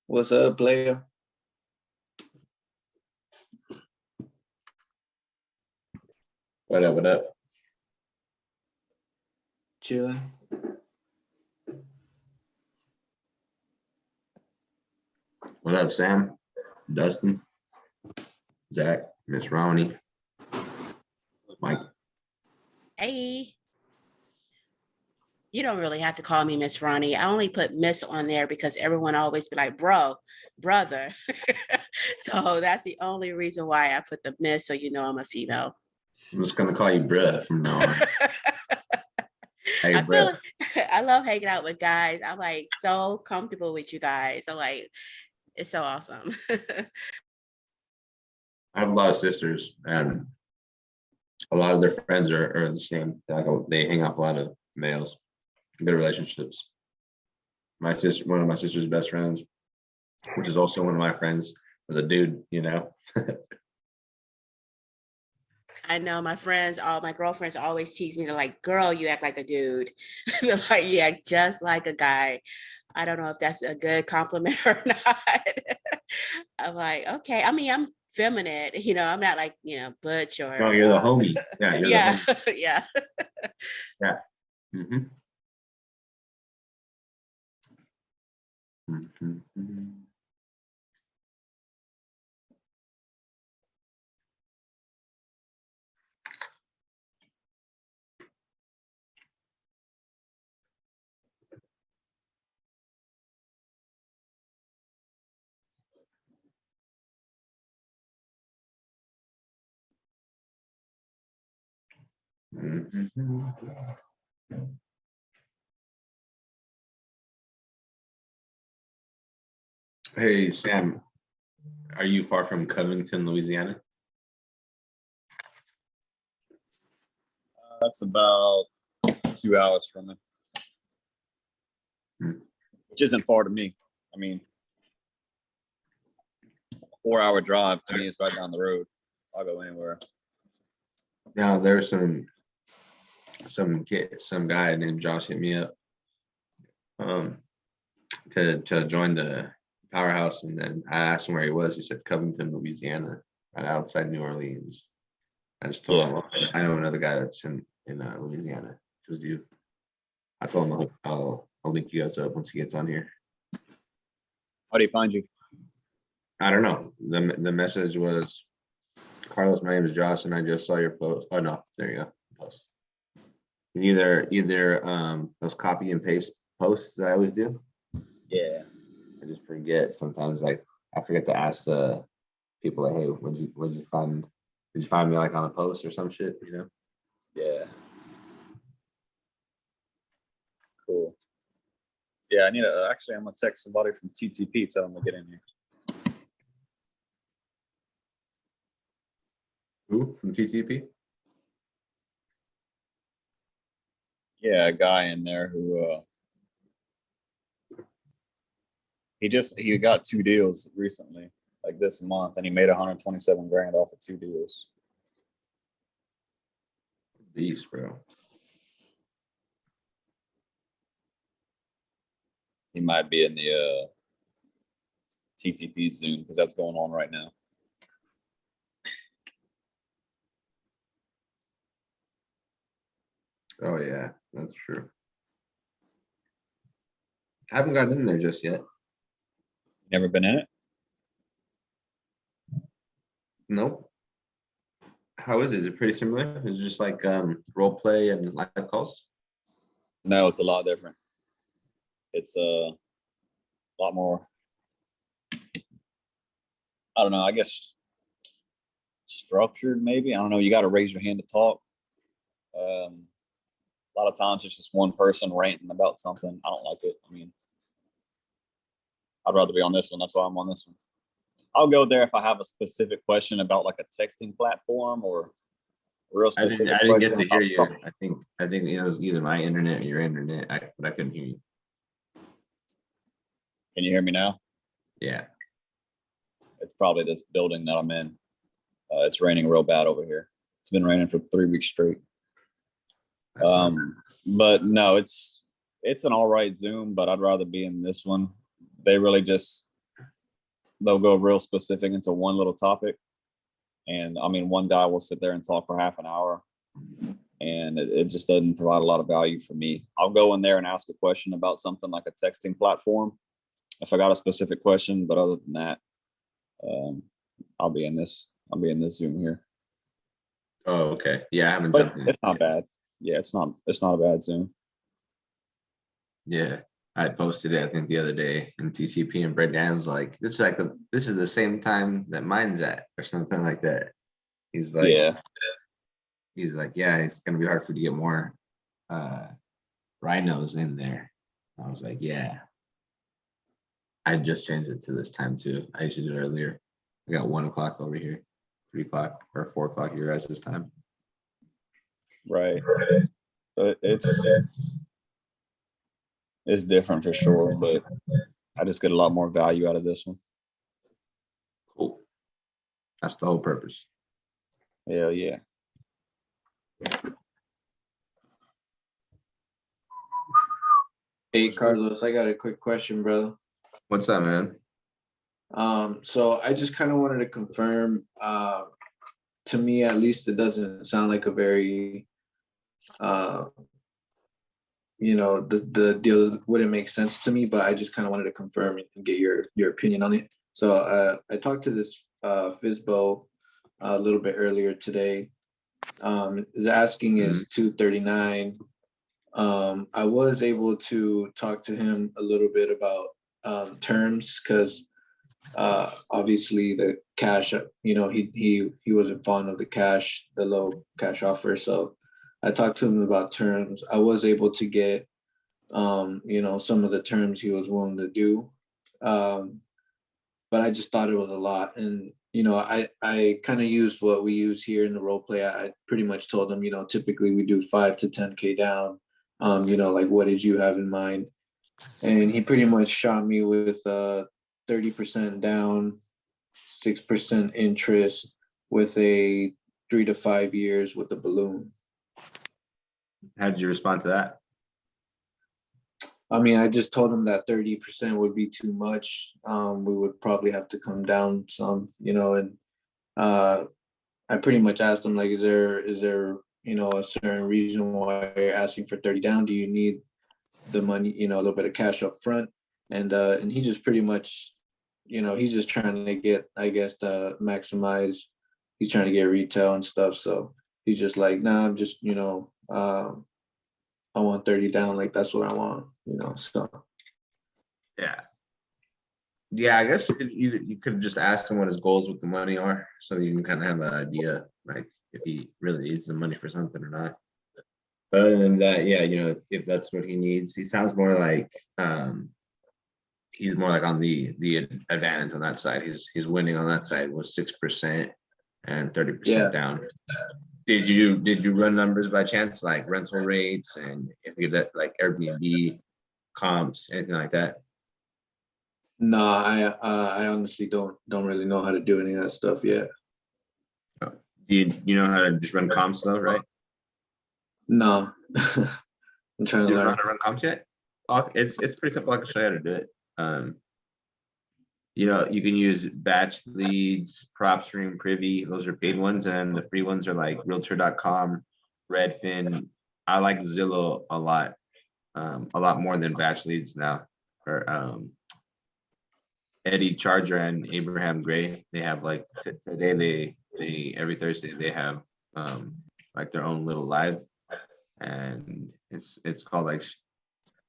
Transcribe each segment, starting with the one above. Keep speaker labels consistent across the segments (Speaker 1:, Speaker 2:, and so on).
Speaker 1: What's up, player?
Speaker 2: What up, what up?
Speaker 1: Chilling.
Speaker 2: What up, Sam? Dustin? Zach? Miss Ronnie? Mike?
Speaker 3: Hey. You don't really have to call me Miss Ronnie. I only put Miss on there because everyone always be like, bro, brother. So that's the only reason why I put the Miss, so you know I'm a female.
Speaker 2: I'm just gonna call you bruh from now on. Hey,
Speaker 3: I
Speaker 2: bruh.
Speaker 3: I love hanging out with guys. I'm like so comfortable with you guys. I'm like, it's so awesome.
Speaker 2: I have a lot of sisters, and a lot of their friends are the same. Like, they hang out with a lot of males. Good relationships. My sister, one of my sister's best friends, which is also one of my friends, was a dude, you know.
Speaker 3: I know my friends, all my girlfriends always tease me. They're like, girl, you act like a dude. They're like, you act just like a guy. I don't know if that's a good compliment or not. I'm like, okay. I mean, I'm feminine, you know, I'm not like, you know, butch or.
Speaker 2: No, you're the homie. Yeah, you're
Speaker 3: yeah,
Speaker 2: the homie.
Speaker 3: yeah.
Speaker 2: Yeah. Mm-hmm. Mm-hmm. Mm-hmm. Hey, Sam, are you far from Covington, Louisiana?
Speaker 4: That's about 2 hours from me, which isn't far to me. I mean, a 4-hour drive to me is right down the road. I'll go anywhere.
Speaker 2: Now there's some guy named Josh hit me up to join the powerhouse, and then I asked him where he was. He said Covington, Louisiana, right outside New Orleans. I just told him I know another guy that's in Louisiana, which was you. I told him I'll link you guys up once he gets on here.
Speaker 4: How do you find you?
Speaker 2: I don't know. The message was, Carlos, my name is Josh, and I just saw your post. Oh no, there you go. Post. Either those copy and paste posts that I always do.
Speaker 4: Yeah.
Speaker 2: I just forget sometimes. Like, I forget to ask the people, like, hey, would you find me like on a post or some shit, you know?
Speaker 4: Yeah. Cool. Yeah, I'm gonna text somebody from TTP, tell them to get in here.
Speaker 2: Who from TTP?
Speaker 4: Yeah, a guy in there who he got 2 deals recently, like this month, and he made 127 grand off of 2 deals.
Speaker 2: Beast, bro.
Speaker 4: He might be in the TTP Zoom because that's going on right now.
Speaker 2: Oh yeah, that's true. I haven't gotten in there just yet.
Speaker 4: Never been in it?
Speaker 2: Nope. How is it? Is it pretty similar? Is it just like role play and live calls?
Speaker 4: No, it's a lot different. It's a lot more, I don't know, I guess structured maybe. I don't know. You got to raise your hand to talk. A lot of times it's just one person ranting about something. I don't like it. I mean, I'd rather be on this one. That's why I'm on this one. I'll go there if I have a specific question about like a texting platform or real specific.
Speaker 2: I didn't get to hear you. I think it was either my internet or your internet. But I couldn't hear you.
Speaker 4: Can you hear me now?
Speaker 2: Yeah.
Speaker 4: It's probably this building that I'm in. It's raining real bad over here. It's been raining for 3 weeks straight. But no, it's an all right Zoom, but I'd rather be in this one. They really they'll go real specific into one little topic. And I mean, one guy will sit there and talk for half an hour, and it just doesn't provide a lot of value for me. I'll go in there and ask a question about something like a texting platform if I got a specific question, but other than that, I'll be in this Zoom here.
Speaker 2: Oh, okay. Yeah, I haven't
Speaker 4: But
Speaker 2: jumped in.
Speaker 4: it's not bad. Yeah, it's not a bad Zoom.
Speaker 2: Yeah, I posted it I think the other day in TCP, and Brett Dan's like, this is the same time that mine's at, or something like that. He's like,
Speaker 4: Yeah.
Speaker 2: yeah, it's gonna be hard for you to get more rhinos in there. I was like, yeah. I just changed it to this time too. I used to do it earlier. I got 1 o'clock over here, 3 o'clock or 4 o'clock your guys' time.
Speaker 4: Right. So it's different for sure, but I just get a lot more value out of this one.
Speaker 2: Cool. That's the whole purpose.
Speaker 4: Hell yeah.
Speaker 1: Hey, Carlos, I got a quick question, brother.
Speaker 2: What's up, man?
Speaker 1: So I just kind of wanted to confirm, to me at least, it doesn't sound like a very, the deal wouldn't make sense to me, but I just kind of wanted to confirm and get your opinion on it. So I talked to this FISBO a little bit earlier today. Is asking is 239. I was able to talk to him a little bit about terms, because obviously the cash, he wasn't fond of the low cash offer. So I talked to him about terms. I was able to get some of the terms he was willing to do, but I just thought it was a lot. And I kind of used what we use here in the role play. I pretty much told him, typically we do 5 to 10K down. Like, what did you have in mind? And he pretty much shot me with 30% down, 6% interest, with a 3 to 5 years with the balloon.
Speaker 2: How did you respond to that?
Speaker 1: I mean, I just told him that 30% would be too much. We would probably have to come down some, and I pretty much asked him, like, is there a certain reason why you're asking for 30 down? Do you need the money, a little bit of cash up front? And he just pretty much, he's just trying to get, I guess, to maximize. He's trying to get retail and stuff. So he's just like, nah, I'm just, I want 30 down. Like, that's what I want, so.
Speaker 2: Yeah, I guess you could have just asked him what his goals with the money are, so you can kind of have an idea, like, if he really needs the money for something or not. But other than that, yeah, if that's what he needs, he sounds more like he's more like on the advantage on that side. He's winning on that side with 6% and 30% down. Did you run numbers by chance, like rental rates, and if you get like Airbnb comps, anything like that?
Speaker 1: No, I honestly don't really know how to do any of that stuff yet.
Speaker 2: Do you know how to just run comps though, right?
Speaker 1: No. I'm trying to
Speaker 2: You don't know
Speaker 1: learn.
Speaker 2: how to run comps yet? It's pretty simple. I can show you how to do it. You can use batch leads, PropStream, Privy. Those are paid ones, and the free ones are like Realtor.com, Redfin. I like Zillow a lot more than batch leads now. Or Eddie Charger and Abraham Gray. They have like today they every Thursday they have like their own little live, and it's called like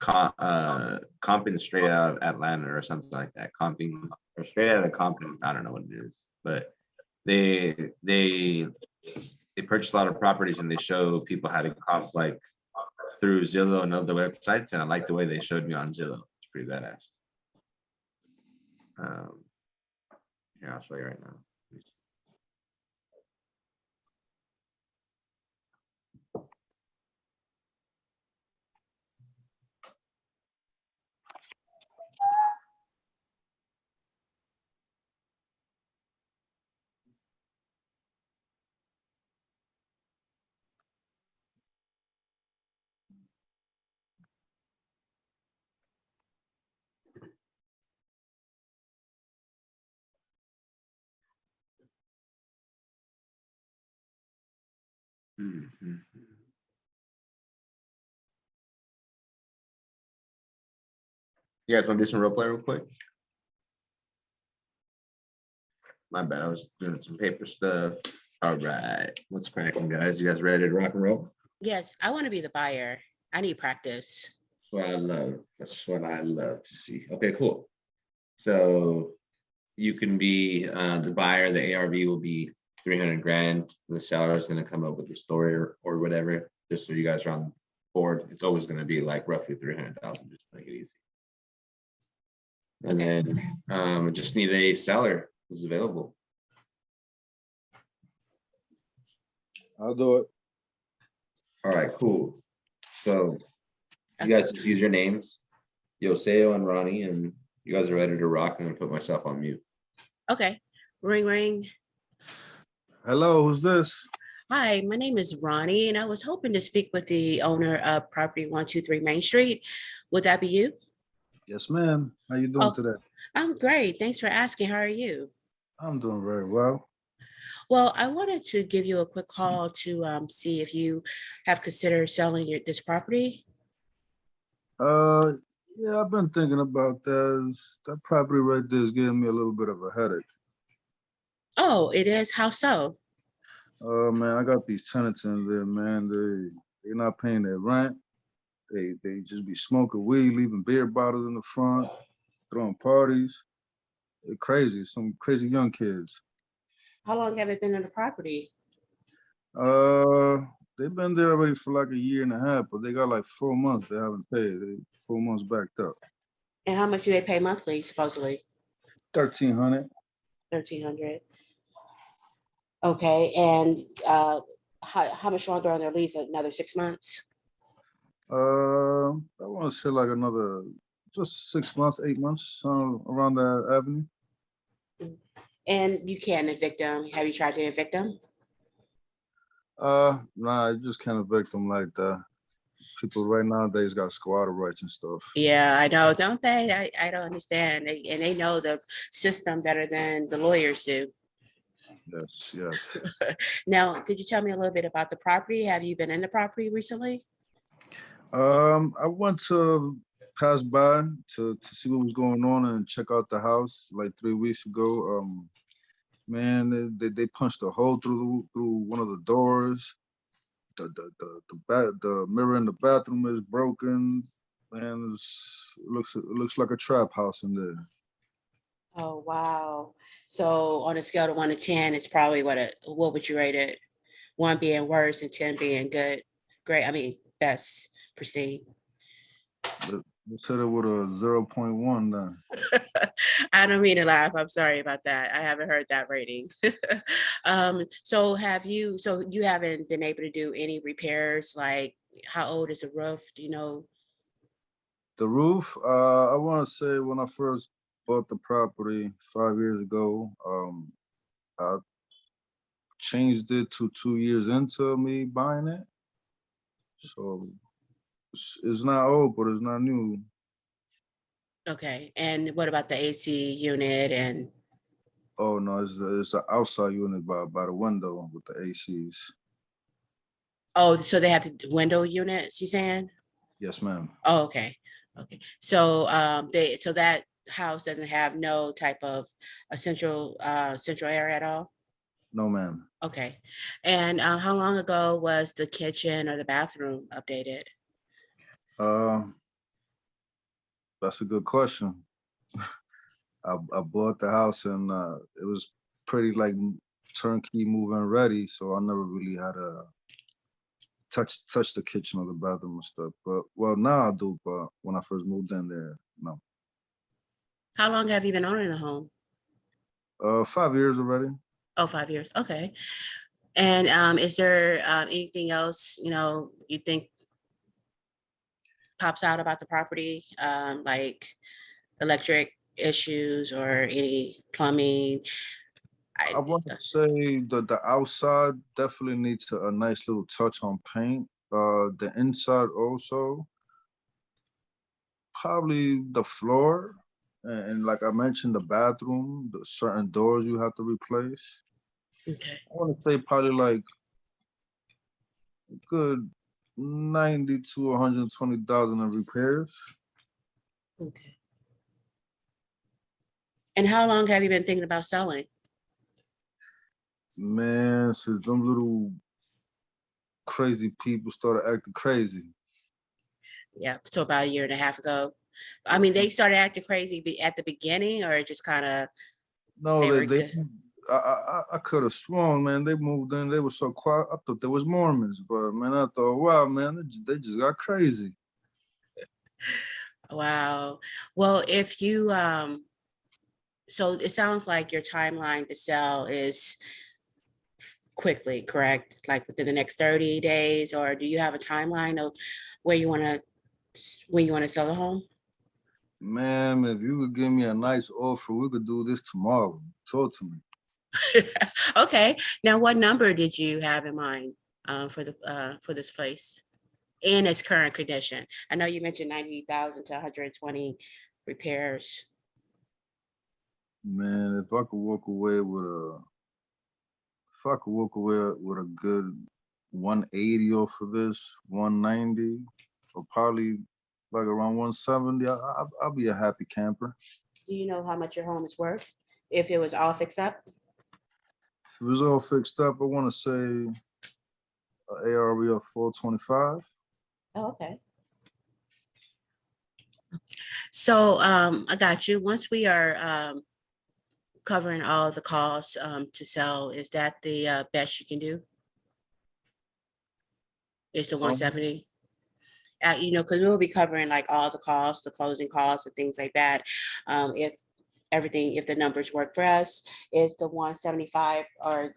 Speaker 2: comping straight out of Atlanta or something like that. Comping or straight out of Compton. I don't know what it is, but they purchase a lot of properties and they show people how to comp like through Zillow and other websites. And I like the way they showed me on Zillow. It's pretty badass. Here, I'll show you right now. Mhm. You guys want to do some role play real quick? My bad. I was doing some paper stuff. All right. What's cracking, guys? You guys ready to rock and roll?
Speaker 3: Yes, I want to be the buyer. I need practice.
Speaker 2: That's what I love. That's what I love to see. Okay, cool. So you can be the buyer. The ARV will be 300 grand. The seller is going to come up with the story or whatever, just so you guys are on board. It's always going to be like roughly 300,000, just to make it easy. And
Speaker 3: Okay.
Speaker 2: then just need a seller who's available.
Speaker 5: I'll do it.
Speaker 2: All right, cool. So you guys just use your names, Yoseo and Ronnie, and you guys are ready to rock. I'm gonna put myself on mute.
Speaker 3: Okay. Ring, ring.
Speaker 5: Hello, who's this?
Speaker 3: Hi, my name is Ronnie, and I was hoping to speak with the owner of property 123 Main Street. Would that be you?
Speaker 5: Yes, ma'am. How you doing
Speaker 3: Oh.
Speaker 5: today?
Speaker 3: I'm great. Thanks for asking. How are you?
Speaker 5: I'm doing very well.
Speaker 3: Well, I wanted to give you a quick call to see if you have considered selling this property.
Speaker 5: Yeah, I've been thinking about that. That property right there is giving me a little bit of a headache.
Speaker 3: Oh, it is? How so?
Speaker 5: Man, I got these tenants in there, man. They're not paying their rent. They just be smoking weed, leaving beer bottles in the front, throwing parties. They're crazy. Some crazy young kids.
Speaker 3: How long have they been in the property?
Speaker 5: They've been there already for like a year and a half, but they got like 4 months they haven't paid. They 4 months backed up.
Speaker 3: And how much do they pay monthly, supposedly?
Speaker 5: 1,300.
Speaker 3: 1,300. Okay, and how much longer on their lease? Another 6 months?
Speaker 5: I want to say like another just 6 months, 8 months around that avenue.
Speaker 3: And you can't evict them. Have you tried to evict them?
Speaker 5: Nah, I just can't evict them like that. People right nowadays got squatter rights and stuff.
Speaker 3: Yeah, I know, don't they? I don't understand. And they know the system better than the lawyers do.
Speaker 5: Yes, yes.
Speaker 3: Now, could you tell me a little bit about the property? Have you been in the property recently?
Speaker 5: I went to pass by to see what was going on and check out the house like 3 weeks ago. Man, they punched a hole through one of the doors. The mirror in the bathroom is broken. Man, it looks like a trap house in there.
Speaker 3: Oh, wow. So on a scale of 1 to 10, it's probably what would you rate it? 1 being worse and 10 being good. Great. I mean, best, pristine.
Speaker 5: They said it with a 0.1 then.
Speaker 3: I don't mean to laugh. I'm sorry about that. I haven't heard that rating. So you haven't been able to do any repairs? Like how old is the roof? Do you know?
Speaker 5: The roof, I want to say when I first bought the property 5 years ago, I changed it to 2 years into me buying it. So it's not old, but it's not new.
Speaker 3: Okay. And what about the AC unit and?
Speaker 5: Oh no, it's an outside unit by the window with the ACs.
Speaker 3: Oh, so they have the window units, you saying?
Speaker 5: Yes, ma'am.
Speaker 3: Oh, okay. Okay. So so that house doesn't have no type of a central area at all?
Speaker 5: No, ma'am.
Speaker 3: Okay. And how long ago was the kitchen or the bathroom updated?
Speaker 5: Uh, that's a good question. I bought the house and it was pretty like turnkey move-in ready, so I never really had a touch the kitchen or the bathroom and stuff. But well, now I do. But when I first moved in there, no.
Speaker 3: How long have you been owning the home?
Speaker 5: 5 years already.
Speaker 3: Oh, 5 years. Okay. And is there anything else, you think pops out about the property, like electric issues or any plumbing?
Speaker 5: I want to say that the outside definitely needs a nice little touch on paint. The inside also, probably the floor, and like I mentioned, the bathroom, the certain doors you have to replace.
Speaker 3: Okay.
Speaker 5: I want to say probably like good 90 to 120,000 in repairs.
Speaker 3: Okay. And how long have you been thinking about selling?
Speaker 5: Man, since them little crazy people started acting crazy.
Speaker 3: Yeah, so about a year and a half ago. I mean, they started acting crazy at the beginning, or just kind of
Speaker 5: No,
Speaker 3: they were
Speaker 5: they
Speaker 3: good.
Speaker 5: I could have sworn, man, they moved in, they were so quiet. I thought they was Mormons, but man, I thought, wow, man, they just got crazy.
Speaker 3: Wow. Well, if you so it sounds like your timeline to sell is quickly, correct? Like within the next 30 days, or do you have a timeline of where you want to when you want to sell the home?
Speaker 5: Man, if you could give me a nice offer, we could do this tomorrow. Talk to me.
Speaker 3: Okay. Now, what number did you have in mind for this place in its current condition? I know you mentioned 90,000 to 120 repairs.
Speaker 5: Man, if I could walk away with a good 180 off of this, 190, or probably like around 170, I'll be a happy camper.
Speaker 3: Do you know how much your home is worth if it was all fixed up?
Speaker 5: If it was all fixed up, I want to say ARV of 425.
Speaker 3: Oh, okay. So I got you. Once we are covering all the costs to sell, is that the best you can do? Is the 170? Because we'll be covering like all the costs, the closing costs and things like that. If the numbers work for us, is the 175 or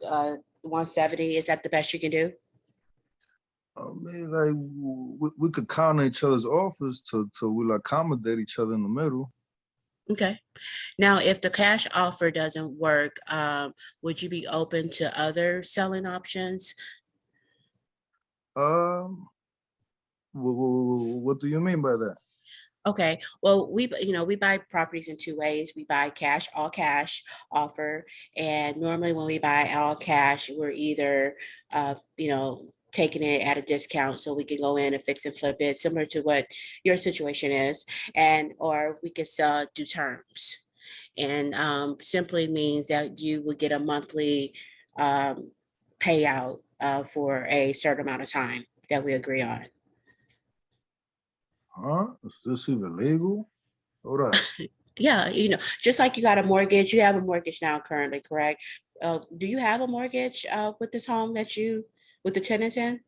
Speaker 3: 170, is that the best you can do?
Speaker 5: I mean, like we could count on each other's offers to we'll accommodate each other in the middle.
Speaker 3: Okay. Now, if the cash offer doesn't work, would you be open to other selling options?
Speaker 5: Um, what do you mean by that?
Speaker 3: Okay, well, we buy properties in two ways. We buy cash, all cash offer. And normally when we buy all cash, we're either, taking it at a discount so we can go in and fix and flip it, similar to what your situation is. Or we could sell do terms. And simply means that you would get a monthly payout for a certain amount of time that we agree on.
Speaker 5: Huh? Is this even legal? Hold up.
Speaker 3: Yeah, just like you got a mortgage, you have a mortgage now currently, correct? Do you have a mortgage with this home with the tenants in?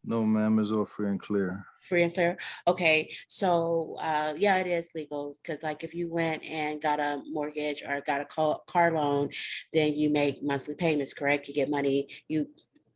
Speaker 5: No, ma'am, it's all free and clear.
Speaker 3: Free and clear. Okay, so yeah, it is legal because like if you went and got a mortgage or got a car loan, then you make monthly payments, correct? You get money, you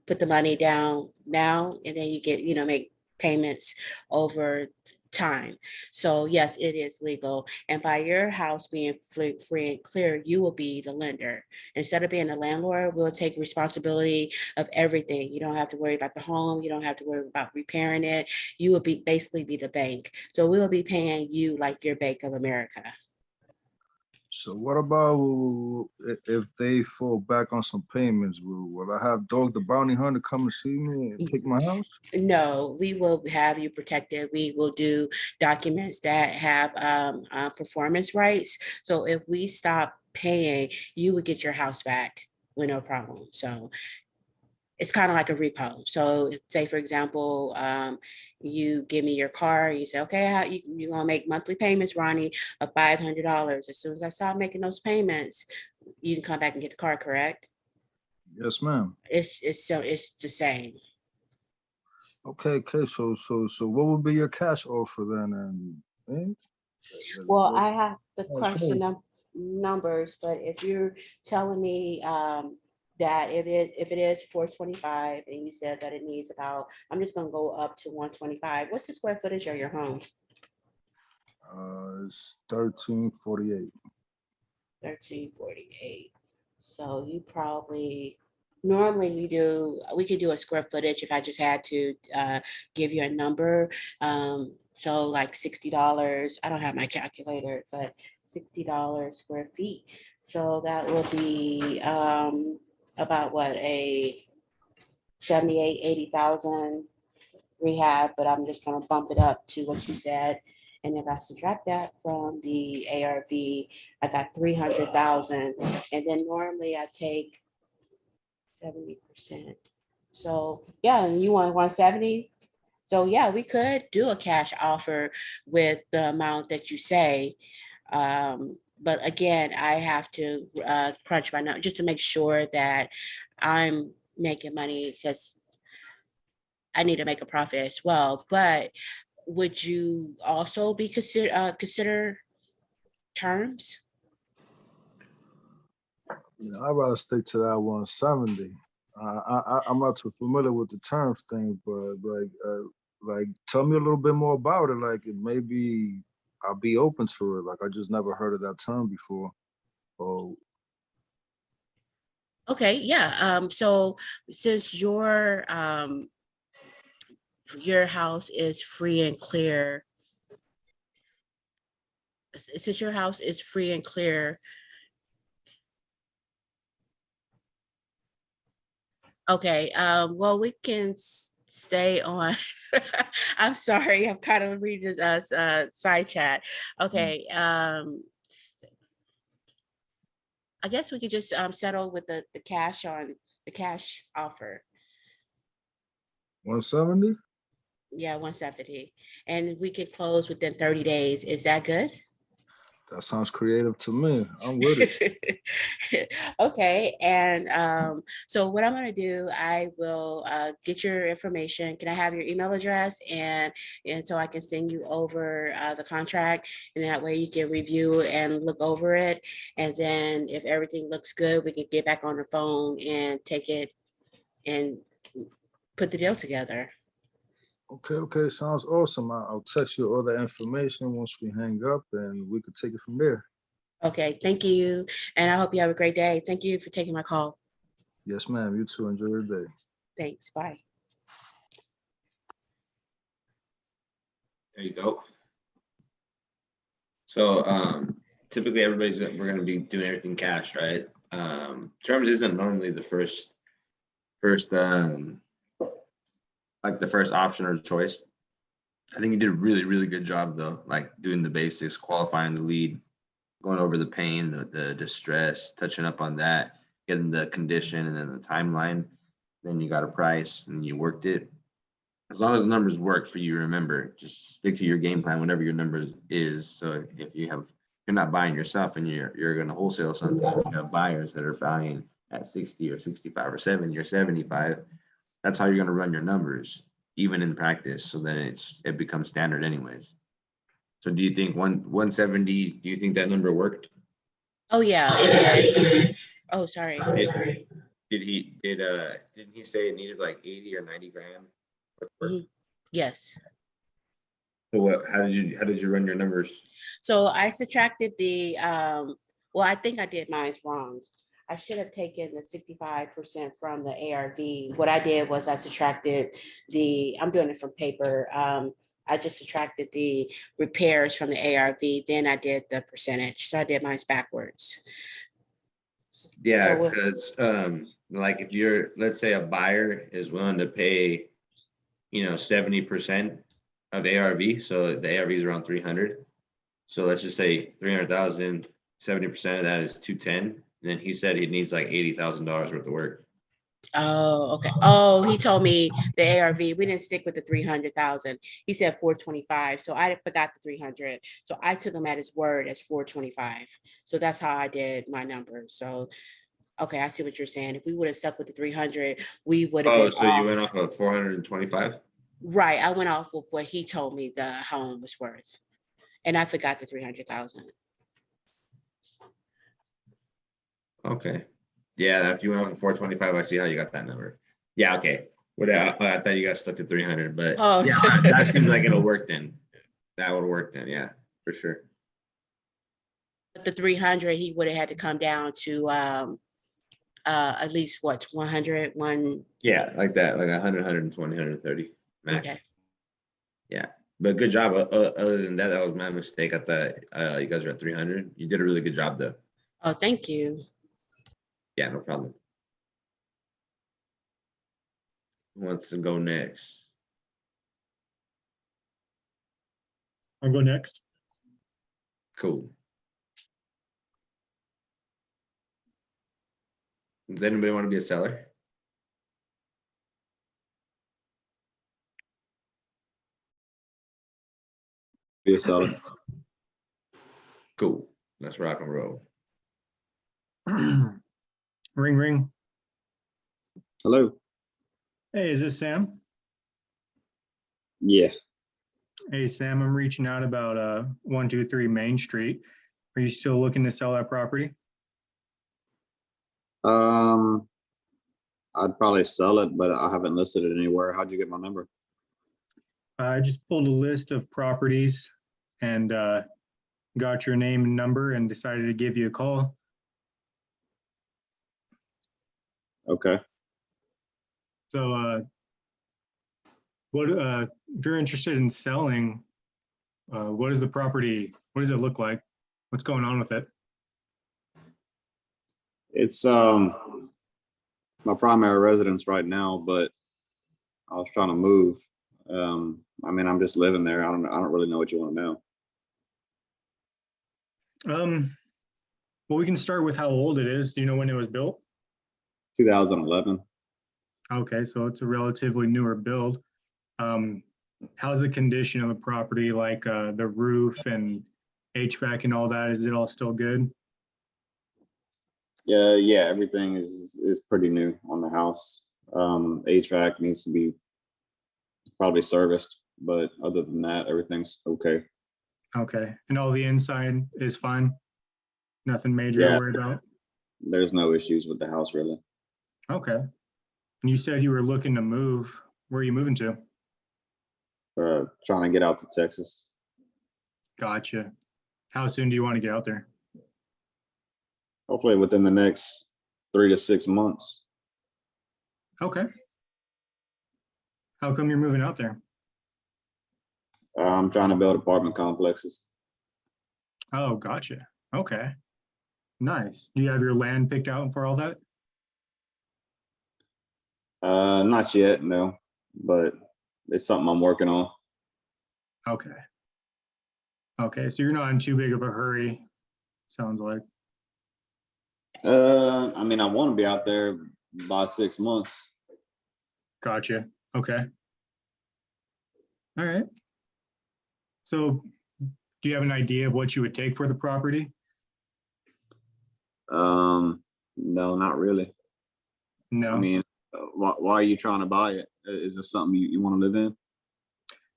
Speaker 3: put the money down now, and then you get, make payments over time. So yes, it is legal. And by your house being free and clear, you will be the lender. Instead of being the landlord, we'll take responsibility of everything. You don't have to worry about the home. You don't have to worry about repairing it. You will basically be the bank. So we will be paying you like your Bank of America.
Speaker 5: So what about if they fall back on some payments? Will I have Dog the Bounty Hunter come and see me and take my house?
Speaker 3: No, we will have you protected. We will do documents that have performance rights. So if we stop paying, you would get your house back with no problem. So it's kind of like a repo. So say, for example, you give me your car, you say, okay, you're going to make monthly payments, Ronnie, of $500. As soon as I stop making those payments, you can come back and get the car, correct?
Speaker 5: Yes, ma'am.
Speaker 3: It's the same.
Speaker 5: Okay. So what would be your cash offer then? And
Speaker 3: Well, I have to
Speaker 5: Oh,
Speaker 3: crunch the
Speaker 5: sure.
Speaker 3: numbers, but if you're telling me that if it is 425 and you said that it needs about, I'm just gonna go up to 125. What's the square footage of your home?
Speaker 5: It's 1348.
Speaker 3: 1348. So you probably normally we could do a square footage if I just had to give you a number. So like $60. I don't have my calculator, but $60 square feet. So that will be about what, a 78, 80,000 rehab, but I'm just gonna bump it up to what you said. And if I subtract that from the ARV, I got 300,000. And then normally I take 70%. So yeah, and you want 170? So yeah, we could do a cash offer with the amount that you say. But again, I have to crunch my numbers just to make sure that I'm making money because I need to make a profit as well. But would you also be consider terms?
Speaker 5: I'd rather stick to that 170. I'm not too familiar with the terms thing, but like tell me a little bit more about it. Like it maybe I'll be open to it. Like I just never heard of that term before. Oh,
Speaker 3: Okay, yeah. So since your house is free and clear, since your house is free and clear, okay, well, we can stay on. I'm sorry, I'm kind of reading this side chat. Okay, I guess we could just settle with the cash on the cash offer.
Speaker 5: 170?
Speaker 3: Yeah, 170. And we can close within 30 days. Is that good?
Speaker 5: That sounds creative to me. I'm with it.
Speaker 3: Okay, and so what I'm gonna do, I will get your information. Can I have your email address and so I can send you over the contract, and that way you can review and look over it. And then if everything looks good, we can get back on the phone and take it and put the deal together.
Speaker 5: Okay, sounds awesome. I'll text you all the information once we hang up, and we could take it from there.
Speaker 3: Okay, thank you, and I hope you have a great day. Thank you for taking my call.
Speaker 5: Yes, ma'am. You too. Enjoy your day.
Speaker 3: Thanks. Bye.
Speaker 2: There you go. So typically we're gonna be doing everything cash, right? Terms isn't normally the first like the first option or choice. I think you did a really, really good job though, like doing the basics, qualifying the lead, going over the pain, the distress, touching up on that, getting the condition and then the timeline. Then you got a price and you worked it. As long as the numbers work for you, remember, just stick to your game plan, whatever your numbers is. So if you're not buying yourself and you're going to wholesale something, you have buyers that are buying at 60 or 65 or 70 or 75. That's how you're going to run your numbers, even in practice. So then it becomes standard anyways. So do you think 170, do you think that number worked?
Speaker 3: Oh yeah, it did. Oh, sorry.
Speaker 2: Didn't he say it needed like 80 or 90 grand?
Speaker 3: Mhm. Yes.
Speaker 2: So how did you run your numbers?
Speaker 3: So I subtracted well, I think I did mine wrong. I should have taken the 65% from the ARV. What I did was I subtracted I'm doing it from paper. I just subtracted the repairs from the ARV, then I did the percentage. So I did mine backwards.
Speaker 2: Yeah,
Speaker 3: So
Speaker 2: because like if you're, let's say a buyer is willing to pay, 70% of ARV, so the ARV is around 300. So let's just say 300,000, 70% of that is 210. And then he said he needs like $80,000 worth of work.
Speaker 3: Oh, okay. Oh, he told me the ARV. We didn't stick with the 300,000. He said 425. So I forgot the 300. So I took him at his word as 425. So that's how I did my numbers. So okay, I see what you're saying. If we would have stuck with the 300, we would have
Speaker 2: Oh,
Speaker 3: been
Speaker 2: so you
Speaker 3: off.
Speaker 2: went off of 425?
Speaker 3: Right. I went off of what he told me the home was worth. And I forgot the 300,000.
Speaker 2: Okay. Yeah, if you went off of 425, I see how you got that number. Yeah, okay. I thought you got stuck to 300, but
Speaker 3: Oh,
Speaker 2: yeah, that seems like it'll work then. That would work then, yeah, for sure.
Speaker 3: the 300, he would have had to come down to at least what, 100,
Speaker 2: Yeah, like that, like 100, 120, 130 max.
Speaker 3: okay.
Speaker 2: Yeah, but good job. Other than that, that was my mistake. I thought you guys were at 300. You did a really good job though.
Speaker 3: Oh, thank you.
Speaker 2: Yeah, no problem. Who wants to go next?
Speaker 6: I'll go next.
Speaker 2: Cool. Does anybody want to be a seller?
Speaker 4: Be a seller.
Speaker 2: Cool. Let's rock and roll.
Speaker 6: Ring, ring.
Speaker 4: Hello.
Speaker 6: Hey, is this Sam?
Speaker 4: Yeah.
Speaker 6: Hey, Sam, I'm reaching out about 123 Main Street. Are you still looking to sell that property?
Speaker 4: I'd probably sell it, but I haven't listed it anywhere. How'd you get my number?
Speaker 6: I just pulled a list of properties and got your name and number and decided to give you a call.
Speaker 4: Okay.
Speaker 6: So what if you're interested in selling, what is the property, what does it look like? What's going on with it?
Speaker 4: It's my primary residence right now, but I was trying to move. I mean, I'm just living there. I don't really know what you want to know.
Speaker 6: Well, we can start with how old it is. Do you know when it was built?
Speaker 4: 2011.
Speaker 6: Okay, so it's a relatively newer build. How's the condition of the property, like the roof and HVAC and all that? Is it all still good?
Speaker 4: Yeah, everything is pretty new on the house. HVAC needs to be probably serviced, but other than that, everything's okay.
Speaker 6: Okay, and all the inside is fine? Nothing major to
Speaker 4: Yeah.
Speaker 6: worry about?
Speaker 4: There's no issues with the house really.
Speaker 6: Okay. And you said you were looking to move. Where are you moving to?
Speaker 4: Trying to get out to Texas.
Speaker 6: Gotcha. How soon do you want to get out there?
Speaker 4: Hopefully within the next 3 to 6 months.
Speaker 6: Okay. How come you're moving out there?
Speaker 4: I'm trying to build apartment complexes.
Speaker 6: Oh, gotcha. Okay. Nice. Do you have your land picked out for all that?
Speaker 4: Not yet, no, but it's something I'm working on.
Speaker 6: Okay. Okay, so you're not in too big of a hurry, sounds like.
Speaker 4: I mean, I want to be out there by 6 months.
Speaker 6: Gotcha. Okay. All right. So do you have an idea of what you would take for the property?
Speaker 4: No, not really.
Speaker 6: No.
Speaker 4: I mean, why are you trying to buy it? Is this something you want to live in?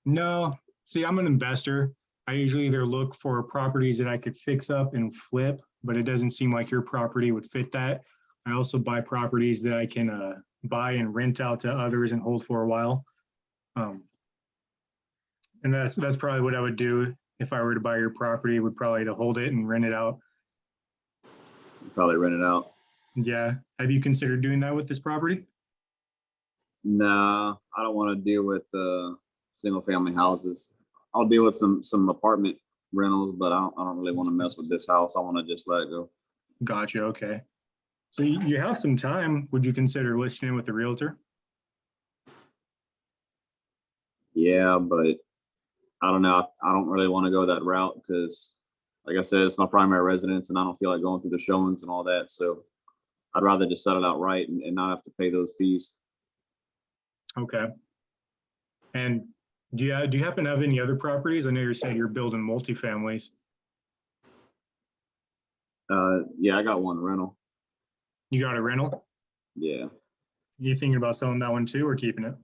Speaker 6: No. See, I'm an investor. I usually either look for properties that I could fix up and flip, but it doesn't seem like your property would fit that. I also buy properties that I can buy and rent out to others and hold for a while. And that's probably what I would do if I were to buy your property, would probably to hold it and rent it out.
Speaker 4: Probably rent it out.
Speaker 6: Yeah. Have you considered doing that with this property?
Speaker 4: No, I don't want to deal with single family houses. I'll deal with some apartment rentals, but I don't really want to mess with this house. I want to just let it go.
Speaker 6: Gotcha. Okay. So you have some time. Would you consider listing it with the realtor?
Speaker 4: Yeah, but I don't know. I don't really want to go that route because, like I said, it's my primary residence, and I don't feel like going through the showings and all that. So I'd rather just set it out right and not have to pay those fees.
Speaker 6: Okay. And do you happen to have any other properties? I know you're saying you're building multifamilies.
Speaker 4: Yeah, I got one rental.
Speaker 6: You got a rental?
Speaker 4: Yeah,
Speaker 6: You thinking about selling that one too, or keeping it?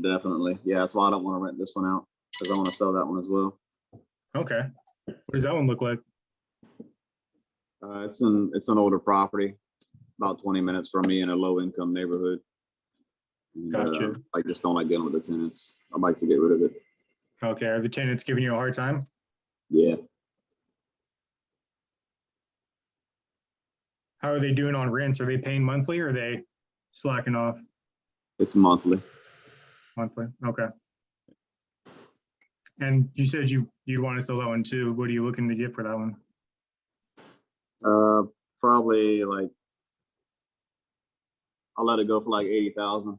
Speaker 4: definitely. Yeah, that's why I don't want to rent this one out because I want to sell that one as well.
Speaker 6: Okay. What does that one look like?
Speaker 4: It's an older property, about 20 minutes from me in a low income neighborhood. And,
Speaker 6: Gotcha.
Speaker 4: I just don't like dealing with the tenants. I'd like to get rid of it.
Speaker 6: Okay. Are the tenants giving you a hard time?
Speaker 4: Yeah.
Speaker 6: How are they doing on rents? Are they paying monthly or are they slacking off
Speaker 4: It's monthly.
Speaker 6: monthly? Okay. And you said you'd want to sell that one too. What are you looking to get for that one?
Speaker 4: Probably like I'll let it go for like 80,000.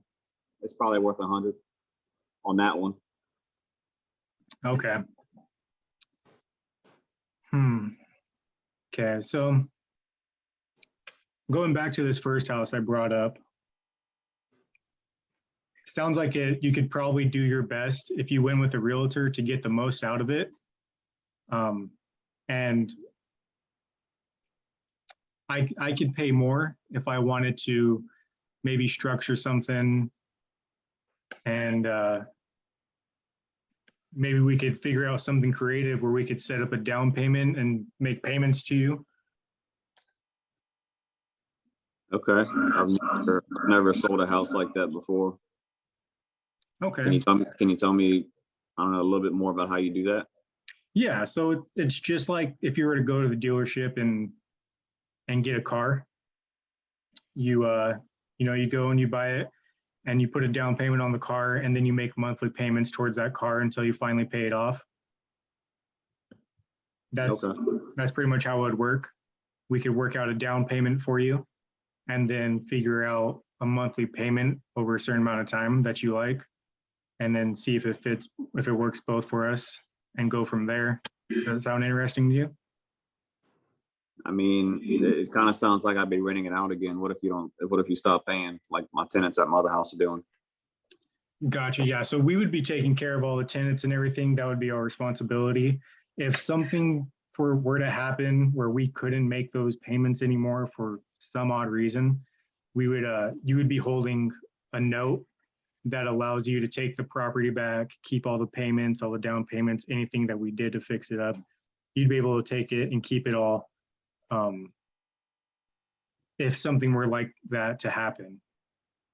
Speaker 4: It's probably worth 100 on that one.
Speaker 6: Okay. Okay, so going back to this first house I brought up, sounds like you could probably do your best if you went with a realtor to get the most out of it. And I could pay more if I wanted to maybe structure something, and maybe we could figure out something creative where we could set up a down payment and make payments to you.
Speaker 4: Okay. I've never sold a house like that before.
Speaker 6: Okay.
Speaker 4: Can you tell me, I don't know, a little bit more about how you do that?
Speaker 6: Yeah, so it's just like if you were to go to the dealership and get a car, you you go and you buy it and you put a down payment on the car, and then you make monthly payments towards that car until you finally pay it off. That's
Speaker 4: Okay.
Speaker 6: that's pretty much how it would work. We could work out a down payment for you and then figure out a monthly payment over a certain amount of time that you like, and then see if it fits, if it works both for us, and go from there. Does that sound interesting to you?
Speaker 4: I mean, it kind of sounds like I'd be renting it out again. What if you stop paying like my tenants at my other house are doing?
Speaker 6: Gotcha. Yeah. So we would be taking care of all the tenants and everything. That would be our responsibility. If something were to happen where we couldn't make those payments anymore for some odd reason, you would be holding a note that allows you to take the property back, keep all the payments, all the down payments, anything that we did to fix it up. You'd be able to take it and keep it all. If something were like that to happen,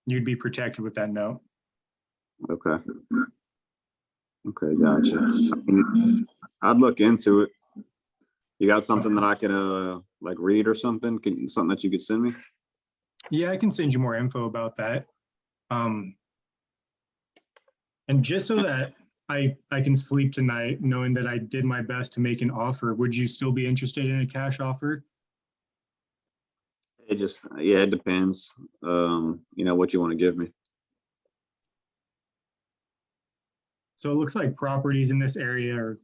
Speaker 6: you'd be protected with that note.
Speaker 4: Okay. Okay, gotcha. I mean, I'd look into it. You got something that I could like read or something? Something that you could send me?
Speaker 6: Yeah, I can send you more info about that. And just so that I can sleep tonight knowing that I did my best to make an offer, would you still be interested in a cash offer?
Speaker 4: It depends. What you want to give me.
Speaker 6: So it looks like properties in this area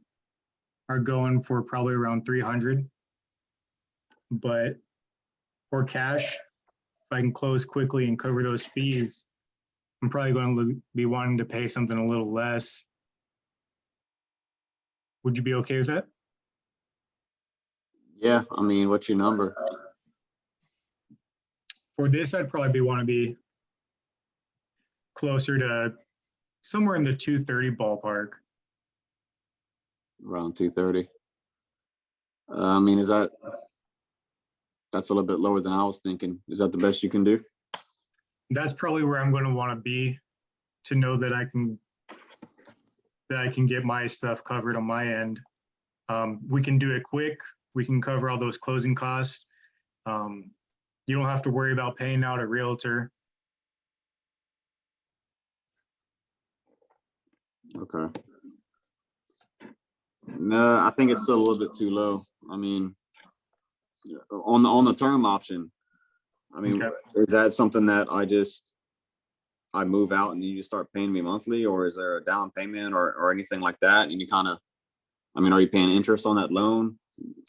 Speaker 6: are going for probably around 300. But for cash, if I can close quickly and cover those fees, I'm probably going to be wanting to pay something a little less. Would you be okay with that?
Speaker 4: Yeah, I mean, what's your number?
Speaker 6: For this, I'd probably want to be closer to somewhere in the 230 ballpark.
Speaker 4: Around 230. I mean, that's a little bit lower than I was thinking. Is that the best you can do?
Speaker 6: That's probably where I'm going to want to be to know that I can get my stuff covered on my end. We can do it quick. We can cover all those closing costs. You don't have to worry about paying out a realtor.
Speaker 4: Okay. No, I think it's still a little bit too low. I mean, on the term option, I mean,
Speaker 6: Okay.
Speaker 4: Is that something that I move out and you just start paying me monthly, or is there a down payment or anything like that? And are you paying interest on that loan?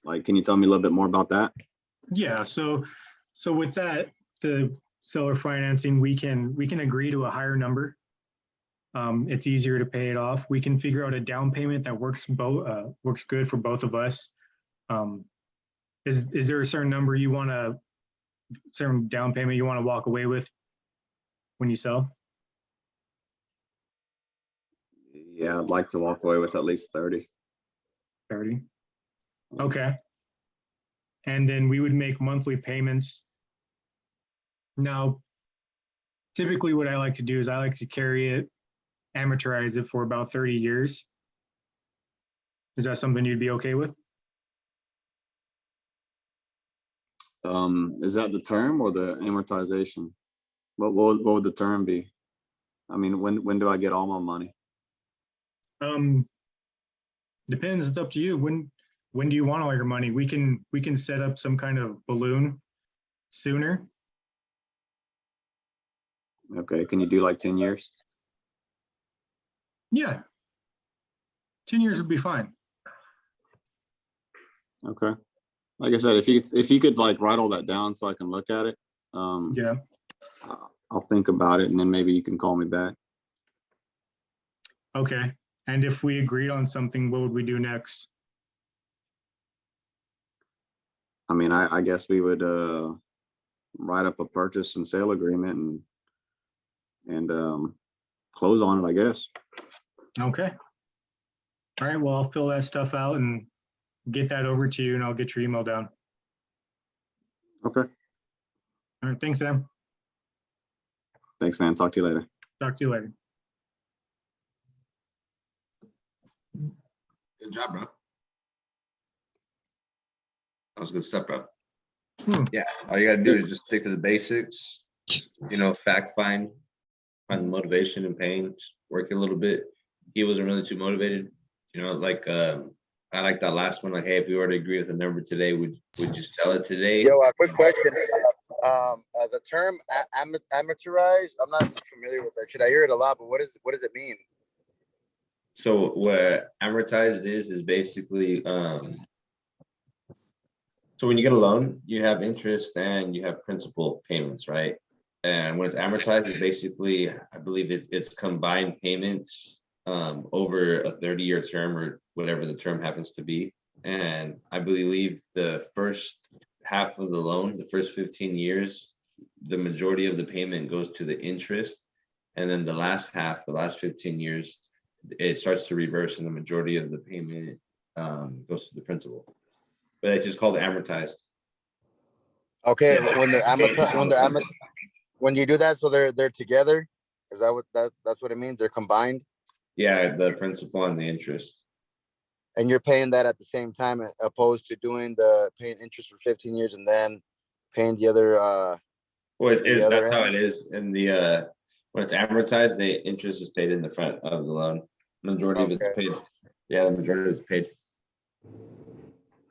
Speaker 4: Like, can you tell me a little bit more about that?
Speaker 6: Yeah. So with that, the seller financing, we can agree to a higher number. It's easier to pay it off. We can figure out a down payment that works good for both of us. Is there a certain down payment you want to walk away with when you sell?
Speaker 4: Yeah, I'd like to walk away with at least 30.
Speaker 6: 30. Okay. And then we would make monthly payments. Now, typically what I like to do is I like to carry it, amortize it for about 30 years. Is that something you'd be okay with?
Speaker 4: Is that the term or the amortization? What would the term be? I mean, when do I get all my money?
Speaker 6: Depends. It's up to you. When do you want all your money? We can set up some kind of balloon sooner.
Speaker 4: Okay, can you do like 10 years?
Speaker 6: Yeah. 10 years would be fine.
Speaker 4: Okay. Like I said, if you could like write all that down so I can look at it,
Speaker 6: Yeah.
Speaker 4: I'll think about it and then maybe you can call me back.
Speaker 6: Okay. And if we agreed on something, what would we do next?
Speaker 4: I mean, I guess we would write up a purchase and sale agreement and close on it, I guess.
Speaker 6: Okay. All right. Well, I'll fill that stuff out and get that over to you, and I'll get your email down.
Speaker 4: Okay.
Speaker 6: All right. Thanks, Sam.
Speaker 4: Thanks, man. Talk to you later.
Speaker 6: Talk to you later.
Speaker 2: Good job, bro. That was good stuff, bro. Yeah, all you gotta do is just stick to the basics, fact find the motivation and pain, just work a little bit. He wasn't really too motivated, I like that last one, like, hey, if we were to agree with a number today, would you sell it today?
Speaker 7: Yo, a quick question. The term amateurized, I'm not too familiar with that shit. I hear it a lot, but what does it mean?
Speaker 2: So what amortized is basically, so when you get a loan, you have interest and you have principal payments, right? And when it's amortized, it's basically, I believe it's combined payments over a 30-year term or whatever the term happens to be. And I believe the first half of the loan, the first 15 years, the majority of the payment goes to the interest. And then the last half, the last 15 years, it starts to reverse and the majority of the payment goes to the principal. But it's just called amortized.
Speaker 7: Okay,
Speaker 2: Yeah.
Speaker 7: when they're amortized, when you do that, so they're together. Is that what that's what it means? They're combined.
Speaker 2: Yeah, the principal and the interest.
Speaker 7: And you're paying that at the same time, opposed to paying interest for 15 years and then paying the other.
Speaker 2: Well,
Speaker 7: the other
Speaker 2: that's how
Speaker 7: end?
Speaker 2: it is in the when it's amortized, the interest is paid in the front of the loan. Majority of it's
Speaker 7: Okay.
Speaker 2: paid. Yeah, the majority of it's paid.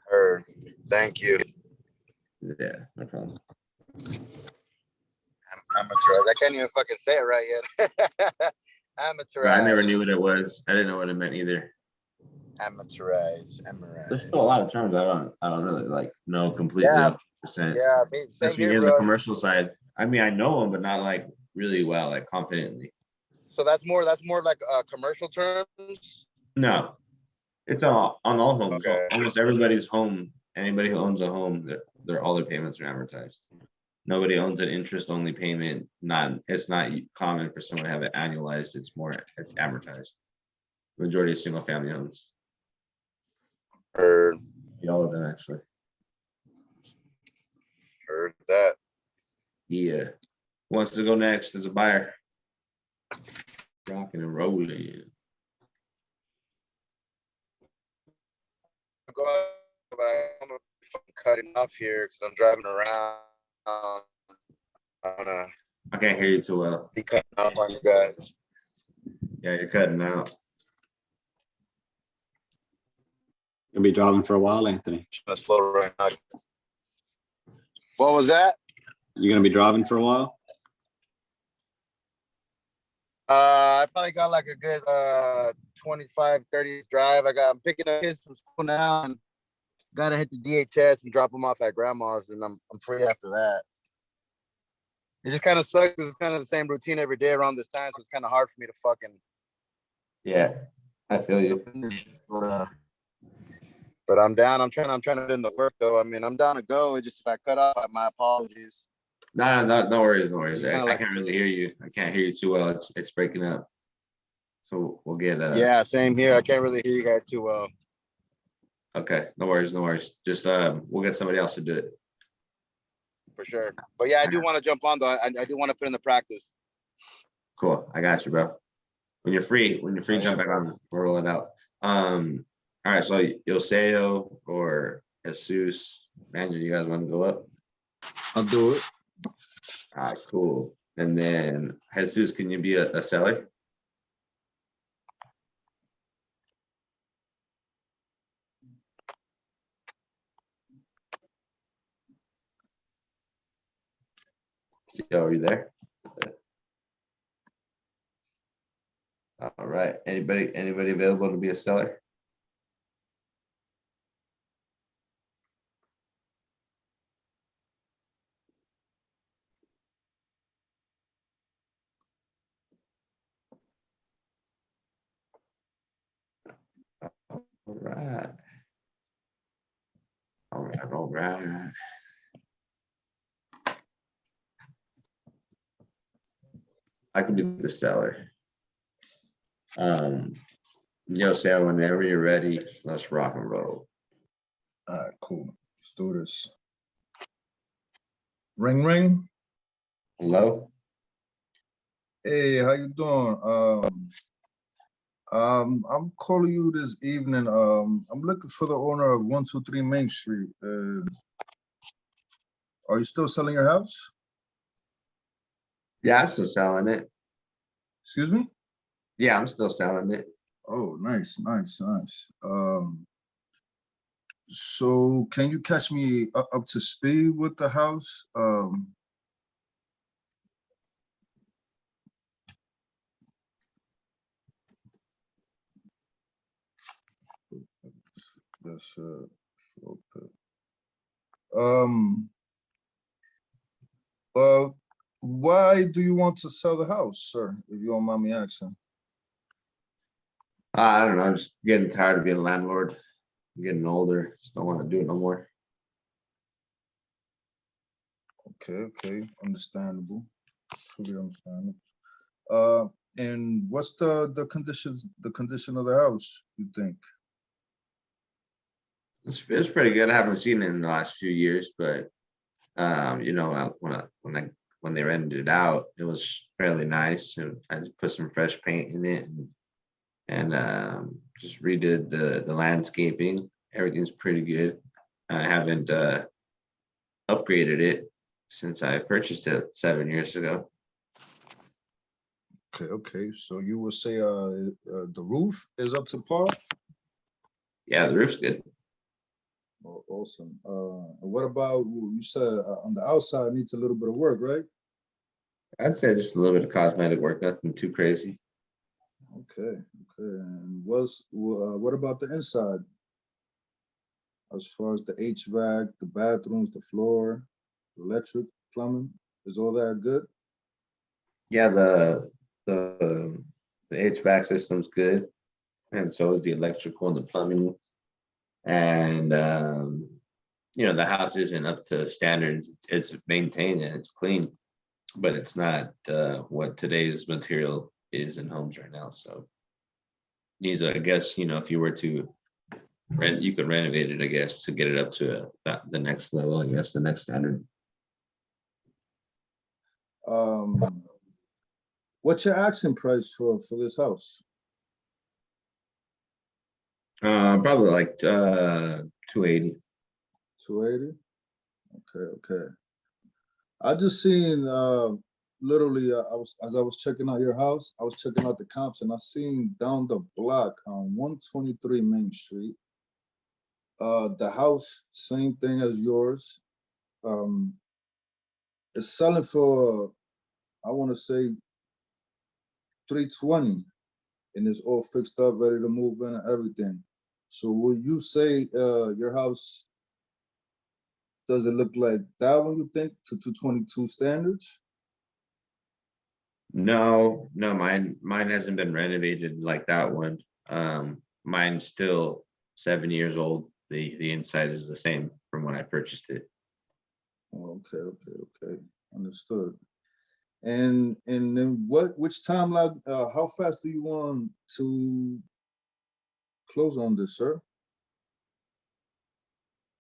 Speaker 7: Heard. Thank you.
Speaker 2: Yeah, no problem.
Speaker 7: Amateurized. I can't even fucking say it right yet.
Speaker 2: But I never
Speaker 7: Amateurized.
Speaker 2: knew what it was. I didn't know what it meant either.
Speaker 7: Amateurized.
Speaker 2: There's still a lot of terms I don't really know completely
Speaker 7: Yeah.
Speaker 2: 100%.
Speaker 7: Yeah, same
Speaker 2: Especially
Speaker 7: here,
Speaker 2: in the
Speaker 7: bro.
Speaker 2: commercial side. I mean, I know them, but not like really well, like confidently.
Speaker 7: So that's more like commercial terms.
Speaker 2: No, it's on all homes.
Speaker 7: Okay.
Speaker 2: Almost everybody's home. Anybody who owns a home, they're all their payments are amortized. Nobody owns an interest-only payment. It's not common for someone to have it annualized. It's amortized. Majority of single-family homes.
Speaker 7: Heard
Speaker 2: All of them actually.
Speaker 7: that.
Speaker 2: Yeah. Who wants to go next as a buyer? Rocking and rolling.
Speaker 7: Go ahead, but I'm cutting off here because I'm driving around. I'm gonna
Speaker 2: I can't hear you too well.
Speaker 7: be cutting off on you guys.
Speaker 2: Yeah, you're cutting out.
Speaker 4: You'll be driving for a while, Anthony.
Speaker 7: Gonna slow right now. What was that?
Speaker 4: You gonna be driving for a while?
Speaker 7: I probably got like a good 25, 30 drive. I'm picking up kids from school now and gotta hit the DHS and drop them off at grandma's, and I'm free after that. It just kind of sucks. It's kind of the same routine every day around this time, so it's kind of hard for me to fucking.
Speaker 2: Yeah, I feel you.
Speaker 7: But I'm down. I'm trying to put in the work though. I mean, I'm down to go. It just if I cut off, my apologies.
Speaker 2: No worries, no worries.
Speaker 7: Kinda
Speaker 2: I
Speaker 7: like-
Speaker 2: can't really hear you. I can't hear you too well. It's breaking up. So we'll get
Speaker 7: Yeah, same here. I can't really hear you guys too well.
Speaker 2: Okay, no worries, no worries. Just we'll get somebody else to do it.
Speaker 7: For sure. But yeah, I do want to jump on though. I do want to put in the practice.
Speaker 2: Cool. I got you, bro. When you're free,
Speaker 7: Oh,
Speaker 2: jump back on. We'll roll it out. All right, so Yoseo or Jesus, Manuel, you guys want to go up?
Speaker 5: I'll do it.
Speaker 2: All right, cool. And then Jesus, can you be a seller? Yo, are you there? All right. Anybody available to be a seller? right. I can be the seller. Sam, whenever you're ready, let's rock and roll.
Speaker 5: All right, cool. Let's do this. Ring, ring.
Speaker 2: Hello?
Speaker 5: Hey, how you doing? I'm calling you this evening. I'm looking for the owner of 123 Main Street. Are you still selling your house?
Speaker 2: Yeah, I'm still selling it.
Speaker 5: Excuse me?
Speaker 2: Yeah, I'm still selling it.
Speaker 5: Oh, nice, nice, nice. So can you catch me up to speed with the house? Yes, okay. Um, why do you want to sell the house, sir? If you don't mind me asking.
Speaker 2: I don't know. I'm just getting tired of being a landlord. I'm getting older. Just don't want to do it no more.
Speaker 5: Okay, okay, understandable. Truly understandable. And what's the condition of the house, you think?
Speaker 2: It's pretty good. I haven't seen it in the last few years, but when they rented it out, it was fairly nice. And I just put some fresh paint in it and just redid the landscaping. Everything's pretty good. I haven't upgraded it since I purchased it 7 years ago.
Speaker 5: Okay, okay. So you would say the roof is up to par?
Speaker 2: Yeah, the roof's good.
Speaker 5: Oh, awesome. What about you said on the outside needs a little bit of work, right?
Speaker 2: I'd say just a little bit of cosmetic work, nothing too crazy.
Speaker 5: Okay, okay. And what about the inside? As far as the HVAC, the bathrooms, the floor, electric, plumbing, is all that good?
Speaker 2: Yeah, the HVAC system's good, and so is the electrical and the plumbing. And the house isn't up to standards. It's maintained and it's clean, but it's not what today's material is in homes right now. So needs, I guess, if you were to rent, you could renovate it, I guess, to get it up to the next level, I guess, the next standard.
Speaker 5: What's your asking price for this house?
Speaker 2: Probably like 280.
Speaker 5: 280? Okay, okay. I just seen literally as I was checking out your house, I was checking out the comps and I seen down the block on 123 Main Street. The house, same thing as yours. It's selling for I want to say 320 and it's all fixed up, ready to move in and everything. So would you say your house, does it look like that one you think to 222 standards?
Speaker 2: No, mine hasn't been renovated like that one. Mine's still 7 years old. The inside is the same from when I purchased it.
Speaker 5: Okay, okay, okay. Understood. And then which timeline, how fast do you want to close on this, sir?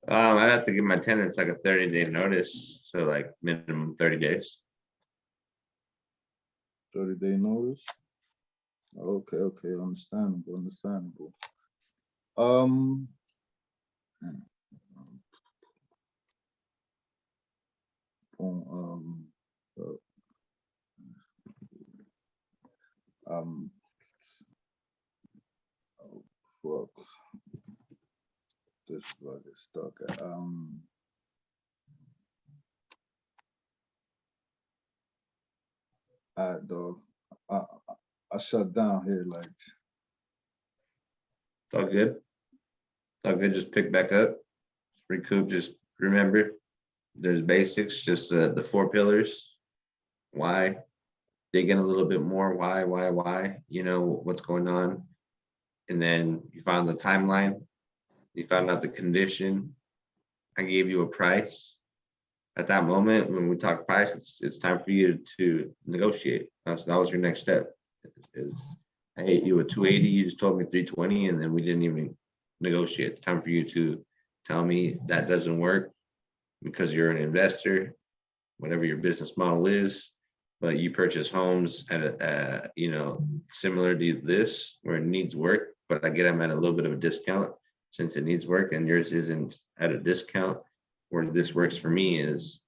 Speaker 2: I'd have to give my tenants like a 30-day notice, so like minimum 30 days.
Speaker 5: 30-day notice? Okay, okay, understandable, understandable. Um, um, um, oh, fuck. This bug is stuck. All right, dog. I, I I shut down here. Like,
Speaker 2: It's all good. It's all good. Just pick back up. Just recoup. Just remember, there's basics. Just the 4 pillars. Why? Dig in a little bit more. Why? You know what's going on, and then you found the timeline. You found out the condition, I gave you a price. At that moment, when we talk price, it's time for you to negotiate. That was your next step. Is I hate you at 280. You just told me 320, and then we didn't even negotiate. It's time for you to tell me that doesn't work because you're an investor, whatever your business model is, but you purchase homes at a similar to this where it needs work, but I get them at a little bit of a discount since it needs work, and yours isn't at a discount. Where this works for me is,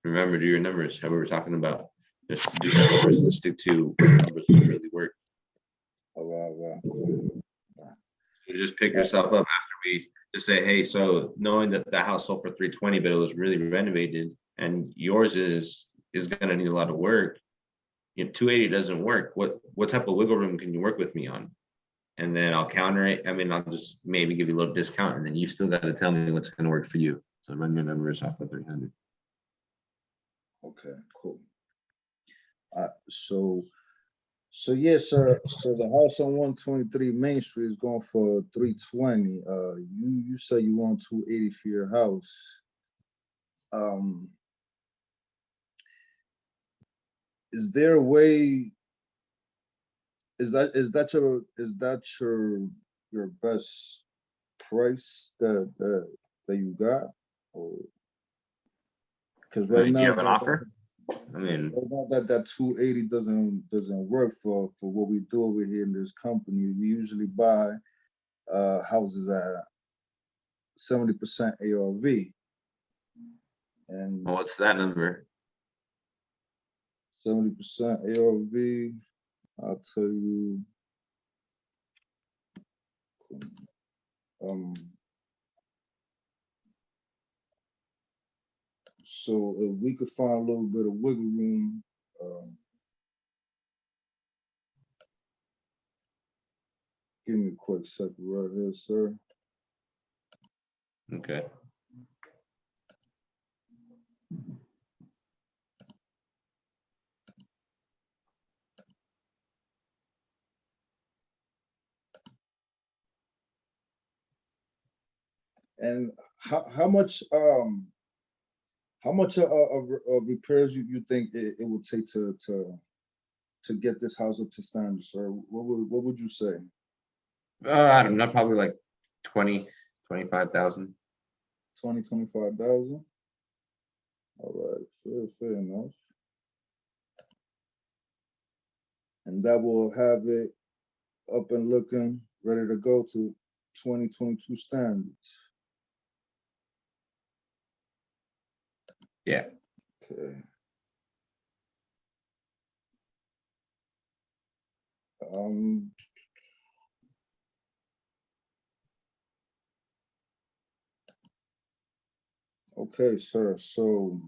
Speaker 2: remember, do your numbers. How we were talking about, just do your numbers and stick to what numbers will really work.
Speaker 5: Cool.
Speaker 2: You just pick yourself up after we just say, hey, so knowing that the house sold for 320, but it was really renovated, and yours is going to need a lot of work. 280 doesn't work. What type of wiggle room can you work with me on? And then I'll counter it. I mean, I'll just maybe give you a little discount, and then you still got to tell me what's going to work for you. So run your numbers off the 300.
Speaker 5: Okay, cool. So yeah, sir. So the house on 123 Main Street is going for 320. You say you want 280 for your house. Is there a way? Is that your best price that you got? Or because right
Speaker 2: Do
Speaker 5: now
Speaker 2: you have an offer? I mean,
Speaker 5: that 280 doesn't work for what we do over here in this company. We usually buy houses at 70% ARV, and
Speaker 2: what's that number?
Speaker 5: 70% ARV. I'll tell you. So if we could find a little bit of wiggle room, give me a quick second right here, sir.
Speaker 2: Okay.
Speaker 5: And how much of repairs you think it will take to get this house up to standard, sir? What would you say?
Speaker 2: I don't know, probably like 25,000.
Speaker 5: 25,000. All right, fair enough. And that will have it up and looking, ready to go to 2022 standards.
Speaker 2: Yeah.
Speaker 5: Okay. Okay, sir. So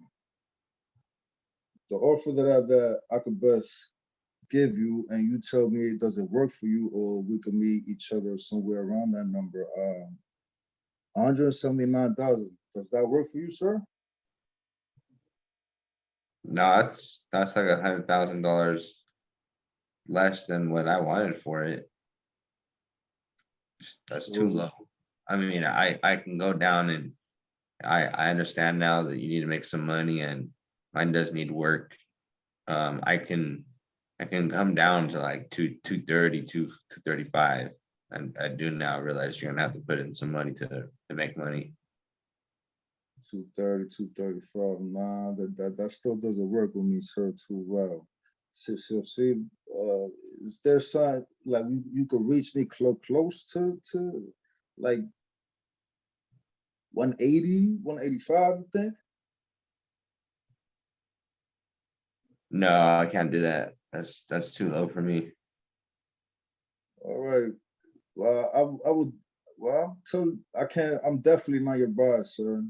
Speaker 5: the offer that I could best give you, and you tell me it doesn't work for you, or we could meet each other somewhere around that number. 179,000. Does that work for you, sir?
Speaker 2: No, that's like $100,000 less than what I wanted for it. That's too low. I mean, I can go down, and I understand now that you need to make some money, and mine does need work. I can come down to like 230, 235. And I do now realize you're gonna have to put in some money to make money.
Speaker 5: 230, 235. Nah, that still doesn't work with me, sir, too well. See, is there some like you could reach me close to like 180, 185, you think?
Speaker 2: No, I can't do that. That's too low for me.
Speaker 5: All right. Well, I would. Well, I can't. I'm definitely not your boss, sir.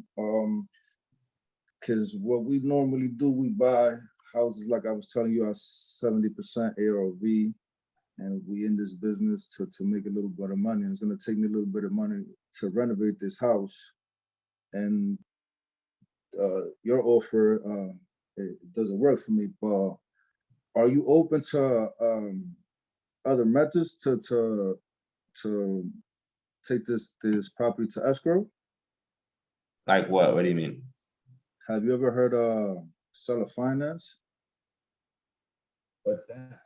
Speaker 5: Because what we normally do, we buy houses like I was telling you, at 70% ARV, and we in this business to make a little bit of money. And it's gonna take me a little bit of money to renovate this house, and your offer it doesn't work for me. But are you open to other methods to take this property to escrow?
Speaker 2: Like what? What do you mean?
Speaker 5: Have you ever heard seller finance?
Speaker 2: What's that?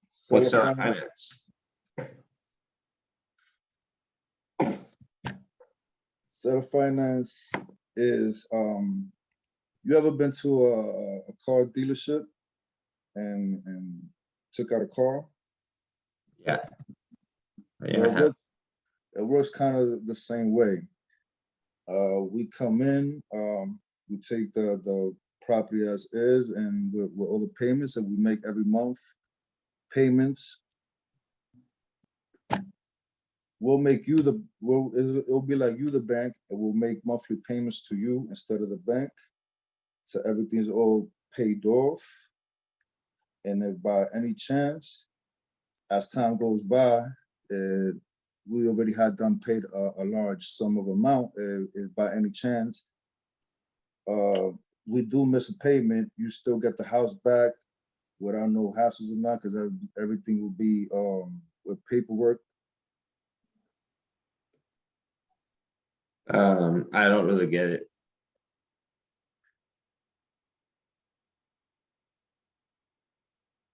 Speaker 5: Seller
Speaker 2: What's seller
Speaker 5: finance.
Speaker 2: finance?
Speaker 5: Seller finance is you ever been to a car dealership and took out a car?
Speaker 2: Yeah. Yeah.
Speaker 5: Well, it works kind of the same way. We come in, we take the property as is, and with all the payments that we make every month, payments. We'll make you it'll be like you the bank, and we'll make monthly payments to you instead of the bank. So everything's all paid off. And if by any chance, as time goes by, we already had done paid a large sum of amount. If by any chance we do miss a payment, you still get the house back without no hassles or not, because everything will be with paperwork.
Speaker 2: I don't really get it.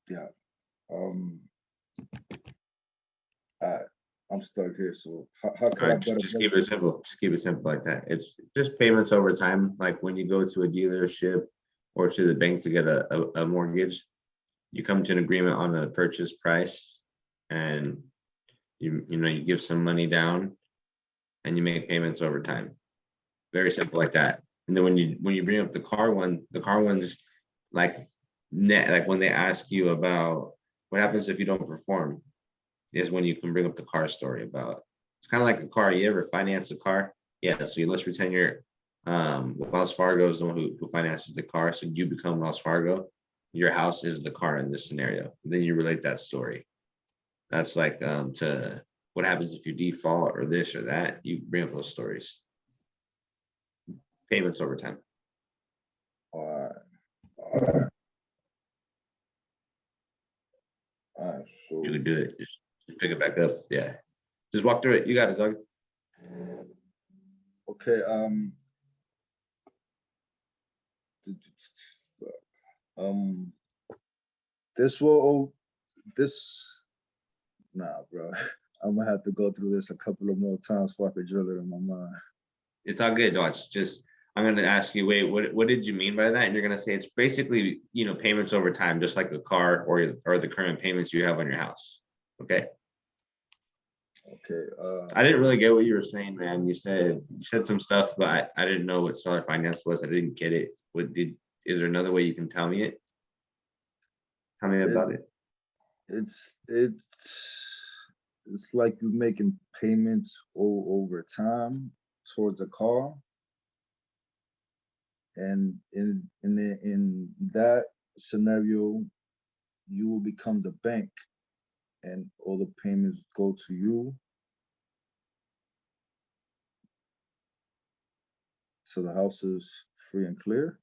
Speaker 5: Yeah. I'm stuck here. So how could I
Speaker 2: Alright,
Speaker 5: better?
Speaker 2: just keep it simple. Just keep it simple like that. It's just payments over time. Like when you go to a dealership or to the bank to get a mortgage, you come to an agreement on a purchase price, and you give some money down, and you make payments over time. Very simple like that. And then when you bring up the car one's like net, like when they ask you about what happens if you don't perform, is when you can bring up the car story about. It's kind of like a car. You ever finance a car? Yeah. So let's pretend you're Wells Fargo is the one who finances the car. So you become Wells Fargo. Your house is the car in this scenario. And then you relate that story. That's like to what happens if you default or this or that. You bring up those stories. Payments over time.
Speaker 5: All right. So
Speaker 2: You can do it. Just pick it back up. Yeah. Just walk through it. You got it, Doug.
Speaker 5: okay. This nah, bro. I'm gonna have to go through this a couple of more times before I could drill it in my mind.
Speaker 2: It's all good. Watch. Just I'm gonna ask you, wait, what did you mean by that? And you're gonna say it's basically, payments over time, just like a car or the current payments you have on your house. Okay.
Speaker 5: Okay.
Speaker 2: I didn't really get what you were saying, man. You said some stuff, but I didn't know what seller finance was. I didn't get it. Is there another way you can tell me it? Tell me about it.
Speaker 5: It's like you're making payments over time towards a car, and in that scenario, you will become the bank, and all the payments go to you. So the house is free and clear.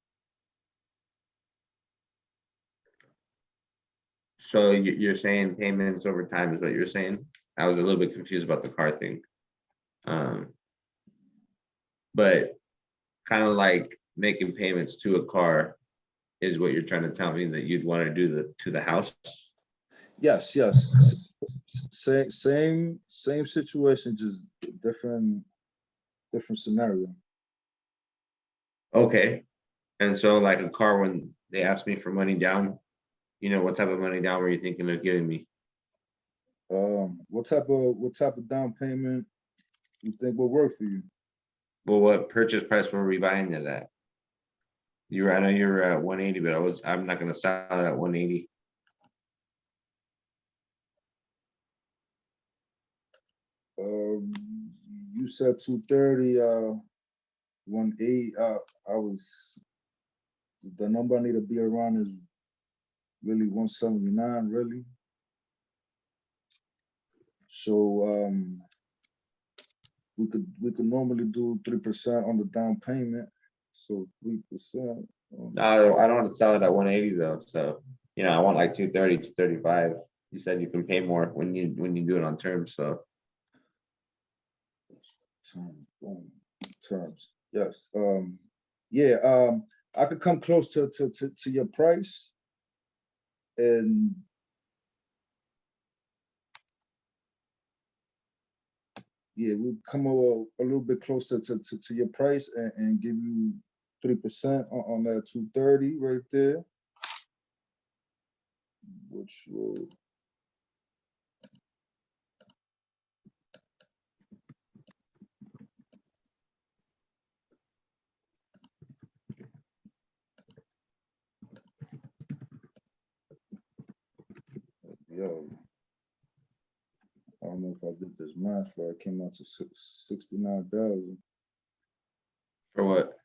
Speaker 2: So you're saying payments over time is what you're saying? I was a little bit confused about the car thing. But kind of like making payments to a car is what you're trying to tell me that you'd want to do to the house.
Speaker 5: Yes. Same situation, just different scenario.
Speaker 2: Okay. And so like a car, when they ask me for money down, what type of money down were you thinking of giving me?
Speaker 5: What type of down payment you think will work for you?
Speaker 2: Well, what purchase price were we buying it at? I know you were at 180, but I'm not gonna sell it at 180.
Speaker 5: You said 230, 180. The number I need to be around is really 179, really. So we could normally do 3% on the down payment. So 3%.
Speaker 2: No, I don't want to sell it at 180 though. So, I want like 230, 235. You said you can pay more when you do it on terms. So
Speaker 5: Boom. Terms. Yes. Yeah. I could come close to your price, and yeah, we'll come a little bit closer to your price and give you 3% on that 230 right there, which will. Yo, I don't know if I did this math right. It came out to 69,000
Speaker 2: For what?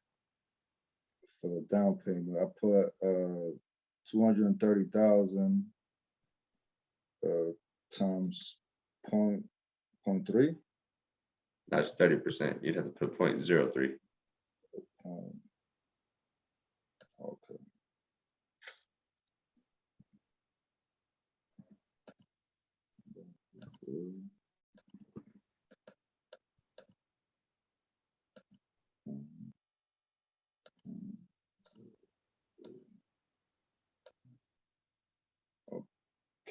Speaker 5: for the down payment. I put 230,000 times point three.
Speaker 2: That's 30%. You'd have to put 0.03.
Speaker 5: Okay.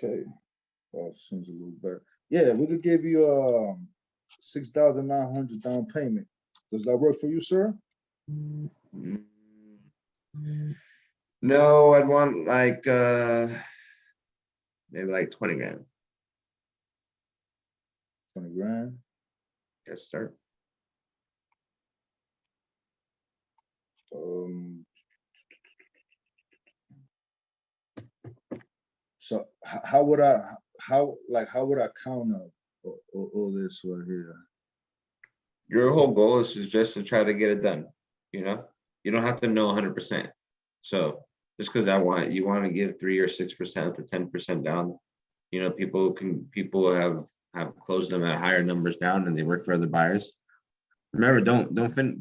Speaker 5: Okay. Seems a little better. Yeah, we could give you 6,900 down payment. Does that work for you, sir?
Speaker 2: No, I'd want like maybe like 20 grand.
Speaker 5: 20 grand.
Speaker 2: Yes, sir.
Speaker 5: So how would I count up all this right here?
Speaker 2: Your whole goal is just to try to get it done. You know, you don't have to know 100%. So just because you want to give 3 or 6% to 10% down, you know, people have closed them at higher numbers down and they work for other buyers. Remember,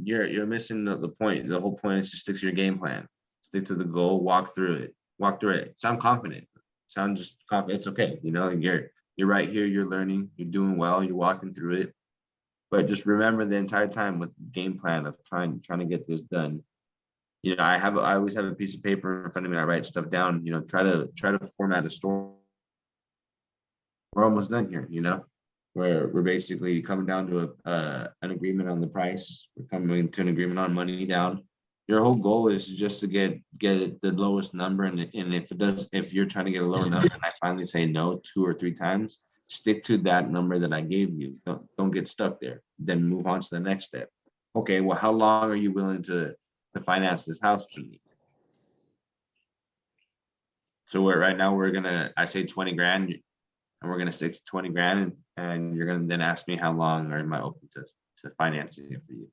Speaker 2: you're missing the point. The whole point is to stick to your game plan, stick to the goal, walk through it. Sound confident. Sound just confident. It's okay. You know, you're right here. You're learning. You're doing well. You're walking through it. But just remember the entire time with the game plan of trying to get this done. You know, I always have a piece of paper in front of me. I write stuff down. You know, try to format a story. We're almost done here. You know, where we're basically coming down to an agreement on the price. We're coming to an agreement on money down. Your whole goal is just to get the lowest number, and if you're trying to get a lower number, and I finally say no 2 or 3 times, stick to that number that I gave you. Don't get stuck there. Then move on to the next step. Okay, well, how long are you willing to finance this house to me? So right now I say 20 grand, and we're gonna stick to 20 grand, and you're gonna then ask me how long am I open to financing it for you.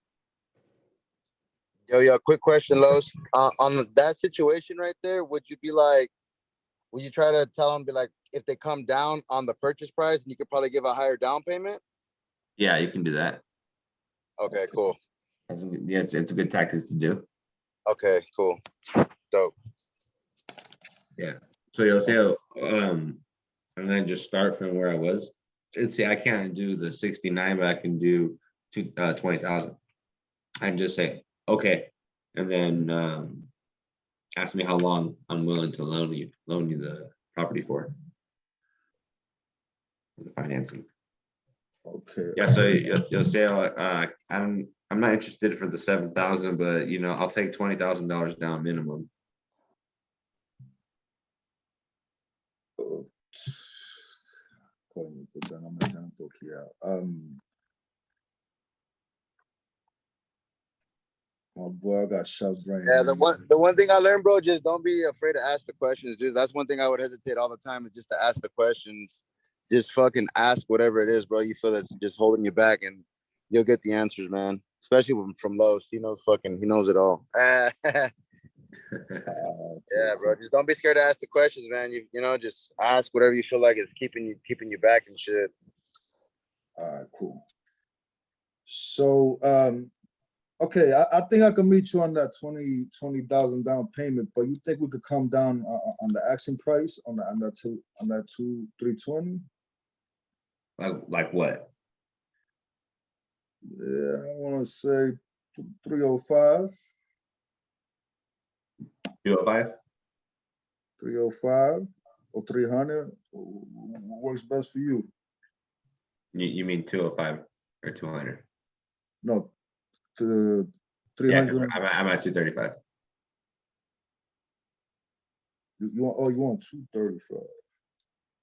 Speaker 7: Yo, quick question, Los. On that situation right there, would you try to tell them, be like, if they come down on the purchase price, and you could probably give a higher down payment?
Speaker 2: Yeah, you can do that.
Speaker 7: Okay, cool.
Speaker 2: Yes, it's a good tactic to do.
Speaker 7: Okay, cool. Dope.
Speaker 2: Yeah. So you'll say, I'm gonna just start from where I was. See, I can't do the 69, but I can do 20,000. I can just say, okay, and then ask me how long I'm willing to loan you the property for the financing.
Speaker 5: Okay.
Speaker 2: Yeah, so you'll say, I'm not interested for the 7,000, but you know, I'll take $20,000 down minimum.
Speaker 5: My boy, I got shoved right.
Speaker 7: Yeah, the one thing I learned, bro, just don't be afraid to ask the questions. Just that's one thing I would hesitate all the time, is just to ask the questions. Just fucking ask whatever it is, bro. You feel that's just holding you back, and you'll get the answers, man. Especially from Los. He knows it all. Yeah, bro. Just don't be scared to ask the questions, man. You know, just ask whatever you feel like is keeping you back and shit.
Speaker 5: All right, cool. So, okay, I think I can meet you on that 20,000 down payment, but you think we could come down on the asking price on that 320?
Speaker 2: Like what?
Speaker 5: Yeah, I want to say 305.
Speaker 2: 205?
Speaker 5: 305 or 300. What works best for you?
Speaker 2: You mean 205 or 200?
Speaker 5: No, to
Speaker 2: Yeah, because
Speaker 5: 300.
Speaker 2: I'm at 235.
Speaker 5: You want? Oh, you want 235.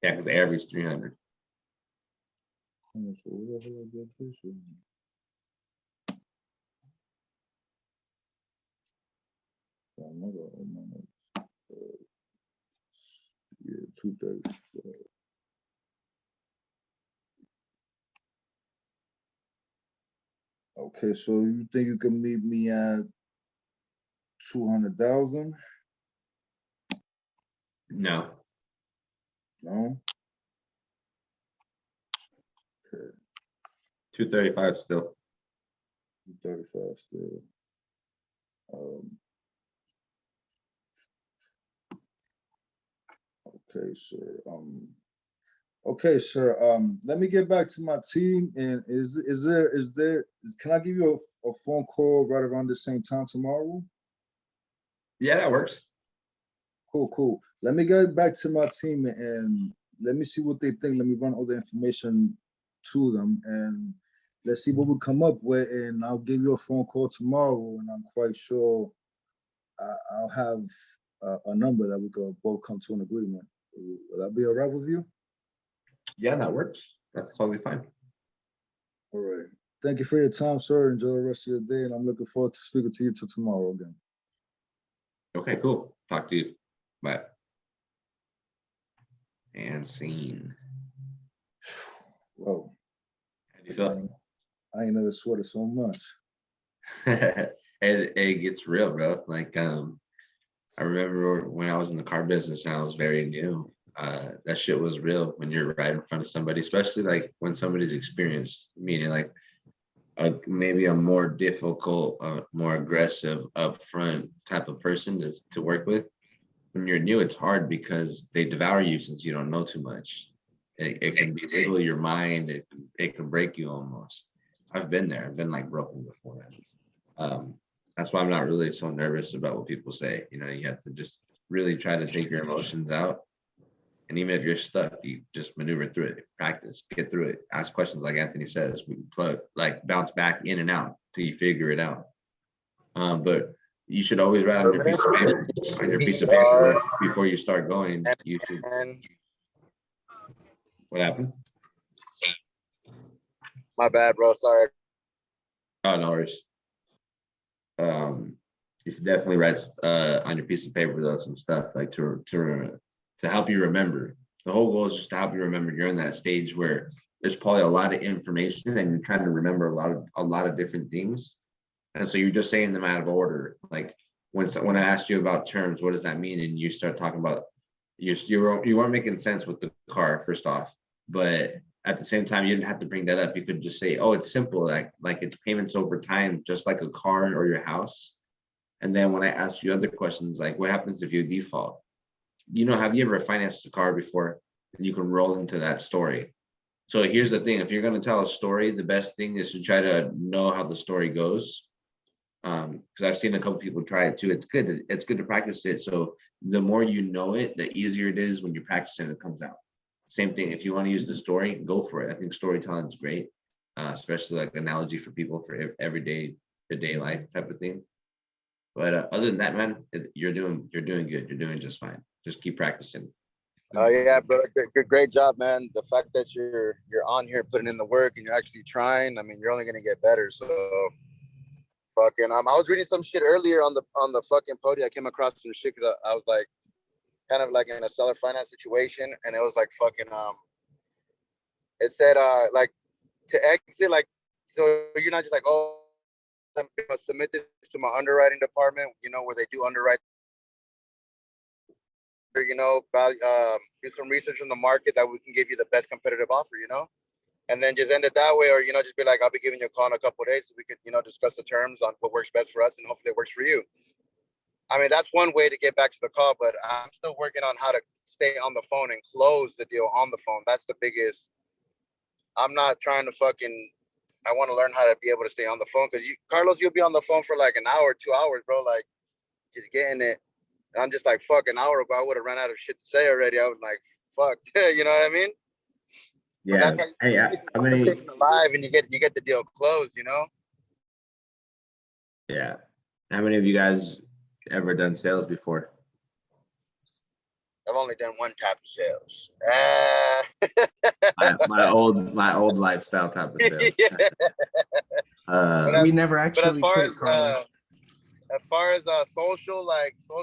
Speaker 2: Yeah, because average 300.
Speaker 5: So where the hell I get this from? Yeah, 235. Okay, so you think you can meet me at 200,000?
Speaker 2: No.
Speaker 5: No.
Speaker 2: 235 still.
Speaker 5: 235 still. Um, okay, sir. Let me get back to my team. And can I give you a phone call right around the same time tomorrow?
Speaker 2: Yeah, that works.
Speaker 5: Cool. Let me get back to my team and let me see what they think. Let me run all the information to them and let's see what we come up with. And I'll give you a phone call tomorrow. And I'm quite sure I'll have a number that we could both come to an agreement. Will that be all right with you?
Speaker 2: Yeah, that works. That's totally fine.
Speaker 5: All right. Thank you for your time, sir. Enjoy the rest of your day. And I'm looking forward to speaking to you till tomorrow again.
Speaker 2: Okay, cool. Talk to you. Bye. And scene.
Speaker 5: Whoa.
Speaker 2: How do you feel?
Speaker 5: I ain't never sweated so much.
Speaker 2: It gets real, bro. Like, I remember when I was in the car business and I was very new. That shit was real when you're right in front of somebody, especially like when somebody's experienced, meaning like maybe a more difficult, more aggressive, upfront type of person to work with. When you're new, it's hard because they devour you since you don't know too much. It can belittle your mind. It can break you almost. I've been there. I've been like broken before. That's why I'm not really so nervous about what people say. You know, you have to just really try to take your emotions out. And even if you're stuck, you just maneuver through it, practice, get through it, ask questions like Anthony says, we plug, like bounce back in and out till you figure it out. But you should always write on your piece of paper, before you start going. You should. What happened?
Speaker 7: My bad, bro. Sorry.
Speaker 2: Oh, no worries. You should definitely write on your piece of paper though some stuff like to help you remember. The whole goal is just to help you remember. You're in that stage where there's probably a lot of information and you're trying to remember a lot of different things, and so you're just saying them out of order. Like when I asked you about terms, what does that mean, and you start talking about you weren't making sense with the car first off, but at the same time you didn't have to bring that up. You could just say, oh, it's simple, like it's payments over time, just like a car or your house. And then when I ask you other questions, like what happens if you default? You know, have you ever financed a car before? And you can roll into that story. So here's the thing: if you're going to tell a story, the best thing is to try to know how the story goes. Because I've seen a couple people try it too. It's good. It's good to practice it. So the more you know it, the easier it is when you practice it, it comes out. Same thing. If you want to use the story, go for it. I think storytelling is great, especially like analogy for people for everyday to day life type of thing. But other than that, man, you're doing good. You're doing just fine. Just keep practicing.
Speaker 7: Oh yeah, brother. Great job, man. The fact that you're on here putting in the work and you're actually trying, I mean, you're only gonna get better. So fucking I was reading some shit earlier on the fucking podium. I came across some shit because I was like kind of like in a seller finance situation, and it was like fucking it said like to exit, like, so you're not just like, oh, I'm gonna submit this to my underwriting department, you know, where they do underwrite, you know, value, do some research on the market that we can give you the best competitive offer, you know, and then just end it that way, or, you know, just be like, I'll be giving you a call in a couple of days so we could, you know, discuss the terms on what works best for us and hopefully it works for you. I mean, that's one way to get back to the call, but I'm still working on how to stay on the phone and close the deal on the phone. That's the biggest. I'm not trying to fucking I want to learn how to be able to stay on the phone because Carlos, you'll be on the phone for like an hour, 2 hours, bro. Like just getting it. And I'm just like, fuck, an hour ago, I would have run out of shit to say already. I was like, fuck, you know what I mean? But
Speaker 2: Yeah.
Speaker 7: that's how
Speaker 2: Hey,
Speaker 7: you keep the
Speaker 2: how many?
Speaker 7: conversation alive and you get the deal closed, you know?
Speaker 2: Yeah. How many of you guys ever done sales before?
Speaker 7: I've only done one type of sales.
Speaker 2: My old lifestyle type of sales.
Speaker 7: Yeah.
Speaker 2: Uh,
Speaker 8: We never
Speaker 7: But
Speaker 8: actually quit, Carlos.
Speaker 7: as far as social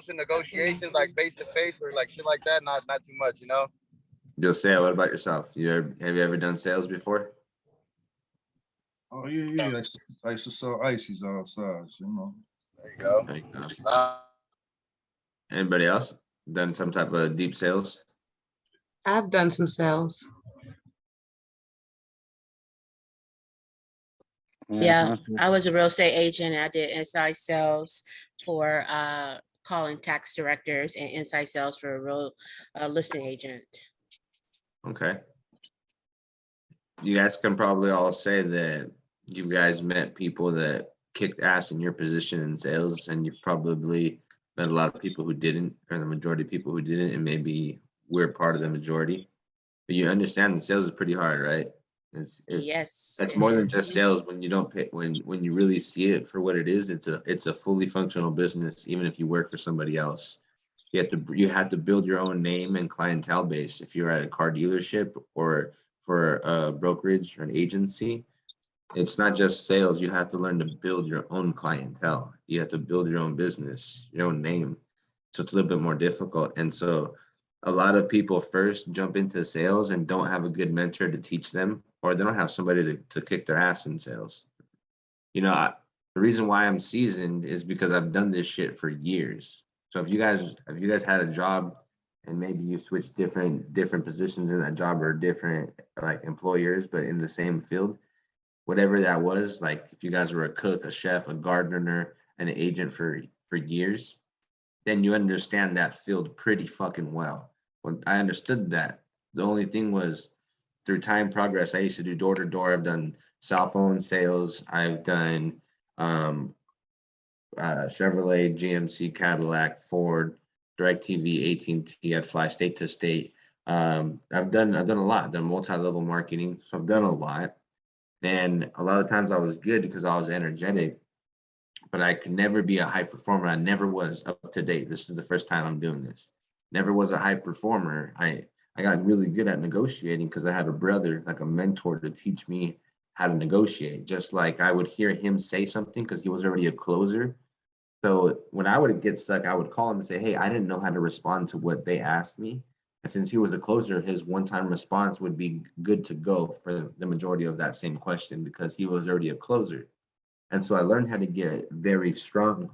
Speaker 7: negotiations, like face to face or like shit like that, not too much, you know.
Speaker 2: Jose, what about yourself? Have you ever done sales before?
Speaker 5: Oh yeah. I used to sell ices outside, you know.
Speaker 7: There you go.
Speaker 2: There you go.
Speaker 7: Uh,
Speaker 2: Anybody else done some type of deep sales?
Speaker 9: I've done some sales.
Speaker 3: Yeah, I was a real estate agent. I did inside sales for calling tax directors and inside sales for a real listing agent.
Speaker 2: Okay. You guys can probably all say that you guys met people that kicked ass in your position in sales, and you've probably met a lot of people who didn't, or the majority of people who didn't, and maybe we're part of the majority. But you understand that sales is pretty hard, right?
Speaker 3: Yes.
Speaker 2: It's more than just sales when you don't pay when you really see it for what it is. It's a fully functional business, even if you work for somebody else. You have to build your own name and clientele base. If you're at a car dealership or for a brokerage or an agency, it's not just sales. You have to learn to build your own clientele. You have to build your own business, your own name. So it's a little bit more difficult. And so a lot of people first jump into sales and don't have a good mentor to teach them, or they don't have somebody to kick their ass in sales. You know, the reason why I'm seasoned is because I've done this shit for years. So if you guys had a job and maybe you switched different positions in that job or different like employers, but in the same field, whatever that was, like if you guys were a cook, a chef, a gardener, an agent for years, then you understand that field pretty fucking well. When I understood that, the only thing was through time progress, I used to do door to door. I've done cell phone sales. I've done Chevrolet, GMC, Cadillac, Ford, DirecTV, AT&T. I'd fly state to state. I've done a lot. I've done multi-level marketing, so I've done a lot. And a lot of times I was good because I was energetic, but I could never be a high performer. I never was up to date. This is the first time I'm doing this. Never was a high performer. I got really good at negotiating because I had a brother, like a mentor, to teach me how to negotiate. Just like I would hear him say something because he was already a closer. So when I would get stuck, I would call him and say, hey, I didn't know how to respond to what they asked me. And since he was a closer, his one-time response would be good to go for the majority of that same question because he was already a closer. And so I learned how to get very strong.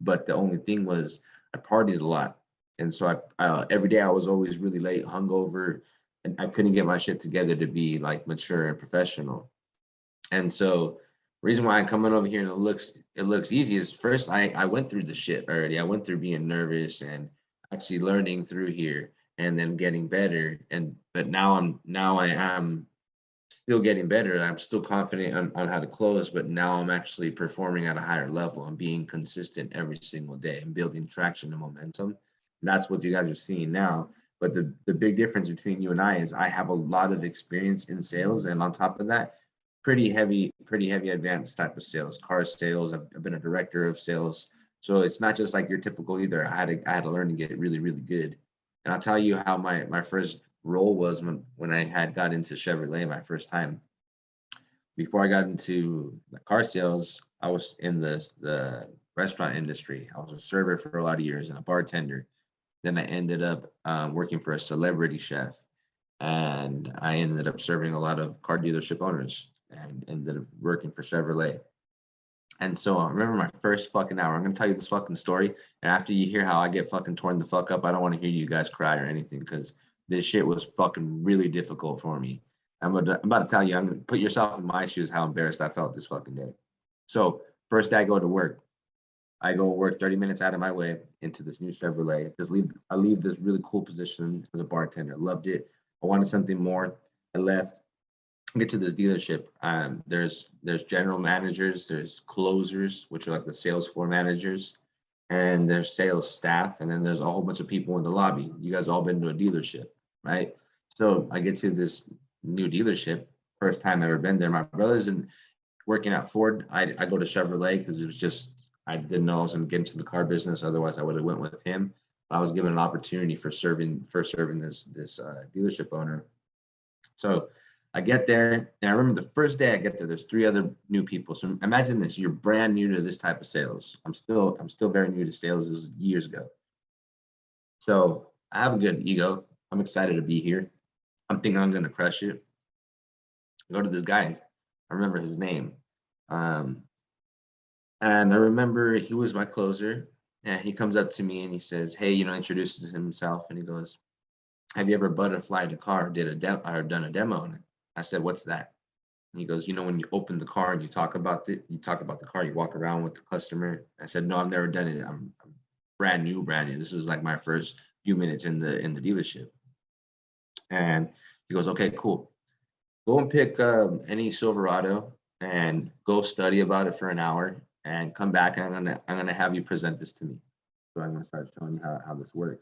Speaker 2: But the only thing was I partied a lot. And so I every day I was always really late, hungover, and I couldn't get my shit together to be like mature and professional. And so reason why I'm coming over here and it looks easy is first I went through the shit already. I went through being nervous and actually learning through here and then getting better. But now I am still getting better. I'm still confident on how to close, but now I'm actually performing at a higher level. I'm being consistent every single day and building traction and momentum. And that's what you guys are seeing now. But the big difference between you and I is I have a lot of experience in sales. And on top of that, pretty heavy advanced type of sales, car sales. I've been a director of sales. So it's not just like your typical either. I had to learn to get really, really good. And I'll tell you how my first role was when I had got into Chevrolet my first time. Before I got into the car sales, I was in the restaurant industry. I was a server for a lot of years and a bartender. Then I ended up working for a celebrity chef, and I ended up serving a lot of car dealership owners and ended up working for Chevrolet. And so I remember my first fucking hour. I'm gonna tell you this fucking story. And after you hear how I get fucking torn the fuck up, I don't want to hear you guys cry or anything because this shit was fucking really difficult for me. I'm about to tell you, I'm gonna put yourself in my shoes how embarrassed I felt this fucking day. So first day I go to work. I go work 30 minutes out of my way into this new Chevrolet. I leave this really cool position as a bartender. Loved it. I wanted something more. I left. get to this dealership. There's general managers, there's closers, which are like the sales floor managers, and there's sales staff, and then there's a whole bunch of people in the lobby. You guys all been to a dealership, right? So I get to this new dealership, first time I've ever been there. My brother's in working at Ford. I go to Chevrolet because it was just, I didn't know I was gonna get into the car business. Otherwise I would have went with him. I was given an opportunity for serving this dealership owner. So I get there, and I remember the first day I get there, there's 3 other new people. So imagine this: you're brand new to this type of sales. I'm still very new to sales. This was years ago. So I have a good ego. I'm excited to be here. I'm thinking I'm gonna crush it. I go to this guy. I remember his name, and I remember he was my closer. And he comes up to me and he says, "Hey," introduces himself, and he goes, "Have you ever butterflied a car, or done a demo on it?" I said, "What's that?" And he goes, "When you open the car and you talk about the car, you walk around with the customer." I said, "No, I've never done it. I'm brand new. This is like my first few minutes in the dealership." And he goes, "Okay, cool. Go and pick any Silverado and go study about it for an hour and come back, and I'm gonna have you present this to me. So I'm gonna start showing you how this works."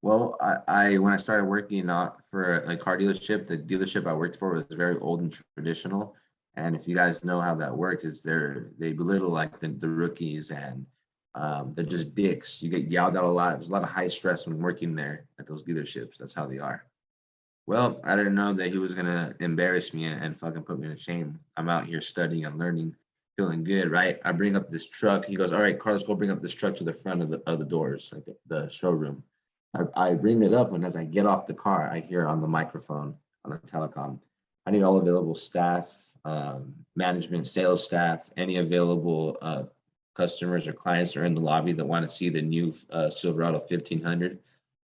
Speaker 2: Well, I when I started working for a car dealership, the dealership I worked for was very old and traditional. And if you guys know how that works, is they belittle like the rookies, and they're just dicks. You get yelled at a lot. There's a lot of high stress when working there at those dealerships. That's how they are. Well, I didn't know that he was gonna embarrass me and fucking put me to shame. I'm out here studying and learning, feeling good, right? I bring up this truck. He goes, "All right, Carlos, go bring up this truck to the front of the doors, like the showroom." I bring it up, and as I get off the car, I hear on the microphone on the telecom, "I need all available staff, management, sales staff, any available customers or clients are in the lobby that want to see the new Silverado 1500.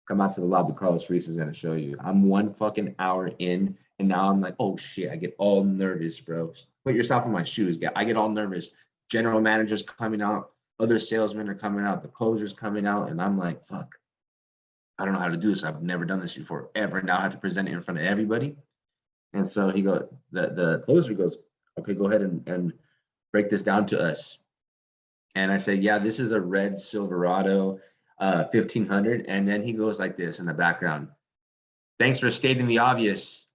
Speaker 2: Come out to the lobby. Carlos Reese is gonna show you." I'm 1 fucking hour in, and now I'm like, "Oh shit!" I get all nervous, bro. Put yourself in my shoes. I get all nervous. General managers coming out, other salesmen are coming out, the closers coming out, and I'm like, "Fuck. I don't know how to do this. I've never done this before, ever. Now I have to present it in front of everybody." And so the closer goes, "Okay, go ahead and break this down to us." And I said, "Yeah, this is a red Silverado 1500. And then he goes like this in the background, "Thanks for stating the obvious."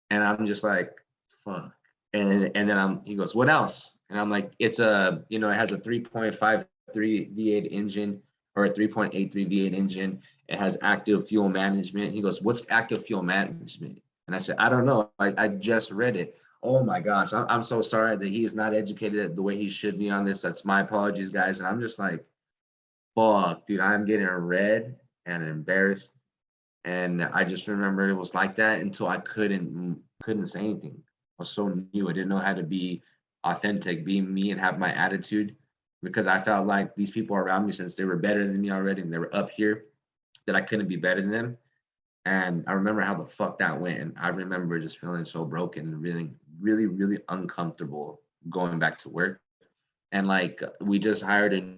Speaker 2: And I'm just like, fuck. And then he goes, "What else?" And I'm like, "It's it has a 3.53 V8 engine, or a 3.83 V8 engine. It has active fuel management." He goes, "What's active fuel management?" And I said, "I don't know. I just read it." Oh my gosh, I'm so sorry that he is not educated the way he should be on this. That's my apologies, guys. And I'm just like, fuck, dude, I'm getting red and embarrassed. And I just remember it was like that until I couldn't say anything. I was so new. I didn't know how to be authentic, be me, and have my attitude, because I felt like these people around me, since they were better than me already and they were up here, that I couldn't be better than them. And I remember how the fuck that went. And I remember just feeling so broken and really, really, really uncomfortable going back to work. And like, we just hired a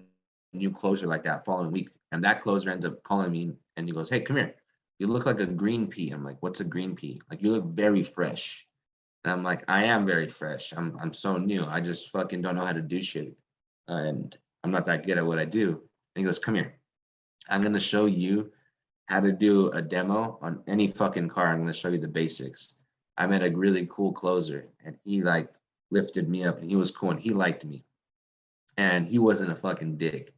Speaker 2: new closer like that following week. And that closer ends up calling me and he goes, "Hey, come here. You look like a green pea." I'm like, "What's a green pea?" Like, "You look very fresh." And I'm like, "I am very fresh. I'm so new. I just fucking don't know how to do shit. And I'm not that good at what I do." And he goes, "Come here. I'm gonna show you how to do a demo on any fucking car. I'm gonna show you the basics." I met a really cool closer, and he like lifted me up, and he was cool, and he liked me. And he wasn't a fucking dick.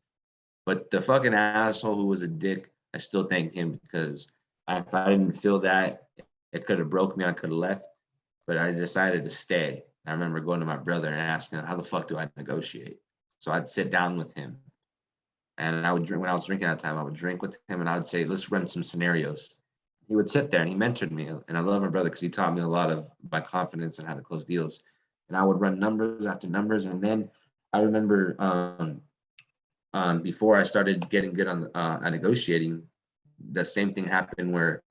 Speaker 2: But the fucking asshole who was a dick, I still thank him, because if I didn't feel that, it could have broke me. I could have left, but I decided to stay. I remember going to my brother and asking him, "How the fuck do I negotiate?" So I'd sit down with him, and I would drink. When I was drinking at that time, I would drink with him, and I would say, "Let's run some scenarios." He would sit there, and he mentored me. And I love my brother because he taught me a lot of my confidence and how to close deals. And I would run numbers after numbers. And then I remember before I started getting good on negotiating, the same thing happened where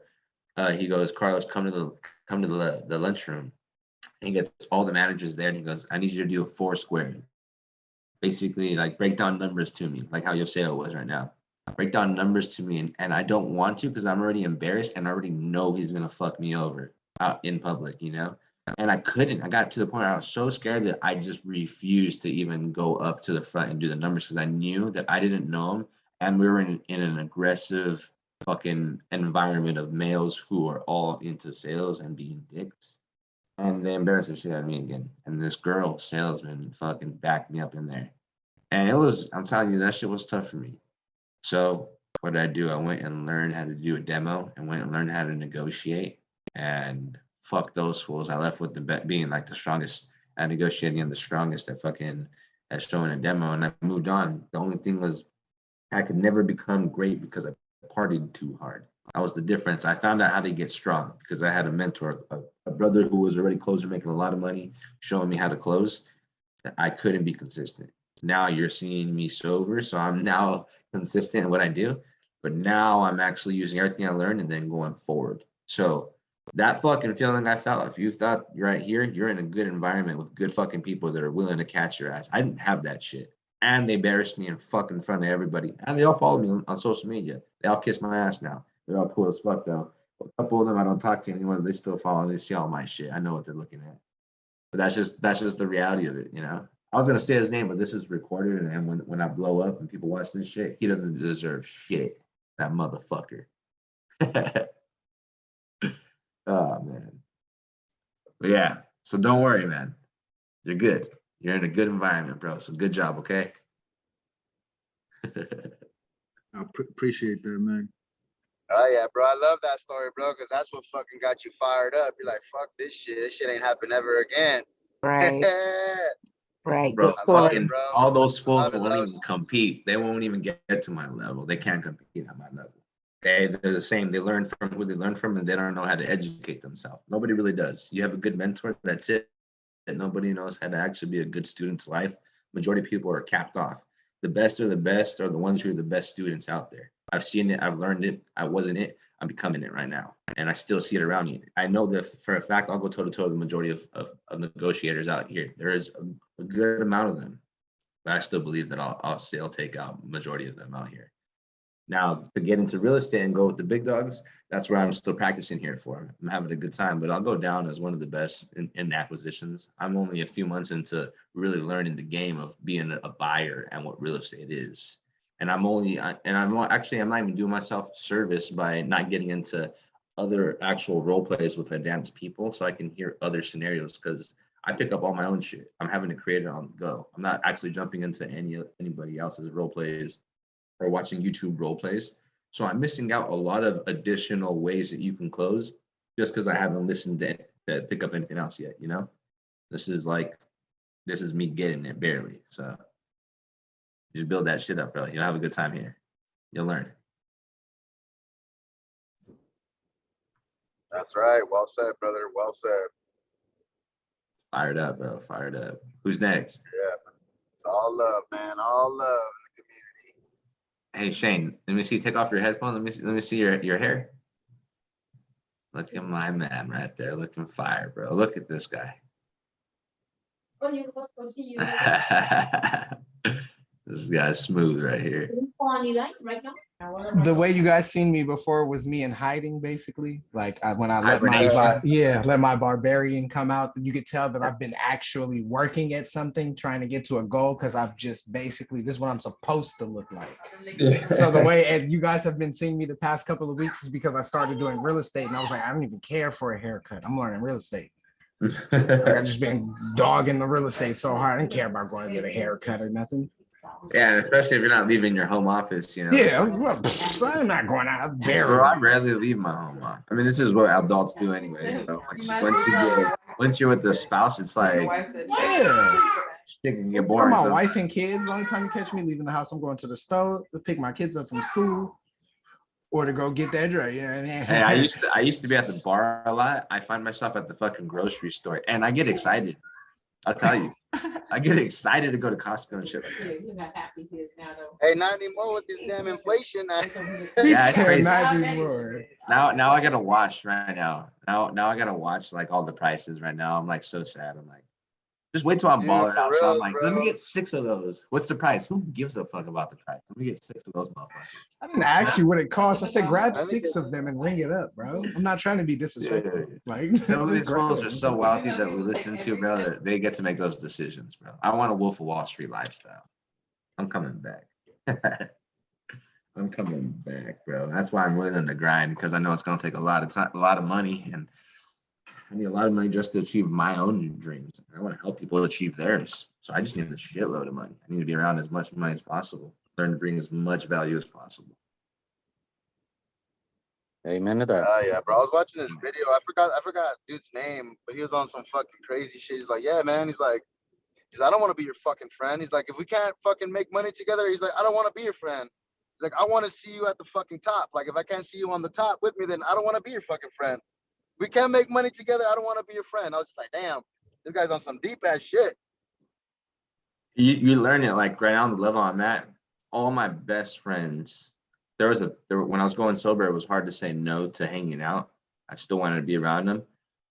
Speaker 2: he goes, "Carlos, come to the lunchroom." And he gets all the managers there, and he goes, "I need you to do a 4-square. Basically, like, break down numbers to me, like how Yoseo was right now. Break down numbers to me." And I don't want to, because I'm already embarrassed and I already know he's gonna fuck me over. out in public, you know? And I couldn't. I got to the point where I was so scared that I just refused to even go up to the front and do the numbers because I knew that I didn't know them. And we were in an aggressive fucking environment of males who are all into sales and being dicks. And they embarrassed the shit out of me again. And this girl salesman fucking backed me up in there. And it was, I'm telling you, that shit was tough for me. So what did I do? I went and learned how to do a demo and went and learned how to negotiate. And fuck those fools. I left with the bet being like the strongest at negotiating and the strongest at fucking at showing a demo. And I moved on. The only thing was I could never become great because I partied too hard. That was the difference. I found out how to get strong because I had a mentor, a brother who was already closer, making a lot of money, showing me how to close. I couldn't be consistent. Now you're seeing me sober, so I'm now consistent in what I do. But now I'm actually using everything I learned and then going forward. So that fucking feeling I felt, if you thought you're right here, you're in a good environment with good fucking people that are willing to catch your ass. I didn't have that shit. And they embarrassed me in fucking front of everybody. And they all follow me on social media. They all kiss my ass now. They're all cool as fuck though. A couple of them I don't talk to anymore. They still follow. They see all my shit. I know what they're looking at. But that's just the reality of it, you know. I was gonna say his name, but this is recorded, and when I blow up and people watch this shit, he doesn't deserve shit. That motherfucker. Oh man. But yeah. So don't worry, man. You're good. You're in a good environment, bro. So good job, okay?
Speaker 5: I appreciate that, man.
Speaker 7: Oh yeah, bro. I love that story, bro, because that's what fucking got you fired up. You're like, fuck this shit. This shit ain't happen ever again.
Speaker 9: Right. Right.
Speaker 2: Bro,
Speaker 9: Good
Speaker 7: I love
Speaker 9: story.
Speaker 7: it, bro.
Speaker 2: all those fools
Speaker 7: Love it,
Speaker 2: won't
Speaker 7: love
Speaker 2: even compete. They won't even get to my level. They can't compete at my level. They're the same. They learn from who they learn from, and they don't know how to educate themselves. Nobody really does. You have a good mentor, that's it. That nobody knows how to actually be a good student to life. Majority of people are capped off. The best are the ones who are the best students out there. I've seen it. I've learned it. I wasn't it. I'm becoming it right now. And I still see it around me. I know that for a fact, I'll go toe to toe with the majority of negotiators out here. There is a good amount of them, but I still believe that I'll still take out majority of them out here. Now, to get into real estate and go with the big dogs, that's where I'm still practicing here for. I'm having a good time, but I'll go down as one of the best in acquisitions. I'm only a few months into really learning the game of being a buyer and what real estate is. And I'm not even doing myself service by not getting into other actual role plays with advanced people so I can hear other scenarios because I pick up all my own shit. I'm having to create it on the go. I'm not actually jumping into anybody else's role plays or watching YouTube role plays. So I'm missing out a lot of additional ways that you can close just because I haven't listened to pick up anything else yet, you know? This is me getting it barely. So just build that shit up, bro. You'll have a good time here. You'll learn.
Speaker 7: That's right. Well said, brother. Well said.
Speaker 2: Fired up, bro. Fired up. Who's next?
Speaker 7: Yeah, it's all love, man. All love in the community.
Speaker 2: Hey Shane, let me see. Take off your headphone. Let me see your hair. Look at my man right there, looking fire, bro. Look at this guy. This guy's smooth right here.
Speaker 8: The way you guys seen me before was me in hiding, basically. Like when I let
Speaker 2: Hibernation?
Speaker 8: let my barbarian come out, you could tell that I've been actually working at something, trying to get to a goal, because I've just basically, this is what I'm supposed to look like. So the way and you guys have been seeing me the past couple of weeks is because I started doing real estate, and I was like, I don't even care for a haircut. I'm learning real estate. Like I've just been dogging the real estate so hard. I didn't care about going to get a haircut or nothing.
Speaker 2: Yeah, and especially if you're not leaving your home office, you know.
Speaker 8: Yeah, well, so I'm not going out there.
Speaker 2: Bro, I rarely leave my home office. I mean, this is what adults do anyway. You know? Once you're with the spouse, it's like shit can get boring.
Speaker 8: My wife and kids. The only time you catch me leaving the house, I'm going to the store to pick my kids up from school or to go get that drink. You know what I mean?
Speaker 2: Hey, I used to be at the bar a lot. I find myself at the fucking grocery store, and I get excited. I'll tell you, I get excited to go to Costco and shit like that.
Speaker 9: You're not happy kids now, though.
Speaker 7: Hey, not anymore with this damn inflation.
Speaker 2: Yeah, it's crazy.
Speaker 8: Now
Speaker 2: I gotta watch right now. Now I gotta watch like all the prices right now. I'm like so sad. I'm like, Just wait till I'm
Speaker 7: Dude,
Speaker 2: balling
Speaker 7: for
Speaker 2: out. So I'm
Speaker 7: real,
Speaker 2: like, let me
Speaker 7: bro.
Speaker 2: get 6 of those. What's the price? Who gives a fuck about the price? Let me get 6 of those motherfuckers.
Speaker 8: I didn't ask you what it costs. I said grab
Speaker 7: Let me
Speaker 8: 6
Speaker 7: get-
Speaker 8: of them and ring it up, bro. I'm not trying to be disrespectful. Like
Speaker 2: Some of
Speaker 8: just
Speaker 2: these
Speaker 8: grab
Speaker 2: fools
Speaker 8: them.
Speaker 2: are so wealthy that we listen to, bro, that they get to make those decisions, bro. I want a Wolf of Wall Street lifestyle. I'm coming back. I'm coming back, bro. That's why I'm willing to grind, because I know it's gonna take a lot of time, a lot of money, and I need a lot of money just to achieve my own dreams. I want to help people achieve theirs. So I just need a shitload of money. I need to be around as much money as possible. Learn to bring as much value as possible.
Speaker 10: Amen to that.
Speaker 7: Yeah, bro. I was watching this video. I forgot dude's name, but he was on some fucking crazy shit. He's like, yeah, man. I don't want to be your fucking friend. He's like, if we can't fucking make money together, he's like, I don't want to be your friend. He's like, I want to see you at the fucking top. Like, if I can't see you on the top with me, then I don't want to be your fucking friend. We can't make money together. I don't want to be your friend. I was just like, damn, this guy's on some deep ass shit.
Speaker 2: You learn it like right now on the level I'm at. All my best friends, when I was going sober, it was hard to say no to hanging out. I still wanted to be around them.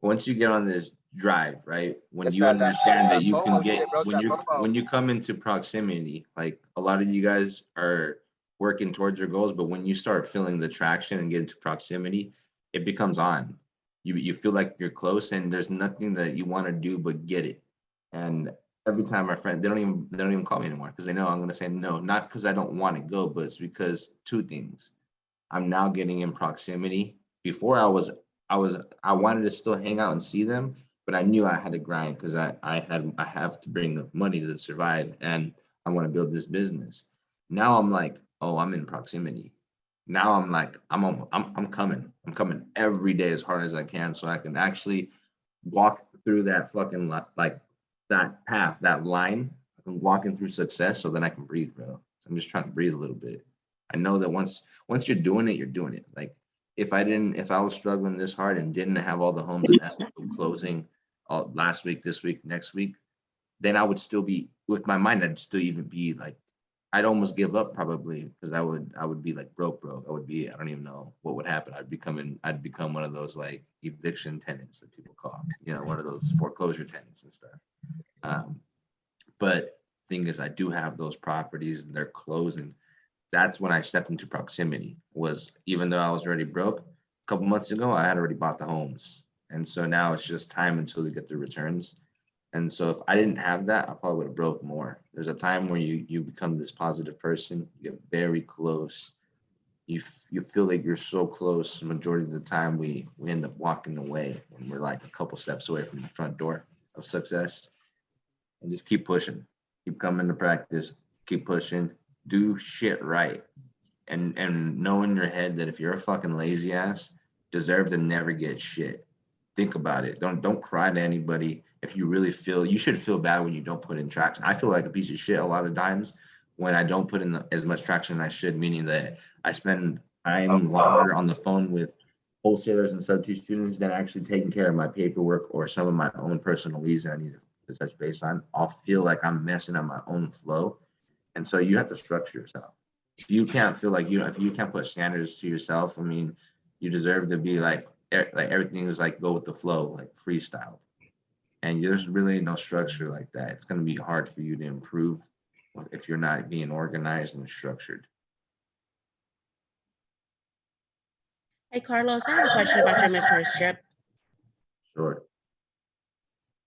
Speaker 2: Once you get on this drive, right? When
Speaker 7: It's
Speaker 2: you
Speaker 7: that
Speaker 2: understand that you can
Speaker 7: FOMO
Speaker 2: get
Speaker 7: shit, bro. It's that FOMO.
Speaker 2: when you come into proximity, like a lot of you guys are working towards your goals, but when you start feeling the traction and get into proximity, it becomes on. You feel like you're close, and there's nothing that you want to do but get it. And every time my friend, they don't even call me anymore because they know I'm gonna say no, not because I don't want to go, but it's because 2 things. I'm now getting in proximity. Before I wanted to still hang out and see them, but I knew I had to grind because I have to bring the money to survive, and I want to build this business. Now I'm like, oh, I'm in proximity. Now I'm like, I'm coming. I'm coming every day as hard as I can so I can actually walk through that fucking like that path, that line. I'm walking through success so then I can breathe, bro. So I'm just trying to breathe a little bit. I know that once you're doing it, you're doing it. Like if I was struggling this hard and didn't have all the homes in Essex closing last week, this week, next week, then I would still be with my mind. I'd still even be like, I'd almost give up probably because I would be like broke. I don't even know what would happen. I'd become one of those like eviction tenants that people call, one of those foreclosure tenants and stuff. But thing is, I do have those properties and they're closing. That's when I stepped into proximity. Was even though I was already broke a couple months ago, I had already bought the homes, and so now it's just time until we get the returns. And so if I didn't have that, I probably would have broke more. There's a time where you become this positive person, you get very close. You feel like you're so close. The majority of the time we end up walking away when we're like a couple steps away from the front door of success. And just keep pushing, keep coming to practice, keep pushing, do shit right. And know in your head that if you're a fucking lazy ass, deserve to never get shit. Think about it. Don't cry to anybody. If you really feel, you should feel bad when you don't put in traction. I feel like a piece of shit a lot of times when I don't put in as much traction as I should, meaning that I spend time longer on the phone with wholesalers and sub-2 students than actually taking care of my paperwork or some of my own personal leads that I need to touch base on. I'll feel like I'm messing up my own flow. And so you have to structure yourself. If you can't feel like if you can't put standards to yourself, I mean, you deserve to be like everything is like go with the flow, like freestyle. And there's really no structure like that. It's going to be hard for you to improve if you're not being organized and structured.
Speaker 3: Hey, Carlos, I have a question about your mentorship.
Speaker 2: Sure.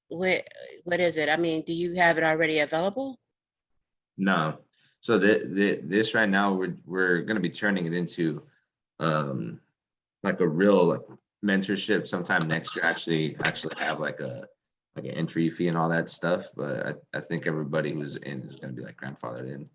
Speaker 3: What is it? I mean, do you have it already available?
Speaker 2: No. So this right now, we're going to be turning it into like a real like mentorship sometime next year. Actually have like an entry fee and all that stuff. But I think everybody who's in is going to be like grandfathered in.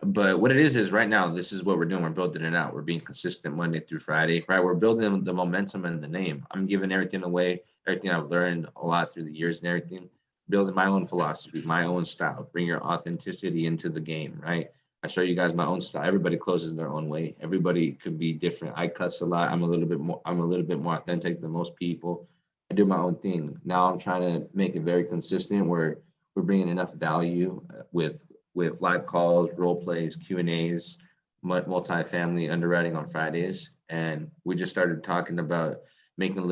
Speaker 2: But what it is right now, this is what we're doing. We're building it out. We're being consistent Monday through Friday, right? We're building the momentum and the name. I'm giving everything away, everything I've learned a lot through the years and everything, building my own philosophy, my own style, bring your authenticity into the game, right? I show you guys my own style. Everybody closes their own way. Everybody could be different. I cuss a lot. I'm a little bit more authentic than most people. I do my own thing. Now I'm trying to make it very consistent where we're bringing enough value with live calls, role plays, Q&As, multifamily underwriting on Fridays. And we just started talking about making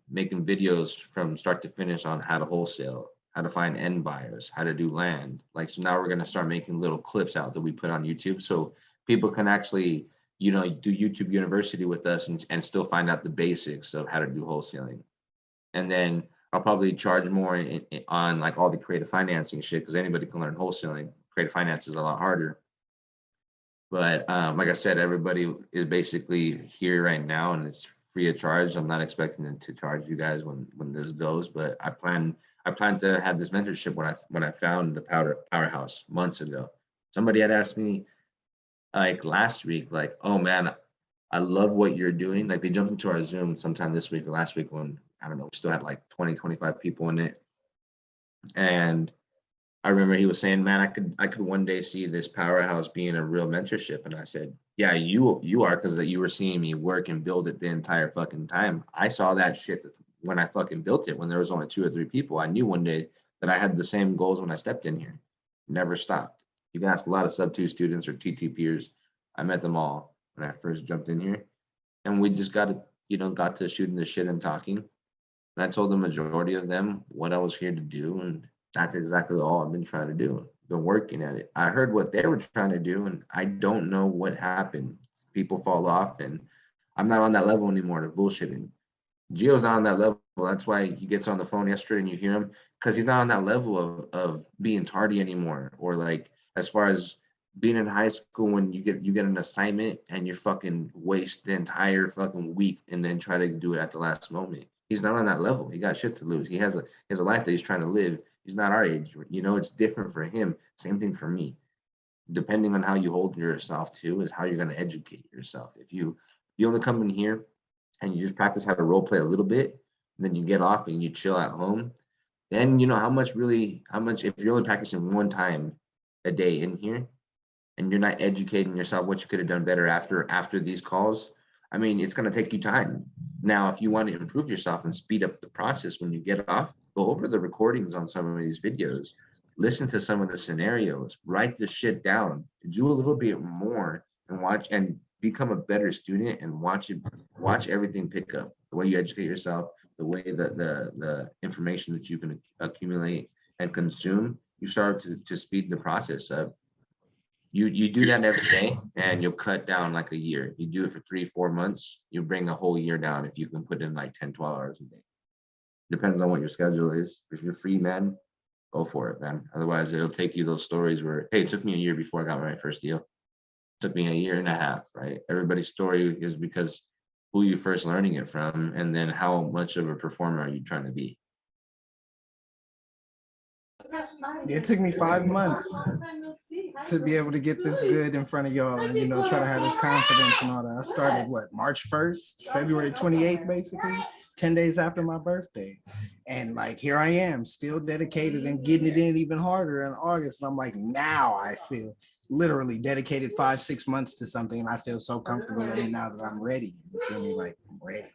Speaker 2: making videos from start to finish on how to wholesale, how to find end buyers, how to do land. Like, so now we're going to start making little clips out that we put on YouTube, so people can actually, do YouTube University with us and still find out the basics of how to do wholesaling. And then I'll probably charge more on like all the creative financing shit, because anybody can learn wholesaling. Creative finance is a lot harder. But like I said, everybody is basically here right now, and it's free of charge. I'm not expecting to charge you guys when this goes, but I plan to have this mentorship when I found the powerhouse months ago. Somebody had asked me like last week, like, oh man, I love what you're doing. Like, they jumped into our Zoom sometime this week or last week when, I don't know, we still had like 20, 25 people in it. And I remember he was saying, man, I could one day see this powerhouse being a real mentorship. And I said, yeah, you are, because you were seeing me work and build it the entire fucking time. I saw that shit when I fucking built it, when there was only 2 or 3 people. I knew one day that I had the same goals when I stepped in here. Never stopped. You can ask a lot of sub 2 students or TT peers. I met them all when I first jumped in here, and we just got to shooting the shit and talking. And I told the majority of them what I was here to do, and that's exactly all I've been trying to do. Been working at it. I heard what they were trying to do, and I don't know what happened. People fall off, and I'm not on that level anymore to bullshitting. Gio's not on that level. That's why he gets on the phone yesterday and you hear him, because he's not on that level of being tardy anymore, or like as far as being in high school when you get an assignment and you fucking waste the entire fucking week and then try to do it at the last moment. He's not on that level. He got shit to lose. He has a life that he's trying to live. He's not our age. It's different for him. Same thing for me. Depending on how you hold yourself too is how you're going to educate yourself. If you only come in here and you just practice how to role play a little bit, and then you get off and you chill at home, then how much if you're only practicing one time a day in here and you're not educating yourself what you could have done better after these calls, I mean, it's going to take you time. Now, if you want to improve yourself and speed up the process when you get off, go over the recordings on some of these videos, listen to some of the scenarios, write the shit down, do a little bit more, and watch and become a better student, and watch everything pick up. The way you educate yourself, the way that the information that you can accumulate and consume, you start to speed the process up. You do that every day and you'll cut down like a year. You do it for 3-4 months, you bring a whole year down if you can put in like 10-12 hours a day. Depends on what your schedule is. If you're free, man, go for it, man. Otherwise, it'll take you those stories where, hey, it took me a year before I got my first deal. It took me a year and a half, right? Everybody's story is because who you first learning it from, and then how much of a performer are you trying to be?
Speaker 8: It took me 5 months to be able to get this good in front of y'all and, try to have this confidence and all that. I started March 1st, February 28th, basically 10 days after my birthday. And like, here I am still dedicated and getting it in even harder in August. And I'm like, now I feel literally dedicated 5-6 months to something. And I feel so comfortable in it now that I'm ready. You feel me? Like, I'm ready.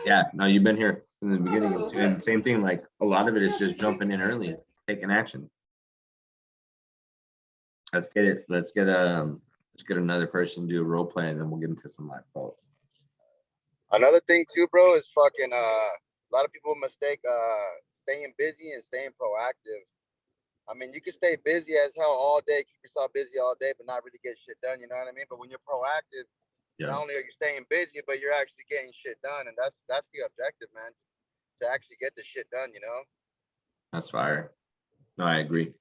Speaker 2: Yeah, no, you've been here from the beginning, and same thing. Like, a lot of it is just jumping in early, taking action. Let's get it. Let's get another person to do a role play, and then we'll get into some live calls.
Speaker 7: Another thing too, bro, is fucking a lot of people mistake staying busy and staying proactive. I mean, you can stay busy as hell all day, keep yourself busy all day, but not really get shit done. You know what I mean? But when you're proactive, not only are you staying busy, but you're actually getting shit done, and that's the objective, man. To actually get the shit done,
Speaker 2: That's fire. No, I agree.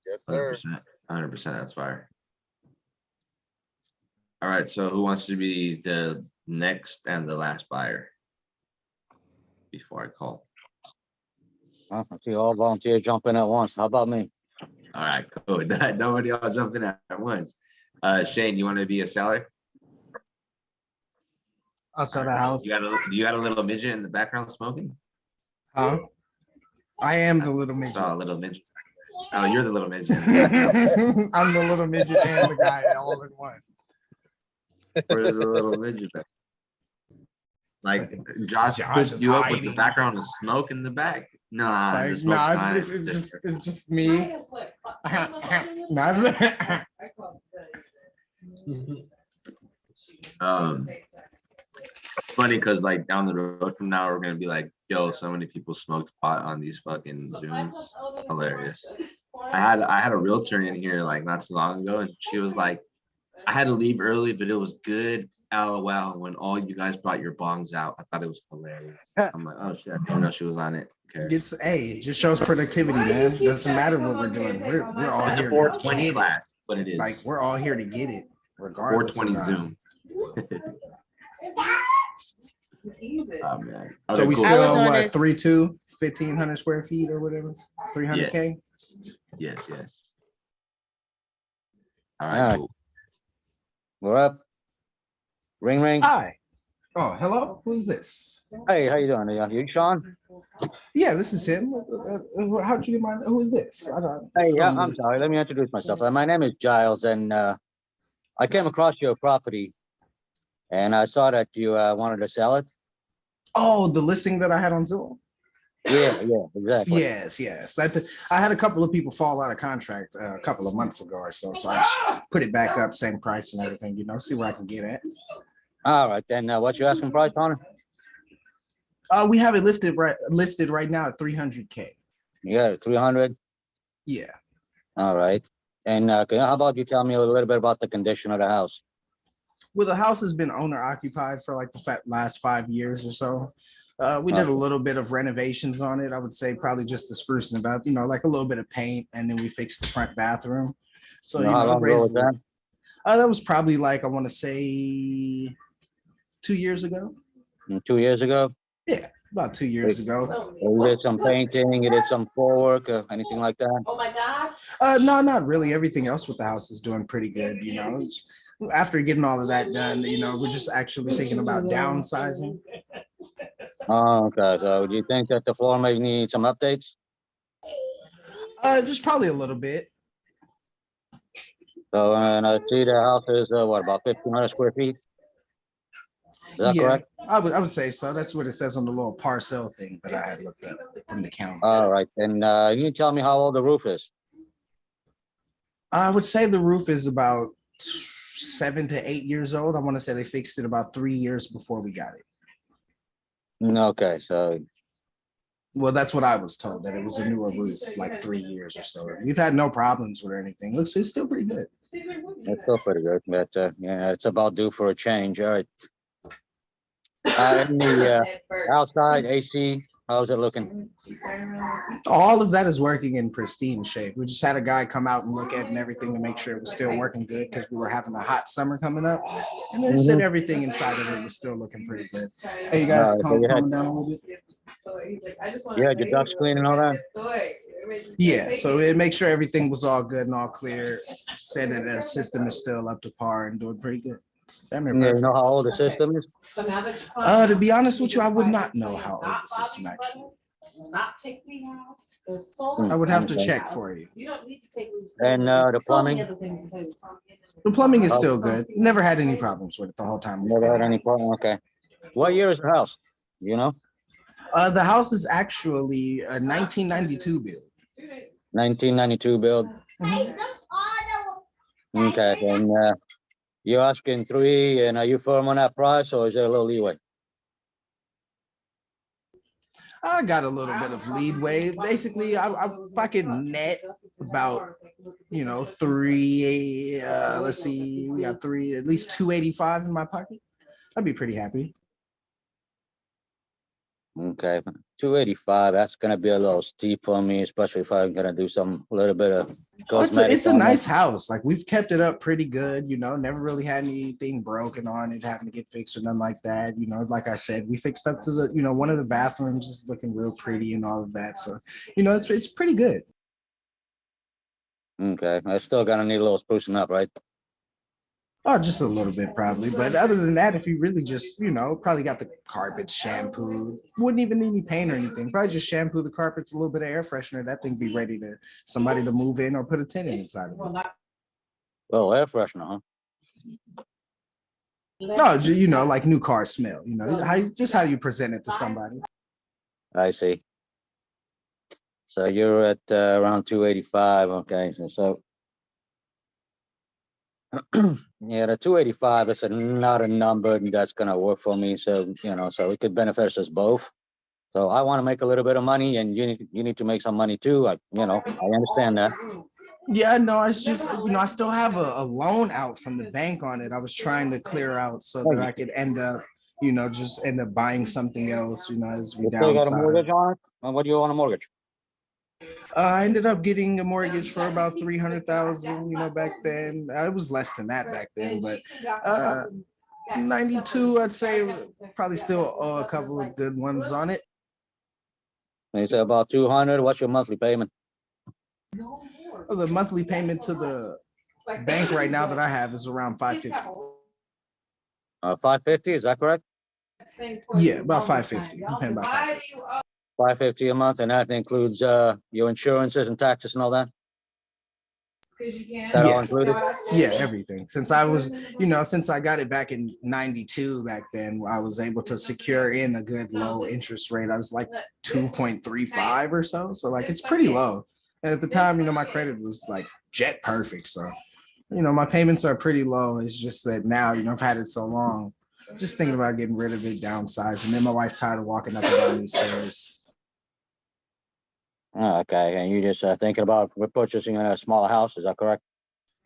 Speaker 7: Yes, sir.
Speaker 2: 100%. That's fire. All right. So who wants to be the next and the last buyer before I call?
Speaker 10: I see all volunteers jumping at once. How about me?
Speaker 2: All right, cool. Nobody all jumping at once. Shane, you want to be a seller?
Speaker 8: I'll sell the house.
Speaker 2: You got a little midget in the background smoking?
Speaker 8: Huh? I am the little
Speaker 2: I
Speaker 8: midget.
Speaker 2: saw a little midget. Oh, you're the little midget.
Speaker 8: I'm the little midget and the guy all in one.
Speaker 2: Where's the little midget? Like, Josh put you up with the background of smoke in the back? Nah,
Speaker 8: Like,
Speaker 2: the smoke's not.
Speaker 8: it's just me.
Speaker 2: funny because like down the road from now, we're gonna be like, yo, so many people smoked pot on these fucking Zooms. Hilarious. I had a realtor in here like not too long ago, and she was like, I had to leave early, but it was good. LOL. When all you guys brought your bongs out, I thought it was hilarious. I'm like, oh shit, I didn't know she was on it. Okay.
Speaker 8: It just shows productivity, man. Doesn't matter what we're doing. We're all
Speaker 2: It's a
Speaker 8: here to
Speaker 2: 420
Speaker 8: get it.
Speaker 2: class, but it is
Speaker 8: Like we're all here to get it, regardless.
Speaker 2: 420
Speaker 8: of
Speaker 2: Zoom. Oh man.
Speaker 8: So
Speaker 2: Okay,
Speaker 8: we
Speaker 2: cool.
Speaker 3: I was
Speaker 8: still
Speaker 3: on
Speaker 8: what
Speaker 3: this-
Speaker 8: 3.2, 1,500 square feet or whatever, 300K.
Speaker 2: Yes. All
Speaker 10: All
Speaker 2: right,
Speaker 10: right.
Speaker 2: cool.
Speaker 10: We're up. Ring, ring.
Speaker 8: Hi. Oh, hello. Who's this?
Speaker 10: Hey, how you doing? You Sean?
Speaker 8: Yeah, this is him. How'd you get my? Who is this?
Speaker 10: Hey, yeah, I'm sorry. Let me introduce myself. My name is Giles, and I came across your property, and I saw that you wanted to sell it.
Speaker 8: Oh, the listing that I had on Zillow.
Speaker 10: Yeah, exactly.
Speaker 8: Yes. I had a couple of people fall out of contract a couple of months ago or so, so I just put it back up, same price and everything. See where I can get at.
Speaker 10: All right, then what's your asking price on it?
Speaker 8: We have it listed right now at 300K.
Speaker 10: Yeah, 300.
Speaker 8: Yeah.
Speaker 10: All right. And how about you tell me a little bit about the condition of the house?
Speaker 8: Well, the house has been owner occupied for like the last 5 years or so. We did a little bit of renovations on it. I would say probably just the sprucing about, like a little bit of paint, and then we fixed the front bathroom. So
Speaker 10: How long ago was that?
Speaker 8: That was probably like, I want to say 2 years ago.
Speaker 10: 2 years ago?
Speaker 8: Yeah, about 2 years ago.
Speaker 10: You did some painting, you did some floor work, anything like that?
Speaker 9: Oh my God.
Speaker 8: No, not really. Everything else with the house is doing pretty good. After getting all of that done, we're just actually thinking about downsizing.
Speaker 10: Oh, okay. So do you think that the floor may need some updates?
Speaker 8: Just probably a little bit.
Speaker 10: So, and I see the house is what, about 1,500 square feet? Is that correct?
Speaker 8: I would say so. That's what it says on the little parcel thing that I had looked up from the county.
Speaker 10: All right. And can you tell me how old the roof is?
Speaker 8: I would say the roof is about 7 to 8 years old. I want to say they fixed it about 3 years before we got it.
Speaker 10: Okay, so
Speaker 8: Well, that's what I was told, that it was a newer roof, like 3 years or so. We've had no problems with anything. Looks, it's still pretty good.
Speaker 10: it's still pretty good, but yeah, it's about due for a change. All right. And the outside AC, how's it looking?
Speaker 8: All of that is working in pristine shape. We just had a guy come out and look at it and everything to make sure it was still working good, because we were having a hot summer coming up. And they said everything inside of it was still looking pretty good. Hey, you guys,
Speaker 10: So
Speaker 8: calm
Speaker 10: you had-
Speaker 8: down a little bit.
Speaker 10: Yeah, your ducts clean and all that?
Speaker 8: Yeah, so it makes sure everything was all good and all clear. Said that the system is still up to par and doing pretty good. Damn near
Speaker 10: Yeah, you
Speaker 8: perfect.
Speaker 10: know how old the system is?
Speaker 8: To be honest with you, I would not know how old the system actually is. I would have to check for you.
Speaker 10: And the plumbing?
Speaker 8: The plumbing is still good. Never had any problems with it the whole time. we've
Speaker 10: Never
Speaker 8: been
Speaker 10: had any problem, okay. What year is the house? You know?
Speaker 8: The house is actually a 1992 build.
Speaker 10: 1992 build. Okay, and you're asking 3, and are you firm on that price, or is there a little leeway?
Speaker 8: I got a little bit of leadway. Basically, if I could net about, 3, let's see, we got 3, at least 285 in my pocket, I'd be pretty happy.
Speaker 10: Okay, 285, that's gonna be a little steep for me, especially if I'm gonna do some little bit of cosmetic.
Speaker 8: It's a nice house. Like, we've kept it up pretty good, never really had anything broken on it, having to get fixed or nothing like that. Like I said, we fixed up to the, one of the bathrooms is looking real pretty and all of that. So, it's pretty good.
Speaker 10: Okay, I still gonna need a little sprucing up, right?
Speaker 8: Oh, just a little bit probably. But other than that, if you really just, probably got the carpets shampooed, wouldn't even need any paint or anything. Probably just shampoo the carpets, a little bit of air freshener. That thing be ready to somebody to move in or put a tenant inside of it.
Speaker 10: Well, air freshener, huh?
Speaker 8: No, like new car smell, how you present it to somebody.
Speaker 10: I see. So you're at around 285, okay, so Yeah, the 285 is not a number that's gonna work for me. So, so it could benefit us both. So I want to make a little bit of money, and you need to make some money too. I understand that.
Speaker 8: Yeah, no, it's just, I still have a loan out from the bank on it. I was trying to clear out so that I could end up, just end up buying something else, as we
Speaker 10: You still got a
Speaker 8: downsize.
Speaker 10: mortgage on it? And what do you want a mortgage?
Speaker 8: I ended up getting a mortgage for about 300,000, back then. It was less than that back then, but 92, I'd say probably still a couple of good ones on it.
Speaker 10: They say about 200. What's your monthly payment?
Speaker 8: The monthly payment to the bank right now that I have is around 550.
Speaker 10: 550, is that correct?
Speaker 8: Yeah, about 550. I'm paying about 550.
Speaker 10: 550 a month, and that includes your insurances and taxes and all that? That all included?
Speaker 8: Yeah, everything. Since I was, since I got it back in 92 back then, I was able to secure in a good low interest rate. I was like 2.35 or so. So like it's pretty low. And at the time, my credit was like jet perfect. So, my payments are pretty low. It's just that now, I've had it so long. Just thinking about getting rid of it, downsizing. And then my wife tired of walking up and down these stairs.
Speaker 10: Oh, okay, and you just thinking about purchasing a smaller house, is that correct?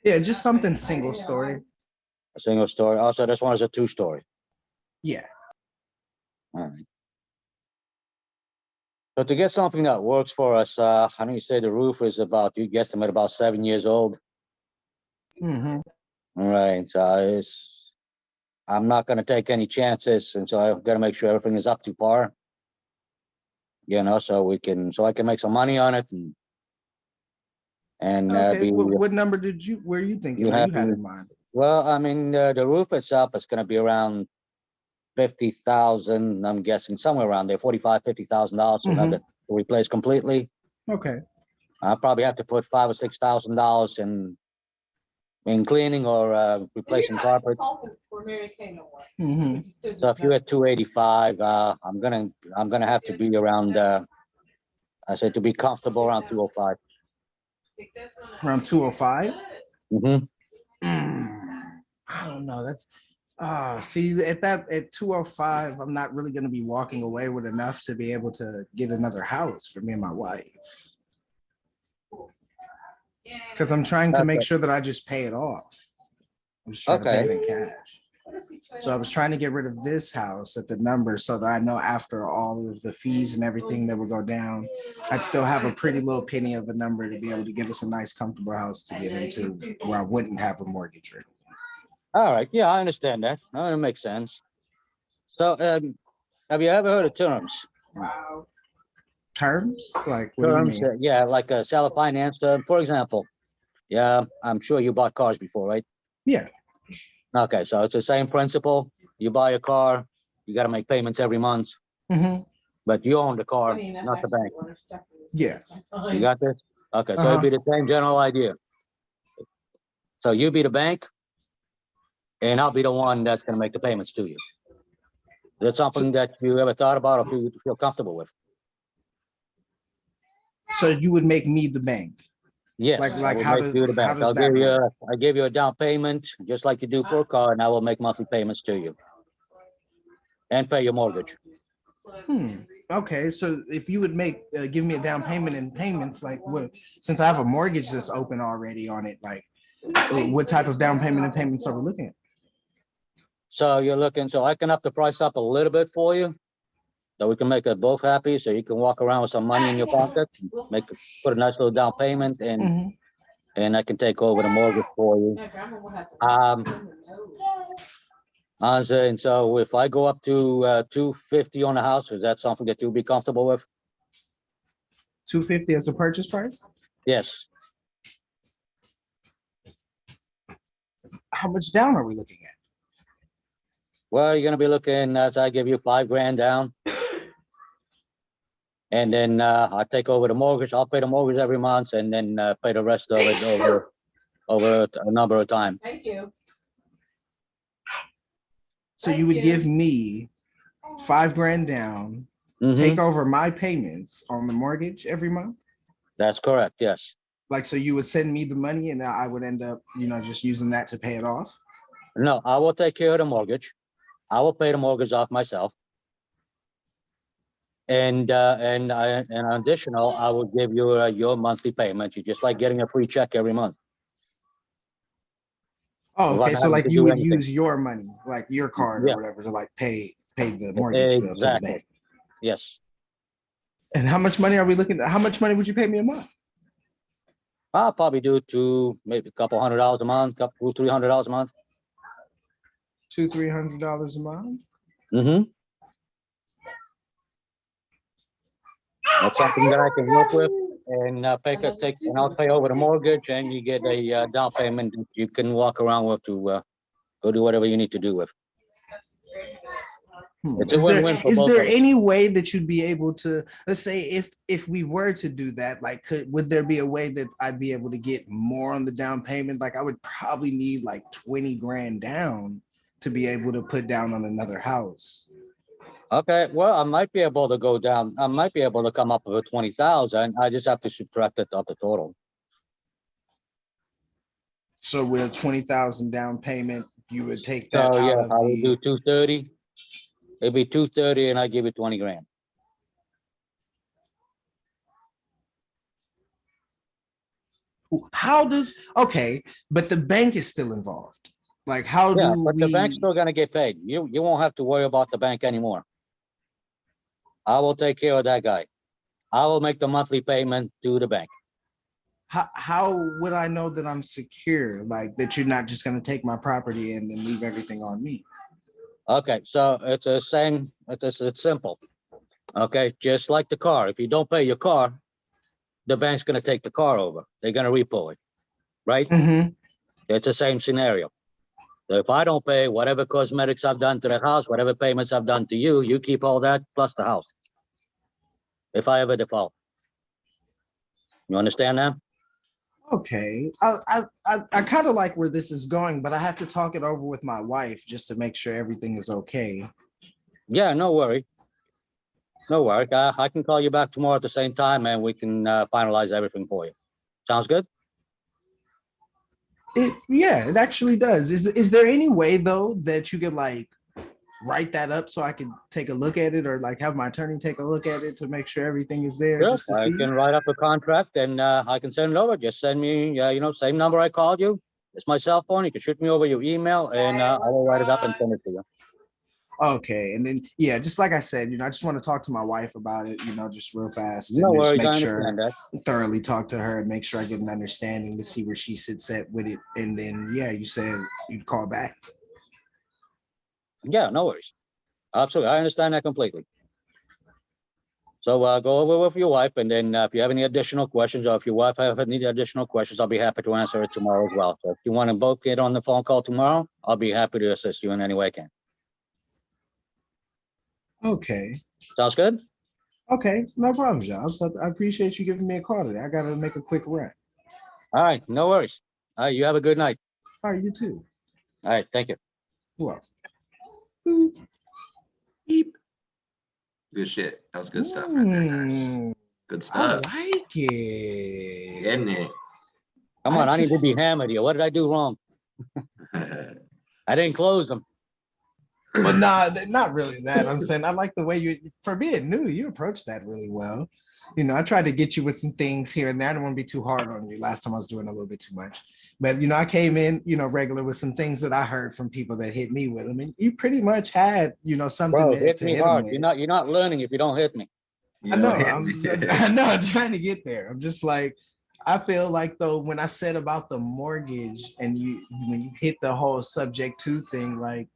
Speaker 8: Yeah, just something single story.
Speaker 10: A single story. Also, this one is a 2-story.
Speaker 8: Yeah.
Speaker 10: All right. So to get something that works for us, I know you say the roof is you guesstimate about 7 years old.
Speaker 8: Mm-hmm.
Speaker 10: All right. So I'm not going to take any chances, and so I've got to make sure everything is up to par. So I can make some money on it, and
Speaker 8: Okay. What number were you thinking? You had in mind?
Speaker 10: Well, I mean, the roof itself is going to be around 50,000. I'm guessing somewhere around there, $50,000 to have it replaced completely.
Speaker 8: Okay.
Speaker 10: I'll probably have to put $5,000 or $6,000 in cleaning or replacing carpet.
Speaker 8: Mm-hmm.
Speaker 10: So if you're at 285, I'm gonna have to be around. I said to be comfortable around 205.
Speaker 8: Around 205.
Speaker 10: Mm-hmm.
Speaker 8: I don't know. That's see at 205, I'm not really going to be walking away with enough to be able to get another house for me and my wife. Because I'm trying to make sure that I just pay it off. I'm just trying to pay it in cash. So I was trying to get rid of this house at the number so that I know after all of the fees and everything that would go down, I'd still have a pretty little penny of a number to be able to give us a nice, comfortable house to get into where I wouldn't have a mortgage or anything.
Speaker 10: All right. Yeah, I understand that. That makes sense. So, have you ever heard of terms?
Speaker 8: Terms? Like, what
Speaker 10: Terms?
Speaker 8: do you mean?
Speaker 10: Yeah, like a seller finance. For example, yeah, I'm sure you bought cars before, right?
Speaker 8: Yeah.
Speaker 10: Okay, so it's the same principle. You buy a car, you got to make payments every month, but you own the car, not the bank.
Speaker 8: Yes.
Speaker 10: You got this? Okay, so it'd be the same general idea. So you be the bank, and I'll be the one that's going to make the payments to you. Is that something that you ever thought about or feel comfortable with?
Speaker 8: So you would make me the bank?
Speaker 10: Yes.
Speaker 8: Like how does that work?
Speaker 10: I give you a down payment, just like you do for a car, and I will make monthly payments to you and pay your mortgage.
Speaker 8: Okay, so if you would give me a down payment and payments, like what? Since I have a mortgage that's open already on it, like what type of down payment and payments are we looking at?
Speaker 10: So I can up the price up a little bit for you, so we can make us both happy. So you can walk around with some money in your pocket, put a nice little down payment, and I can take over the mortgage for you. And so if I go up to 250 on the house, is that something that you'll be comfortable with?
Speaker 8: 250 as a purchase price?
Speaker 10: Yes.
Speaker 8: How much down are we looking at?
Speaker 10: Well, you're gonna be looking as I give you $5,000 down. And then I take over the mortgage. I'll pay the mortgage every month and then pay the rest of it over a number of time.
Speaker 9: Thank you.
Speaker 8: So you would give me $5,000 down, take over my payments on the mortgage every month?
Speaker 10: That's correct, yes.
Speaker 8: Like, so you would send me the money and I would end up, just using that to pay it off?
Speaker 10: No, I will take care of the mortgage. I will pay the mortgage off myself. And additional, I will give you your monthly payment. You just like getting a free check every month.
Speaker 8: Oh,
Speaker 10: Without
Speaker 8: okay. So
Speaker 10: having
Speaker 8: like
Speaker 10: to
Speaker 8: you
Speaker 10: do
Speaker 8: would
Speaker 10: anything.
Speaker 8: use your money, like your card or
Speaker 10: Yeah,
Speaker 8: whatever, to like pay the mortgage bill to the
Speaker 10: exactly.
Speaker 8: bank.
Speaker 10: Yes.
Speaker 8: And how much money are we looking at? How much money would you pay me a month?
Speaker 10: I'll probably do to maybe a couple $100 a month, couple $300 a month.
Speaker 8: $200-300 a month.
Speaker 10: Mm-hmm. That's something that I can work with, and and I'll pay over the mortgage, and you get a down payment that you can walk around with to go do whatever you need to do with. It's a
Speaker 8: Is there
Speaker 10: win-win for
Speaker 8: is
Speaker 10: both
Speaker 8: there
Speaker 10: of us.
Speaker 8: any way that you'd be able to, let's say if we were to do that, like would there be a way that I'd be able to get more on the down payment? Like I would probably need like 20 grand down to be able to put down on another house.
Speaker 10: Okay, well, I might be able to go down. I might be able to come up with 20,000. I just have to subtract it off the total.
Speaker 8: So with a 20,000 down payment, you would take that
Speaker 10: So yeah,
Speaker 8: out of
Speaker 10: I will do
Speaker 8: the.
Speaker 10: 230. It'd be 230, and I give you 20 grand.
Speaker 8: How does, okay, but the bank is still involved. Like how
Speaker 10: Yeah,
Speaker 8: do
Speaker 10: but the bank's
Speaker 8: we?
Speaker 10: still gonna get paid. You won't have to worry about the bank anymore. I will take care of that guy. I will make the monthly payment to the bank.
Speaker 8: How would I know that I'm secure? Like that you're not just gonna take my property and then leave everything on me?
Speaker 10: Okay, so it's the same. It's simple. Okay, just like the car. If you don't pay your car, the bank's gonna take the car over. They're gonna repo it, right?
Speaker 8: Mm-hmm.
Speaker 10: It's the same scenario. So if I don't pay whatever cosmetics I've done to the house, whatever payments I've done to you, you keep all that plus the house. If I ever default, you understand that?
Speaker 8: Okay. I kind of like where this is going, but I have to talk it over with my wife just to make sure everything is okay.
Speaker 10: Yeah, no worry. No worry. I can call you back tomorrow at the same time, and we can finalize everything for you. Sounds good?
Speaker 8: Yeah, it actually does. Is there any way though that you could like write that up so I could take a look at it, or like have my attorney take a look at it to make sure everything is there
Speaker 10: Sure.
Speaker 8: just to
Speaker 10: I
Speaker 8: see?
Speaker 10: can write up a contract, and I can send it over. Just send me, same number I called you. It's my cell phone. You can shoot me over your email, and I will write it up and send it to you.
Speaker 8: Okay, and then yeah, just like I said, I just want to talk to my wife about it, just real fast,
Speaker 10: No
Speaker 8: and just
Speaker 10: worries. I
Speaker 8: make sure
Speaker 10: understand that.
Speaker 8: thoroughly talk to her and make sure I get an understanding to see where she sits at with it. And then yeah, you said you'd call back.
Speaker 10: Yeah, no worries. Absolutely. I understand that completely. So go over with your wife, and then if you have any additional questions, or if your wife have any additional questions, I'll be happy to answer it tomorrow as well. So if you want to both get on the phone call tomorrow, I'll be happy to assist you in any way I can.
Speaker 8: Okay.
Speaker 10: Sounds good?
Speaker 8: Okay, no problem, Giles. I appreciate you giving me a call today. I gotta make a quick run.
Speaker 10: All right, no worries. All right, you have a good night.
Speaker 8: All right, you too.
Speaker 10: All right, thank you.
Speaker 8: You're welcome. Beep.
Speaker 2: Good shit. That was good stuff. Right there, guys.
Speaker 8: Mm,
Speaker 2: Good
Speaker 8: I
Speaker 2: stuff.
Speaker 8: like it.
Speaker 2: Getting it.
Speaker 10: Come on, I need to be hammered here. What did I do wrong? I didn't close them.
Speaker 8: But nah, not really that. I'm saying I like the way for being new, you approached that really well. I tried to get you with some things here and there. I don't want to be too hard on you. Last time I was doing a little bit too much. But, I came in, regular with some things that I heard from people that hit me with them. And you pretty much had, something
Speaker 10: Bro,
Speaker 8: to
Speaker 10: hit me
Speaker 8: hit them
Speaker 10: hard.
Speaker 8: with.
Speaker 10: You're not learning if you don't hit me.
Speaker 8: I know. I know. I'm trying to get there. I'm just like, I feel like though when I said about the mortgage and when you hit the whole subject to thing, like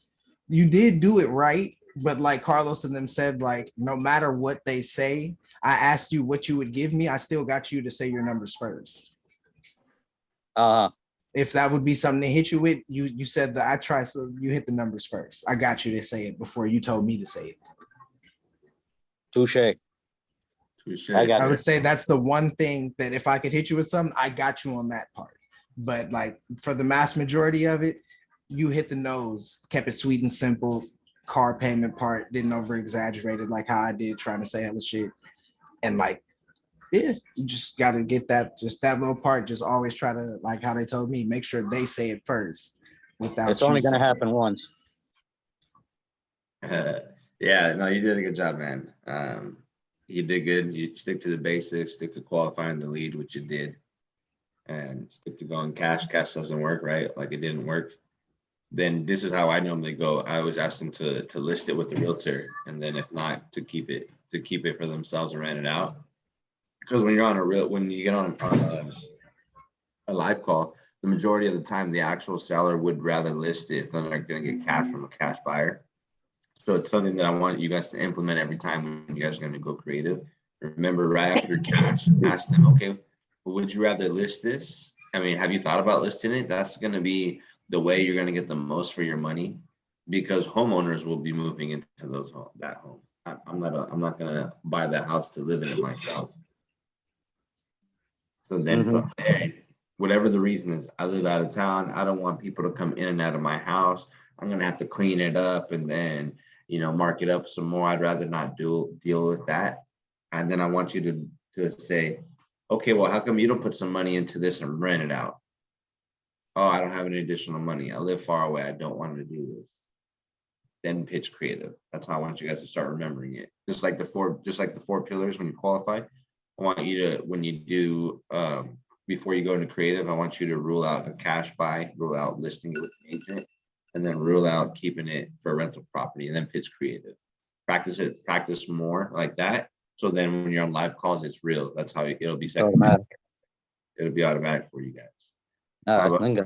Speaker 8: you did do it right. But like Carlos and them said, like no matter what they say, I asked you what you would give me. I still got you to say your numbers first. If that would be something to hit you with, you said that I tried, so you hit the numbers first. I got you to say it before you told me to say it.
Speaker 10: Touche.
Speaker 8: I would say that's the one thing that if I could hit you with something, I got you on that part. But like for the mass majority of it, you hit the nose, kept it sweet and simple. Car payment part didn't over exaggerate it like how I did trying to say hella shit. And like, yeah, you just gotta get that, just that little part. Just always try to, like how they told me, make sure they say it first. without
Speaker 10: It's only
Speaker 8: you
Speaker 10: gonna
Speaker 8: saying
Speaker 10: happen
Speaker 8: it.
Speaker 10: once.
Speaker 2: Yeah, no, you did a good job, man. You did good. You stick to the basics, stick to qualifying the lead, which you did, and stick to going cash. Cash doesn't work, right? Like it didn't work. Then this is how I normally go. I always ask them to list it with the realtor, and then if not, to keep it for themselves and rent it out. Because when you're on when you get on a live call, the majority of the time the actual seller would rather list it than they're going to get cash from a cash buyer. So it's something that I want you guys to implement every time when you guys are going to go creative. Remember, right after cash, ask them, okay, well, would you rather list this? I mean, have you thought about listing it? That's going to be the way you're going to get the most for your money, because homeowners will be moving into that home. I'm not going to buy that house to live in it myself. So then from there, whatever the reason is, I live out of town. I don't want people to come in and out of my house. I'm going to have to clean it up and then, mark it up some more. I'd rather not deal with that. And then I want you to say, okay, well, how come you don't put some money into this and rent it out? Oh, I don't have any additional money. I live far away. I don't want to do this. Then pitch creative. That's how I want you guys to start remembering it. Just like the four pillars when you qualify. I want you to, when you do, before you go into creative, I want you to rule out a cash buy, rule out listing it with an agent, and then rule out keeping it for a rental property, and then pitch creative. Practice more like that. So then when you're on live calls, it's real. That's how it'll be set.
Speaker 10: Automatic.
Speaker 2: It'll be automatic for you guys.
Speaker 10: All right, bingo.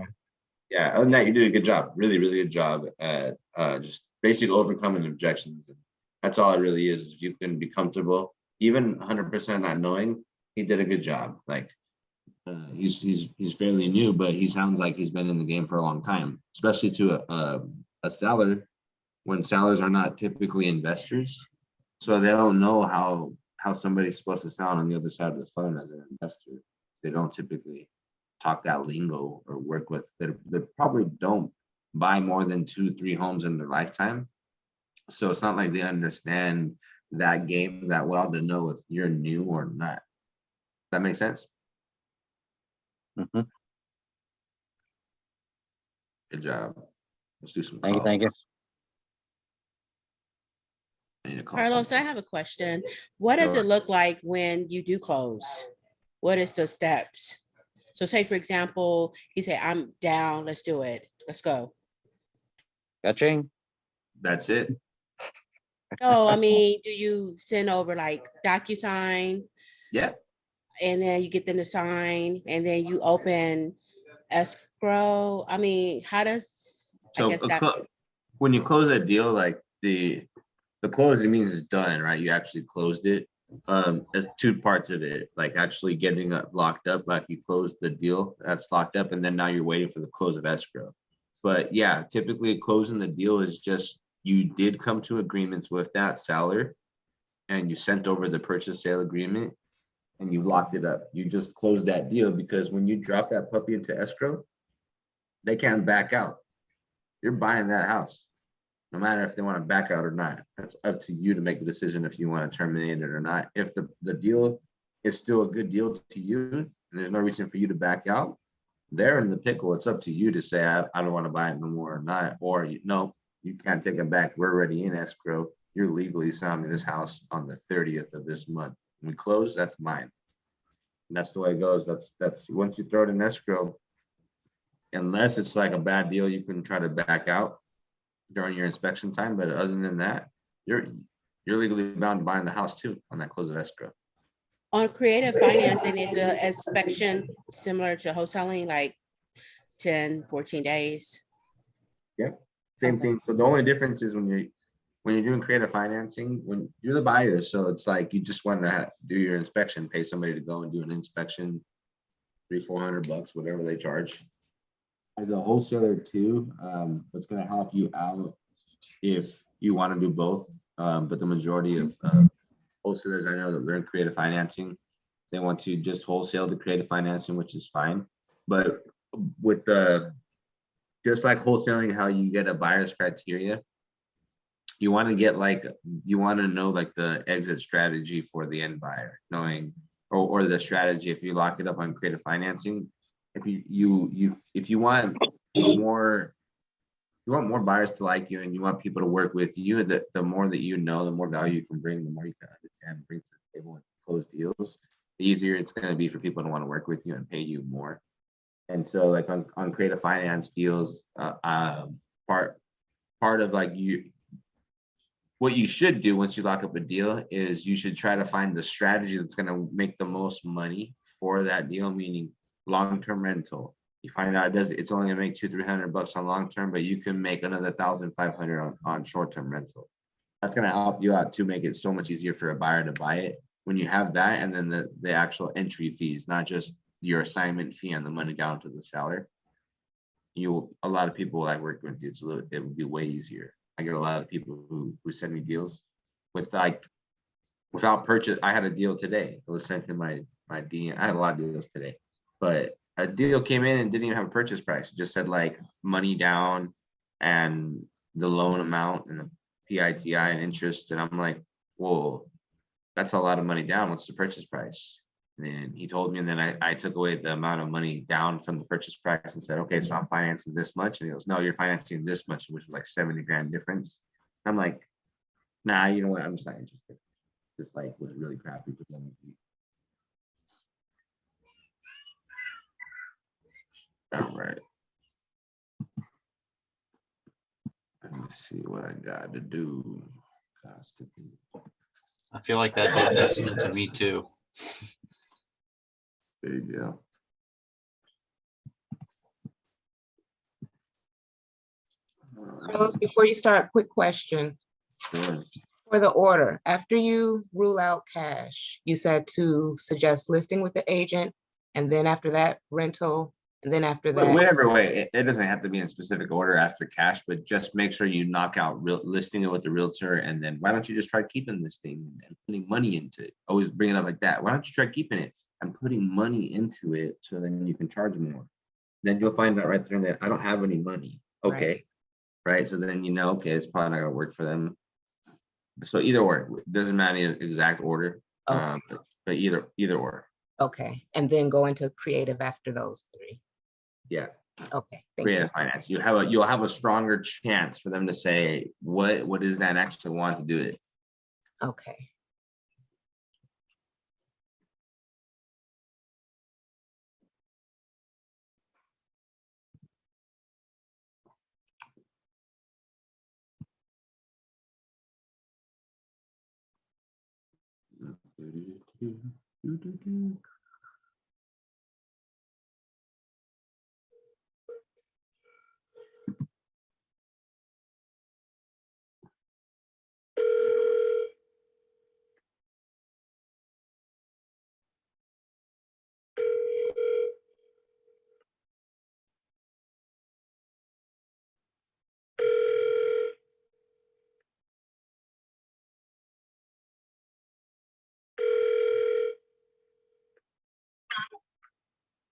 Speaker 2: Yeah, other than that, you did a good job. Really, really good job at just basically overcoming objections. And that's all it really is. If you can be comfortable, even 100% not knowing, he did a good job. Like he's fairly new, but he sounds like he's been in the game for a long time, especially to a seller, when sellers are not typically investors. So they don't know how somebody's supposed to sound on the other side of the phone as an investor. They don't typically talk that lingo or work with. They probably don't buy more than 2-3 homes in their lifetime. So it's not like they understand that game that well to know if you're new or not. That makes sense?
Speaker 10: Mhm.
Speaker 2: Good job. Let's do some
Speaker 10: Thank you, thank you.
Speaker 2: calls. I need to call
Speaker 3: Carlos, I
Speaker 2: someone.
Speaker 3: have a question. What does
Speaker 2: Sure.
Speaker 3: it look like when you do close? What is the steps? So say, for example, he said, I'm down, let's do it. Let's go.
Speaker 10: Catching?
Speaker 2: That's it.
Speaker 3: No, I mean, do you send over like DocuSign
Speaker 2: Yeah.
Speaker 3: and then you get them to sign and then you open escrow? I mean, how does, I
Speaker 2: So
Speaker 3: guess that,
Speaker 2: when you close that deal, like the close, it means it's done, right? You actually closed it. There's two parts of it, like actually getting it locked up, like you closed the deal, that's locked up, and then now you're waiting for the close of escrow. But yeah, typically closing the deal is just you did come to agreements with that seller and you sent over the purchase sale agreement and you locked it up. You just closed that deal, because when you drop that puppy into escrow, they can't back out. You're buying that house, no matter if they want to back out or not. That's up to you to make the decision if you want to terminate it or not. If the deal is still a good deal to you and there's no reason for you to back out, they're in the pickle. It's up to you to say, I don't want to buy it no more or not. Or no, you can't take it back. We're already in escrow. You're legally selling this house on the 30th of this month. When we close, that's mine. And that's the way it goes. That's once you throw it in escrow, unless it's like a bad deal, you can try to back out during your inspection time. But other than that, you're legally bound to buying the house too on that close of escrow.
Speaker 3: on creative financing, is the inspection similar to wholesaling, like 10, 14 days?
Speaker 2: Yeah, same
Speaker 3: Okay.
Speaker 2: thing. So the only difference is when you're doing creative financing, when you're the buyer, so it's like you just want to do your inspection, pay somebody to go and do an inspection, $300-400, whatever they charge. As a wholesaler too, it's going to help you out if you want to do both. But the majority of wholesalers I know that learn creative financing, they want to just wholesale the creative financing, which is fine. But with just like wholesaling, how you get a buyer's criteria, you want to know like the exit strategy for the end buyer, knowing or the strategy if you lock it up on creative financing. If you want more you want more buyers to like you and you want people to work with you, the more that you know, the more value you can bring, the more you can understand, bring to the table and close deals, the easier it's going to be for people to want to work with you and pay you more. And so like on creative finance deals, part of like what you should do once you lock up a deal is you should try to find the strategy that's going to make the most money for that deal, meaning long-term rental. You find out it's only gonna make $200-300 on long-term, but you can make another $1,500 on short-term rental. That's gonna help you out to make it so much easier for a buyer to buy it. When you have that, and then the actual entry fees, not just your assignment fee and the money down to the seller, a lot of people I work with, it would be way easier. I get a lot of people who send me deals with like without purchase. I had a deal today. It was sent to my DM. I had a lot of deals today, but a deal came in and didn't even have a purchase price. It just said like money down and the loan amount and the PITI and interest. And I'm like, whoa, that's a lot of money down. What's the purchase price? And he told me, and then I took away the amount of money down from the purchase price and said, okay, so I'm financing this much. And he goes, no, you're financing this much, which was like 70 grand difference. I'm like, nah, you know what? I'm just not interested. This like was really crappy. All right. Let me see what I got to do.
Speaker 11: I feel like that did that sent to me too.
Speaker 2: There you go.
Speaker 9: Carlos, before you start, quick question.
Speaker 2: Sure.
Speaker 9: For the order, after you rule out cash, you said to suggest listing with the agent, and then after that rental, and then after that.
Speaker 2: Whatever way, it doesn't have to be in specific order after cash, but just make sure you knock out listing it with the realtor, and then why don't you just try keeping this thing and putting money into it? Always bring it up like that. Why don't you try keeping it and putting money into it so then you can charge more? Then you'll find out right there that I don't have any money. Okay, right? So then you know, okay, it's probably not gonna work for them. So either or, it doesn't matter the exact order, but either or.
Speaker 9: Okay, and then go into creative after those three.
Speaker 2: Yeah.
Speaker 9: Okay.
Speaker 2: Creative finance. You'll have a stronger chance for them to say what is that and actually want to do it.
Speaker 9: Okay.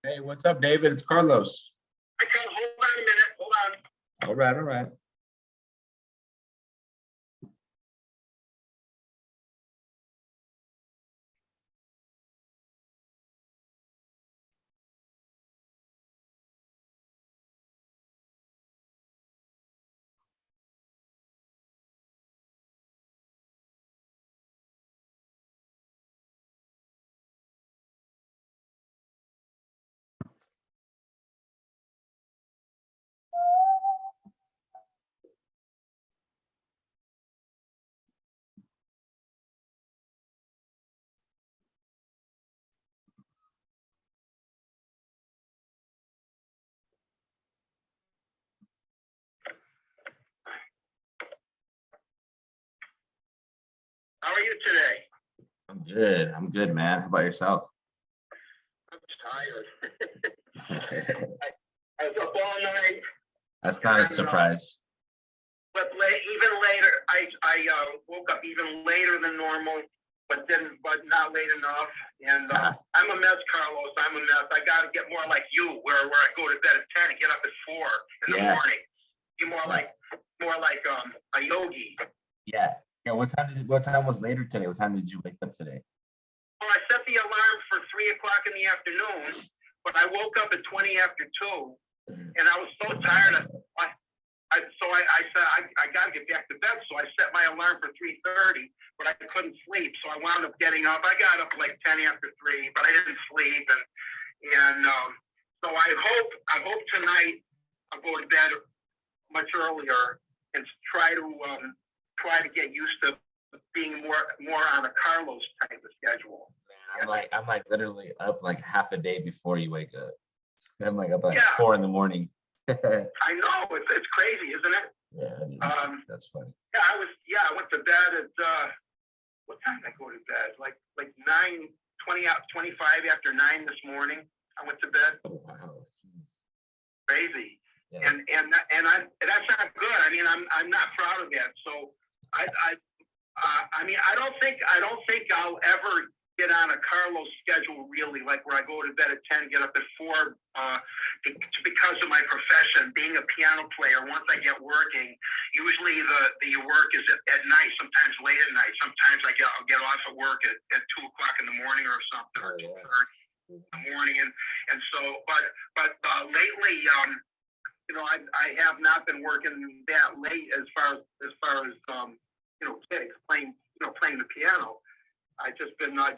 Speaker 2: Hey, what's up, David? It's Carlos.
Speaker 12: Hold on a minute. Hold on.
Speaker 2: All right.
Speaker 12: How are you today?
Speaker 2: I'm good, man. How about yourself?
Speaker 12: I'm tired. I was up all night.
Speaker 2: That's not a surprise.
Speaker 12: But even later, I woke up even later than normal, but not late enough. And I'm a mess, Carlos. I'm a mess. I got to get more like you, where I go to bed at 10 and get up at 4 in the morning. Be more like a yogi.
Speaker 2: Yeah. What time was later today? What time did you wake up today?
Speaker 12: Well, I set the alarm for 3 o'clock in the afternoon, but I woke up at 20 after 2, and I was so tired. So I said, I got to get back to bed. So I set my alarm for 3:30, but I couldn't sleep. So I wound up getting up. I got up like 10 after 3, but I didn't sleep. And so I hope tonight I'll go to bed much earlier and try to get used to being more on a Carlos type of schedule.
Speaker 2: Man, I'm like literally up like half a day before you wake up. I'm like up at
Speaker 12: Yeah.
Speaker 2: 4 a.m.
Speaker 12: I know it's crazy, isn't it?
Speaker 2: Yeah, it is. That's funny.
Speaker 12: Yeah, I went to bed at what time did I go to bed? Like 9:25 after 9 this morning. I went to bed.
Speaker 2: Oh wow. Jeez.
Speaker 12: Crazy.
Speaker 2: Yeah.
Speaker 12: And that's not good. I mean, I'm not proud of that. So I mean, I don't think I'll ever get on a Carlos schedule really, like where I go to bed at 10, get up at 4, because of my profession, being a piano player. Once I get working, usually the work is at night, sometimes late at night. Sometimes I'll get off at work at 2 o'clock in the morning or something, or 2:30 in the morning. And so, but lately, you know, I have not been working that late as far as you know, gigs, playing the piano. I've just been on.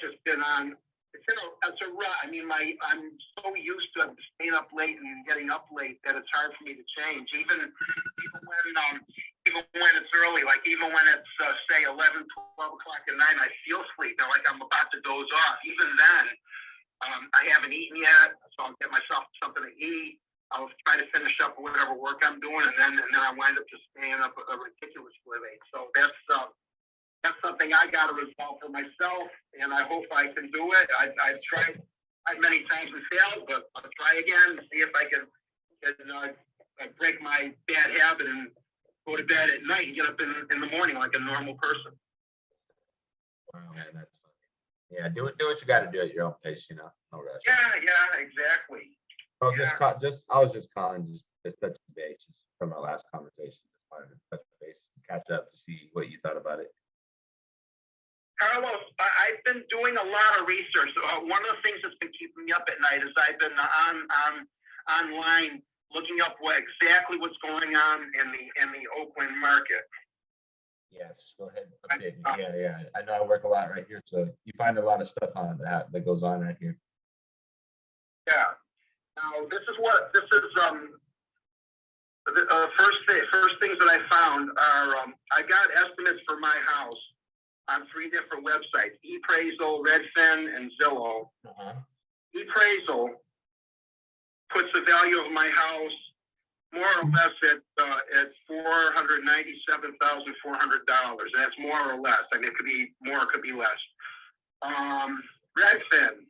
Speaker 12: It's a rut. I mean, I'm so used to staying up late and getting up late that it's hard for me to change. Even when it's early, like even when it's say 11, 12 o'clock at night, I feel sleepy, like I'm about to doze off. Even then, I haven't eaten yet, so I'll get myself something to eat. I'll try to finish up whatever work I'm doing, and then I wind up just staying up a ridiculously late. So that's something I got to resolve for myself, and I hope I can do it. I've tried many times and failed, but I'll try again and see if I can break my bad habit and go to bed at night and get up in the morning like a normal person.
Speaker 2: Wow, man, that's funny. Yeah, do what you got to do at your own pace. You know, no rush.
Speaker 12: Yeah, exactly.
Speaker 2: I was just calling just touch base from our last conversation. Just wanted to touch base, catch up to see what you thought about it.
Speaker 12: Carlos, I've been doing a lot of research. One of the things that's been keeping me up at night is I've been online looking up exactly what's going on in the Oakland market.
Speaker 2: Yes, go ahead. Update me. Yeah. I know I work a lot right here, so you find a lot of stuff on that goes on right here.
Speaker 12: Yeah. Now this is first things that I found are I got estimates for my house on 3 different websites: ePraisal, Redfin, and Zillow. ePraisal puts the value of my house more or less at $497,400. That's more or less. I mean, it could be more, it could be less. Redfin,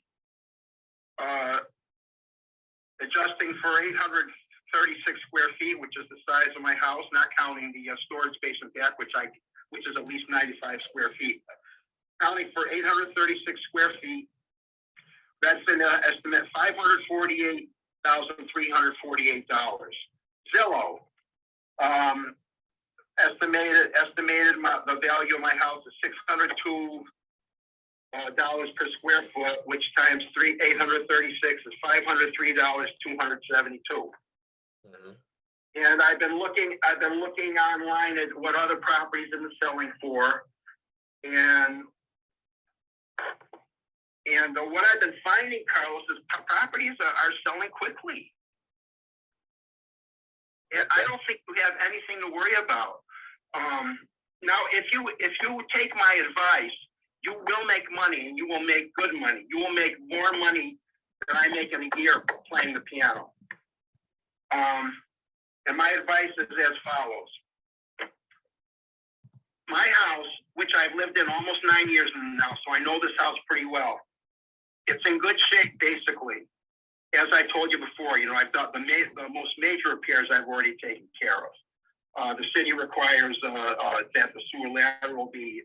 Speaker 12: adjusting for 836 square feet, which is the size of my house, not counting the storage space in back, which is at least 95 square feet. Counting for 836 square feet, Redfin estimate $548,348. Zillow estimated the value of my house is $602 per square foot, which times 836 is $503,272. And I've been looking online at what other properties have been selling for, and what I've been finding, Carlos, is properties are selling quickly. And I don't think you have anything to worry about. Now, if you take my advice, you will make money, and you will make good money. You will make more money than I make in a year playing the piano. And my advice is as follows. My house, which I've lived in almost 9 years now, so I know this house pretty well. It's in good shape, basically. As I told you before, I've done the most major repairs I've already taken care of. The city requires that the sewer lateral be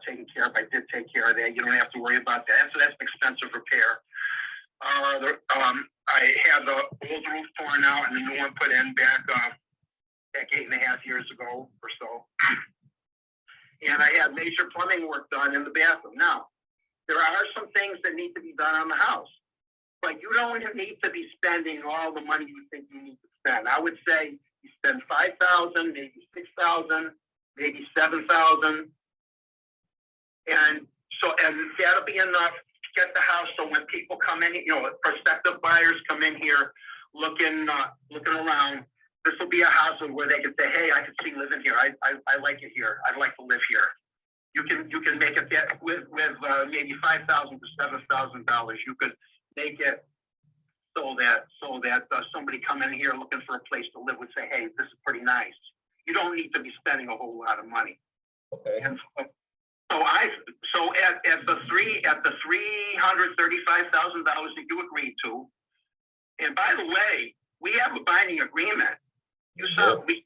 Speaker 12: taken care of. I did take care of that. You don't have to worry about that. So that's an expensive repair. I had the old roof torn out and the new one put in back 8.5 years ago or so. And I had major plumbing work done in the bathroom. Now, there are some things that need to be done on the house, but you don't need to be spending all the money you think you need to spend. I would say You spend 5,000, maybe 6,000, maybe 7,000. And so, and that'll be enough to get the house. So when people come in, you know, prospective buyers come in here looking around, this will be a house where they can say, hey, I can see living here. I like it here. I'd like to live here. You can make it that with maybe $5,000 to $7,000. You could make it so that somebody come in here looking for a place to live would say, hey, this is pretty nice. You don't need to be spending a whole lot of money.
Speaker 2: Okay.
Speaker 12: And so at the $335,000 that you agreed to, and by the way, we have a binding agreement. You saw we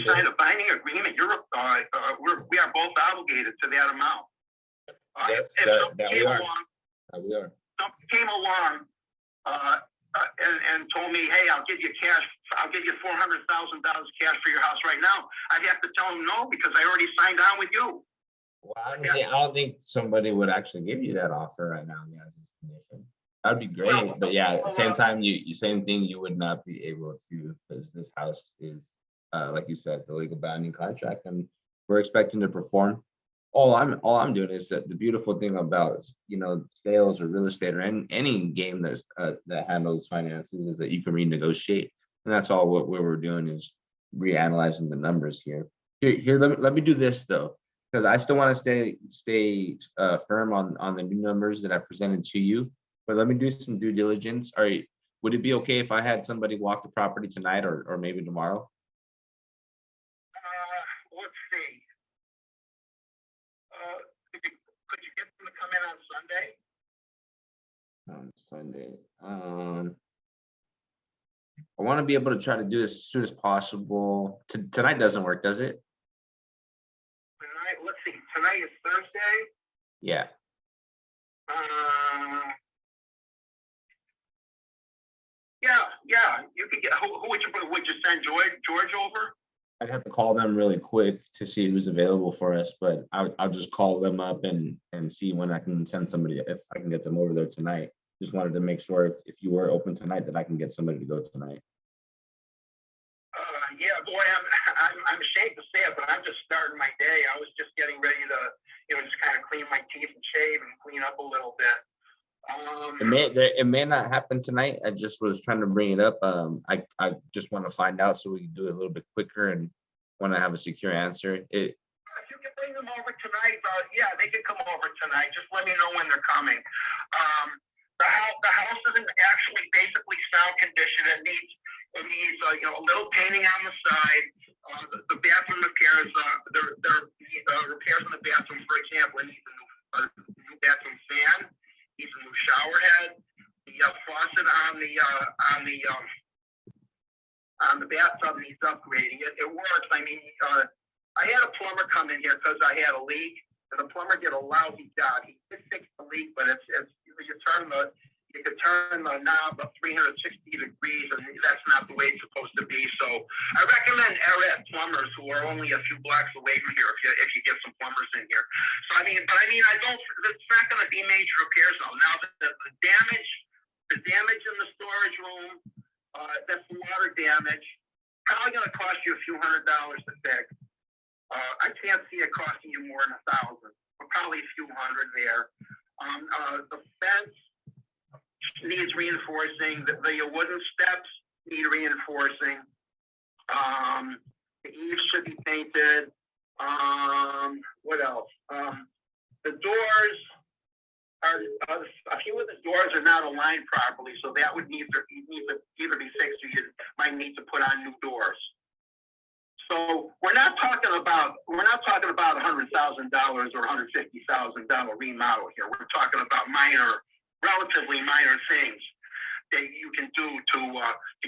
Speaker 12: signed a binding agreement. We are both obligated to that amount.
Speaker 2: Yes, that we are. We are.
Speaker 12: Somebody came along and told me, hey, I'll give you cash. I'll give you $400,000 cash for your house right now. I'd have to tell him no because I already signed on with you.
Speaker 2: Well, I don't think somebody would actually give you that offer right now as this condition. That'd be great,
Speaker 12: Well,
Speaker 2: but yeah, at the same time, you same thing. You would not be able to because this house is, like you said, the legal binding contract, and we're expecting to perform. All I'm doing is that the beautiful thing about sales or real estate or any game that handles finances is that you can renegotiate, and that's all what we're doing is reanalyzing the numbers here. Here, let me do this though, because I still want to stay firm on the new numbers that I presented to you. But let me do some due diligence. Would it be okay if I had somebody walk the property tonight or maybe tomorrow?
Speaker 12: Let's see. Could you get them to come in on Sunday?
Speaker 2: On Sunday. I want to be able to try to do this as soon as possible. Tonight doesn't work, does it?
Speaker 12: Tonight, let's see. Tonight is Thursday.
Speaker 2: Yeah.
Speaker 12: Yeah. You could get. Who would you send George over?
Speaker 2: I'd have to call them really quick to see who's available for us, but I'll just call them up and see when I can send somebody, if I can get them over there tonight. Just wanted to make sure if you were open tonight that I can get somebody to go tonight.
Speaker 12: Yeah, boy, I'm ashamed to say it, but I'm just starting my day. I was just getting ready to, just kind of clean my teeth and shave and clean up a little bit.
Speaker 2: It may not happen tonight. I just was trying to bring it up. I just want to find out so we can do it a little bit quicker and want to have a secure answer.
Speaker 12: If you can bring them over tonight, yeah, they can come over tonight. Just let me know when they're coming. The house isn't actually basically sound condition. It needs a little painting on the side. The bathroom repairs, there repairs in the bathroom, for example, it needs a new bathroom fan. Needs a new shower head. The faucet on the bathtub needs upgrading. It works. I mean, I had a plumber come in here because I had a leak, and the plumber did a lousy job. He did fix the leak, but it's you could turn the knob up 360 degrees, and that's not the way it's supposed to be. So I recommend Arad plumbers who are only a few blocks away from here if you get some plumbers in here. So I mean, it's not going to be major repairs though. Now the damage in the storage room, that's the water damage, probably going to cost you a few $100s to fix. I can't see it costing you more than $1,000, but probably a few hundred there. The fence needs reinforcing. The wooden steps need reinforcing. The eaves should be painted. What else? The doors are a few of the doors are not aligned properly, so that would need to either be fixed or you might need to put on new doors. So we're not talking about $100,000 or $150,000 remodel here. We're talking about relatively minor things that you can do to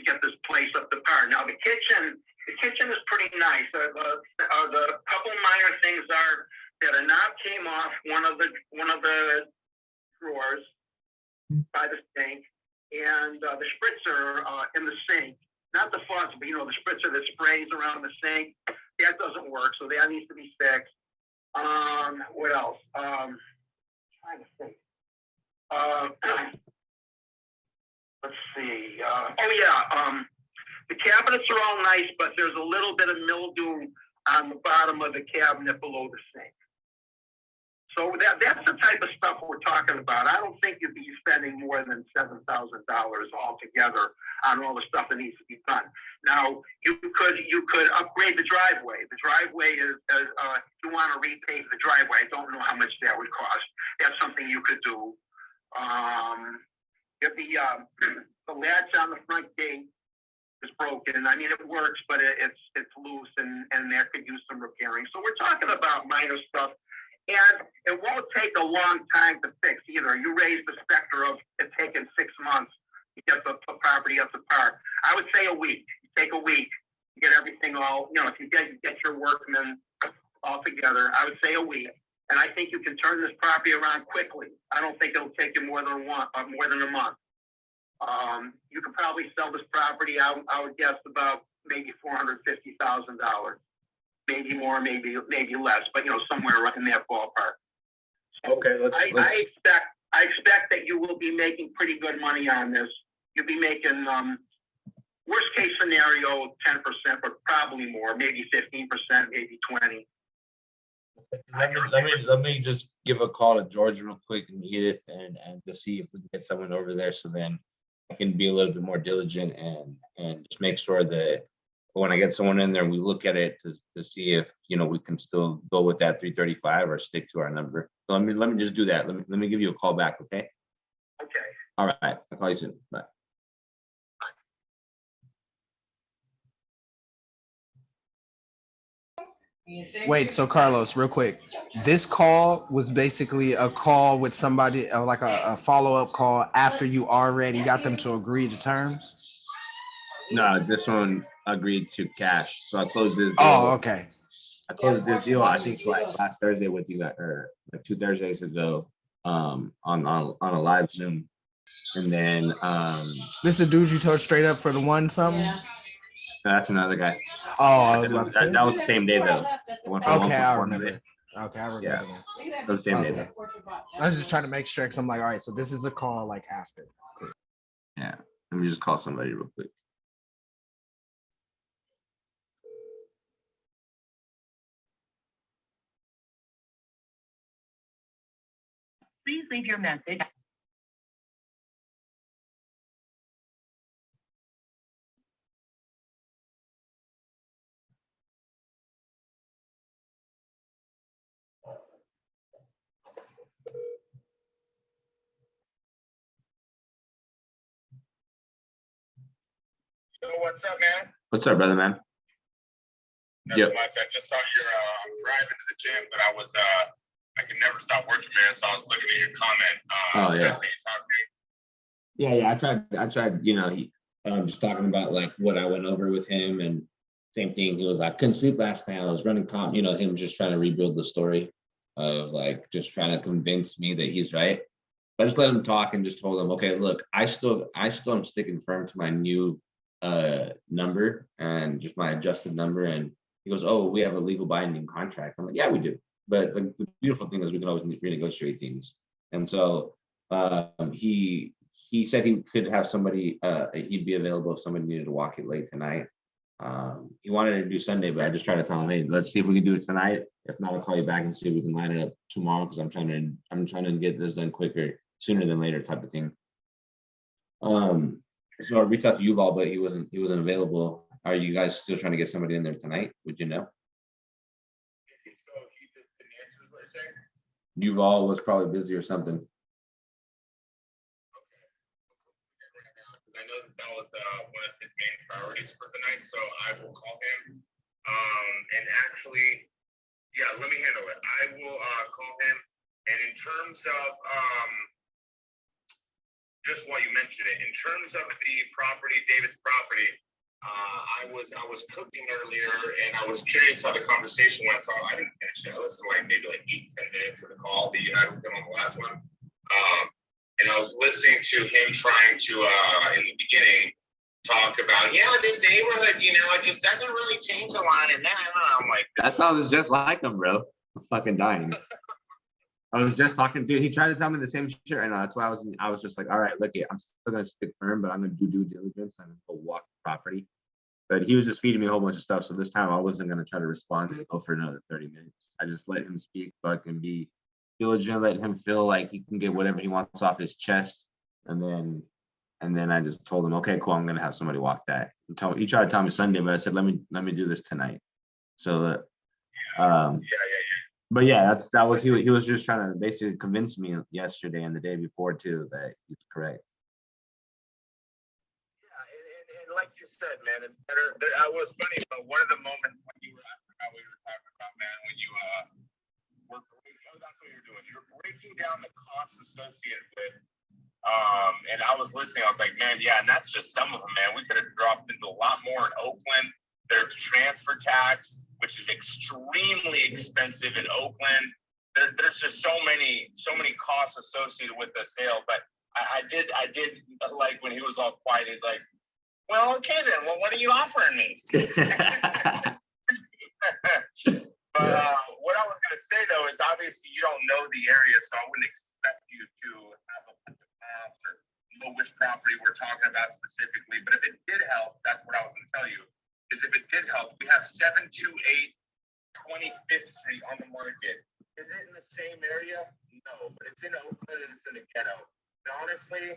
Speaker 12: get this place up to par. Now the kitchen is pretty nice. The couple minor things that a knob came off one of the drawers by the sink, and the spritzer in the sink. Not the faucet, but the spritzer that sprays around the sink. That doesn't work, so that needs to be fixed. What else? Trying to think. Let's see. The cabinets are all nice, but there's a little bit of mildew on the bottom of the cabinet below the sink. So that's the type of stuff we're talking about. I don't think you'd be spending more than $7,000 altogether on all the stuff that needs to be done. Now, you could upgrade the driveway. The driveway is if you want to repave the driveway, I don't know how much that would cost. That's something you could do. If the latch on the front gate is broken, I mean, it works, but it's loose and that could use some repairing. So we're talking about minor stuff. And it won't take a long time to fix either. You raised the specter of it taking 6 months to get the property up to par. I would say a week. Take a week to get everything all, if you get your workmen all together, I would say a week. And I think you can turn this property around quickly. I don't think it'll take you more than a month. You could probably sell this property, I would guess, about maybe $450,000. Maybe more, maybe less, but somewhere right in that ballpark. So
Speaker 2: Okay,
Speaker 12: I expect that you will be making pretty good money on this. You'll be making worst case scenario 10%, but probably more, maybe 15%, maybe 20%.
Speaker 2: Let me just give a call to George real quick and Edith and to see if we can get someone over there, so then I can be a little bit more diligent and just make sure that when I get someone in there, we look at it to see if we can still go with that 335 or stick to our number. So let me just do that. Let me give you a call back, okay?
Speaker 12: Okay.
Speaker 2: All right, I'll call you soon. Bye.
Speaker 8: Wait, so Carlos, real quick, this call was basically a call with somebody, like a follow-up call after you already got them to agree to terms?
Speaker 2: No, this one agreed to cash. So I closed this deal.
Speaker 8: Oh, okay.
Speaker 2: I closed this deal, I think like last Thursday with you guys, or like 2 Thursdays ago, on a live Zoom. And then
Speaker 8: This the dude you told straight up for the one something?
Speaker 3: Yeah.
Speaker 2: that's another guy.
Speaker 8: Oh, I was about to say.
Speaker 2: That was the same day though. The one from
Speaker 8: Okay, I
Speaker 2: 1.4
Speaker 8: remember.
Speaker 2: today.
Speaker 8: Okay, I remember
Speaker 2: Yeah.
Speaker 8: that.
Speaker 2: That was the same day
Speaker 8: Okay.
Speaker 2: though.
Speaker 8: I was just trying to make sure, because I'm like, all right, so this is a call like after.
Speaker 2: Yeah. Let me just call somebody real quick.
Speaker 13: Please leave your message.
Speaker 12: So what's up, man?
Speaker 2: What's up, brother, man?
Speaker 12: Nothing
Speaker 2: Yep.
Speaker 12: much. I just saw your I'm driving to the gym, but I can never stop working, man. So I was looking at your comment.
Speaker 2: Oh, yeah.
Speaker 12: Something you talked to.
Speaker 2: Yeah. I tried, he just talking about like what I went over with him, and same thing. He was like, couldn't sleep last night. I was running him just trying to rebuild the story of like just trying to convince me that he's right. But I just let him talk and just told him, okay, look, I still am sticking firm to my new number and just my adjusted number. And he goes, oh, we have a legal binding contract. I'm like, yeah, we do. But the beautiful thing is we can always renegotiate things. And so he said he could have somebody, he'd be available if somebody needed to walk it late tonight. He wanted to do Sunday, but I just tried to tell him, hey, let's see if we can do it tonight. If not, I'll call you back and see if we can line it up tomorrow, because I'm trying to get this done quicker, sooner than later type of thing. So I reached out to Yuval, but he wasn't available. Are you guys still trying to get somebody in there tonight? Would you know? Yuval was probably busy or something.
Speaker 12: I know that was one of his main priorities for the night, so I will call him. And actually, yeah, let me handle it. I will call him. And in terms of just while you mentioned it, in terms of the property, David's property, I was cooking earlier, and I was curious how the conversation went. So I didn't finish it. I listened to maybe 8-10 minutes of the call that you had with him on the last one. And I was listening to him trying to, in the beginning, talk about, this neighborhood, it just doesn't really change a lot. And then I'm like,
Speaker 2: that sounds just like him, bro. I'm fucking dying. I was just talking to, he tried to tell me the same shit right now. That's why I was just like, all right, look, I'm still gonna stick firm, but I'm gonna do due diligence and go walk the property. But he was just feeding me a whole bunch of stuff. So this time I wasn't gonna try to respond to go for another 30 minutes. I just let him speak, so I can be diligent, let him feel like he can get whatever he wants off his chest. And then I just told him, okay, cool, I'm gonna have somebody walk that. He tried to tell me Sunday, but I said, let me do this tonight. So but yeah, he was just trying to basically convince me yesterday and the day before too that he's correct.
Speaker 12: And like you said, man, it's better. I was funny, but one of the moments when you were, I forgot what you were talking about, man, when you were breaking, oh, that's what you're doing. You're breaking down the costs associated with, and I was listening. I was like, man, yeah, and that's just some of them, man. We could have dropped into a lot more in Oakland. There's transfer tax, which is extremely expensive in Oakland. There's just so many costs associated with the sale. But I did like when he was all quiet. He's like, well, okay then. Well, what are you offering me? What I was going to say though is obviously you don't know the area, so I wouldn't expect you to have a bunch of maps or know which property we're talking about specifically. But if it did help, that's what I was going to tell you. Is if it did help, we have 728 25th Street on the market. Is it in the same area? No, but it's in Oakland and it's in the ghetto. And honestly,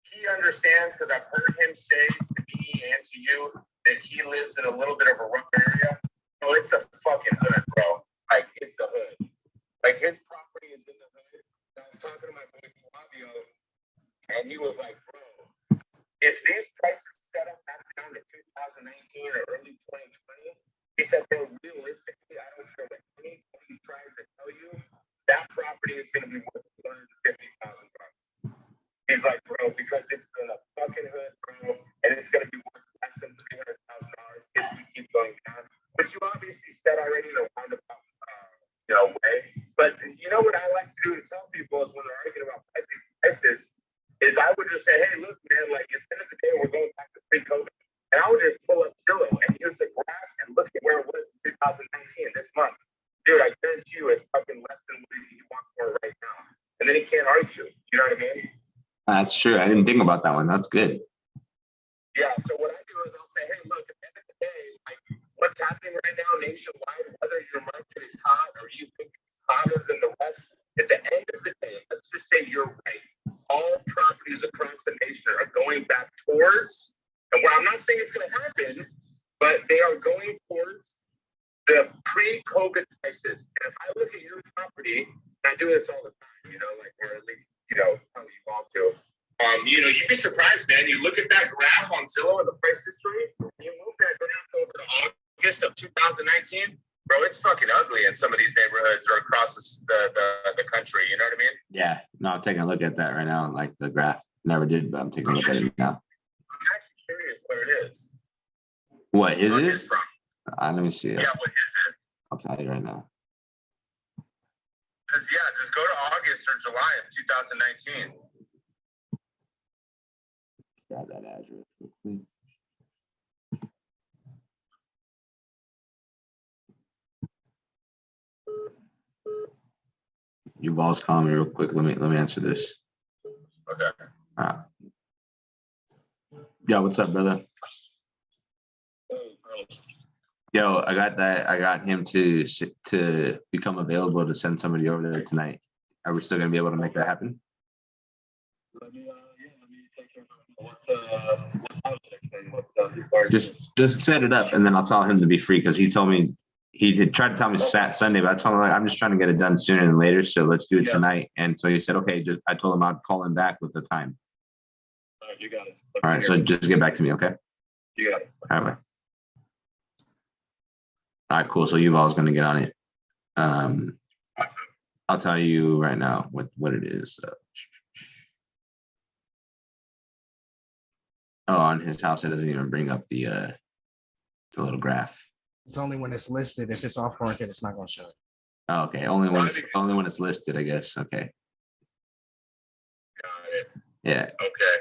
Speaker 12: he understands because I've heard him say to me and to you that he lives in a little bit of a rough area. No, it's the fucking hood, bro. Like, it's the hood. Like, his property is in the hood. And I was talking to my boy Flavio, and he was like, bro, if these prices set up back down to 2019 or early 2020, he said, bro, realistically, I don't care what anybody tries to tell you, that property is going to be worth $250,000. He's like, bro, because it's in a fucking hood, bro, and it's going to be worth less than $300,000 if we keep going down, which you obviously said already in a roundabout, way. But you know what I like to do to tell people is when they're arguing about prices, is I would just say, hey, look, man, like at the end of the day, we're going back to pre-COVID. And I would just pull up Zillow and use the graph and look at where it was in 2019 this month. Dude, I guarantee you it's fucking less than what he wants for right now. And then he can't argue. You know what I mean?
Speaker 2: That's true. I didn't think about that one. That's good.
Speaker 12: Yeah, so what I do is I'll say, hey, look, at the end of the day, like what's happening right now nationwide, whether your market is hot or you think it's hotter than the rest, at the end of the day, let's just say you're right. All properties across the nation are going back towards, and what I'm not saying it's going to happen, but they are going towards the pre-COVID prices. And if I look at your property, and I do this all the time, like, or at least, tell you all to, you'd be surprised, man. You look at that graph on Zillow and the price history, and you move that graph over to August of 2019, bro, it's fucking ugly in some of these neighborhoods or across the country. You know what I mean?
Speaker 2: Yeah. No, I'm taking a look at that right now. Like the graph. Never did, but I'm taking a look at it now.
Speaker 12: I'm actually curious what it is.
Speaker 2: What his is? Let me see it.
Speaker 12: Yeah, what his is.
Speaker 2: I'll tell you right now.
Speaker 12: Just go to August or July of 2019.
Speaker 2: Grab that address real quick. Yuval's calling me real quick. Let me answer this.
Speaker 12: Okay.
Speaker 2: Yeah, what's up, brother? Yo, I got him to become available to send somebody over there tonight. Are we still gonna be able to make that happen?
Speaker 12: Let me take care of it.
Speaker 2: Just set it up, and then I'll tell him to be free because he told me he did try to tell me Sunday, but I told him like, I'm just trying to get it done sooner than later, so let's do it tonight. And so he said, okay. I told him I'd call him back with the time.
Speaker 12: All right, you got it.
Speaker 2: All right, so just get back to me, okay?
Speaker 12: You got it.
Speaker 2: All right, bye. All right, cool. So Yuval's gonna get on it. I'll tell you right now what it is. On his house, it doesn't even bring up the little graph.
Speaker 8: It's only when it's listed. If it's off market, it's not gonna show it.
Speaker 2: Oh, okay. Only when it's listed, I guess. Okay.
Speaker 12: Got it.
Speaker 2: Yeah.
Speaker 12: Okay.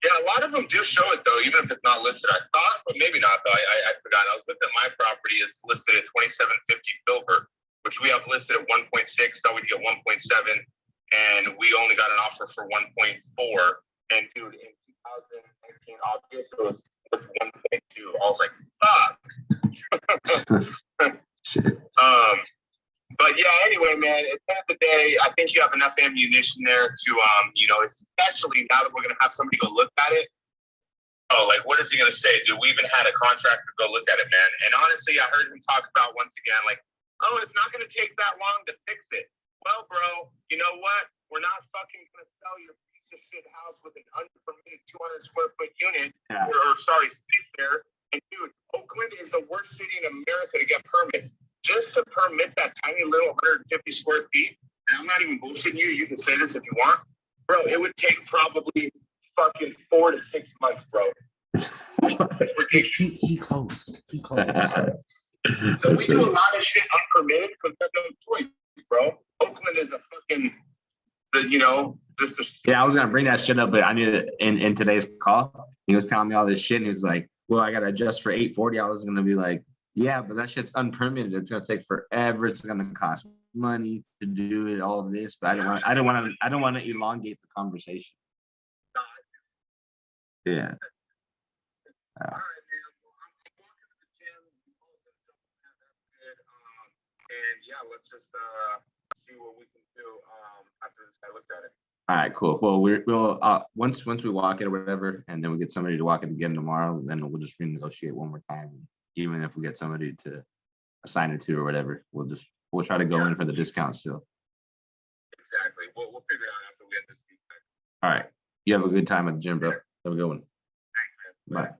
Speaker 12: Yeah, a lot of them do show it though, even if it's not listed. I thought, but maybe not though. I forgot. I was looking at my property. It's listed at 2750 Filbert, which we have listed at 1.6. Thought we'd get 1.7, and we only got an offer for 1.4. And dude, in 2019 August, it was
Speaker 14: with 1.2. I was like, fuck.
Speaker 2: Shit.
Speaker 14: But yeah, anyway, man, at the end of the day, I think you have enough ammunition there to, especially now that we're going to have somebody go look at it. Oh, like, what is he going to say? Dude, we even had a contractor go look at it, man. And honestly, I heard him talk about once again, like, oh, it's not going to take that long to fix it. Well, bro, you know what? We're not fucking going to sell your piece of shit house with an unpermitted 200 square foot unit, space there. And dude, Oakland is the worst city in America to get permits. Just to permit that tiny little 150 square feet, and I'm not even bullshitting you, you can say this if you want, bro, it would take probably fucking 4 to 6 months, bro. It's ridiculous.
Speaker 8: He close. He close.
Speaker 14: So we do a lot of shit unpermitted because there's no choice, bro. Oakland is a fucking, just a...
Speaker 2: Yeah, I was gonna bring that shit up, but I knew that in today's call, he was telling me all this shit, and he was like, well, I gotta adjust for 840. I was gonna be like, yeah, but that shit's unpermitted. It's gonna take forever. It's gonna cost money to do it, all of this. But I don't want to elongate the conversation. Yeah.
Speaker 14: All right, man. Well, I'm walking to the gym. And yeah, let's just see what we can do after this guy looks at it.
Speaker 2: All right, cool. Well, we'll once we walk it or whatever, and then we get somebody to walk it again tomorrow, then we'll just renegotiate one more time. Even if we get somebody to assign it to or whatever, we'll try to go in for the discount still.
Speaker 14: Exactly. We'll figure it out after we end this feedback.
Speaker 2: All right. You have a good time at the gym, bro. Have a good one.
Speaker 14: Thanks, man.
Speaker 2: Bye.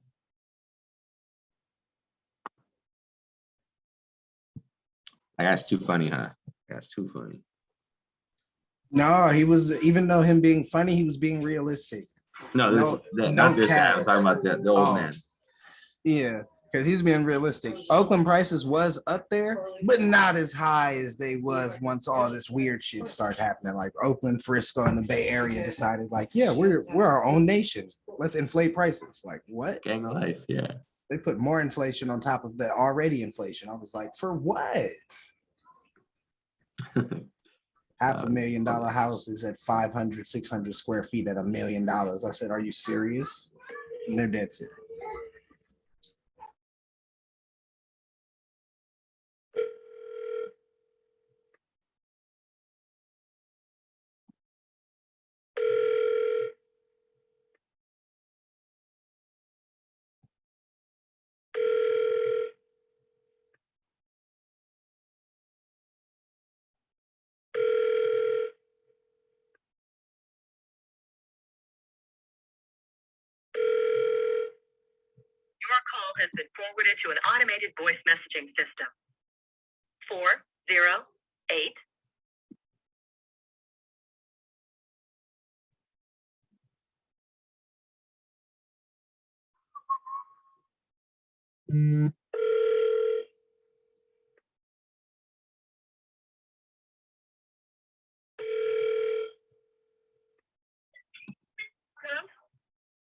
Speaker 2: That guy's too funny, huh? That's too funny.
Speaker 8: No, he was, even though him being funny, he was being realistic.
Speaker 2: Not this guy. I'm talking about the old man.
Speaker 8: Yeah, because he's being realistic. Oakland prices was up there, but not as high as they was once all this weird shit started happening. Like Oakland, Frisco, and the Bay Area decided, like, yeah, we're our own nation. Let's inflate prices. Like, what?
Speaker 2: Gang of life, yeah.
Speaker 8: They put more inflation on top of the already inflation. I was like, for what? $500,000 houses at 500, 600 square feet at $1 million. I said, are you serious? And they're dead serious.
Speaker 13: Your call has been forwarded to an automated voice messaging system. 408.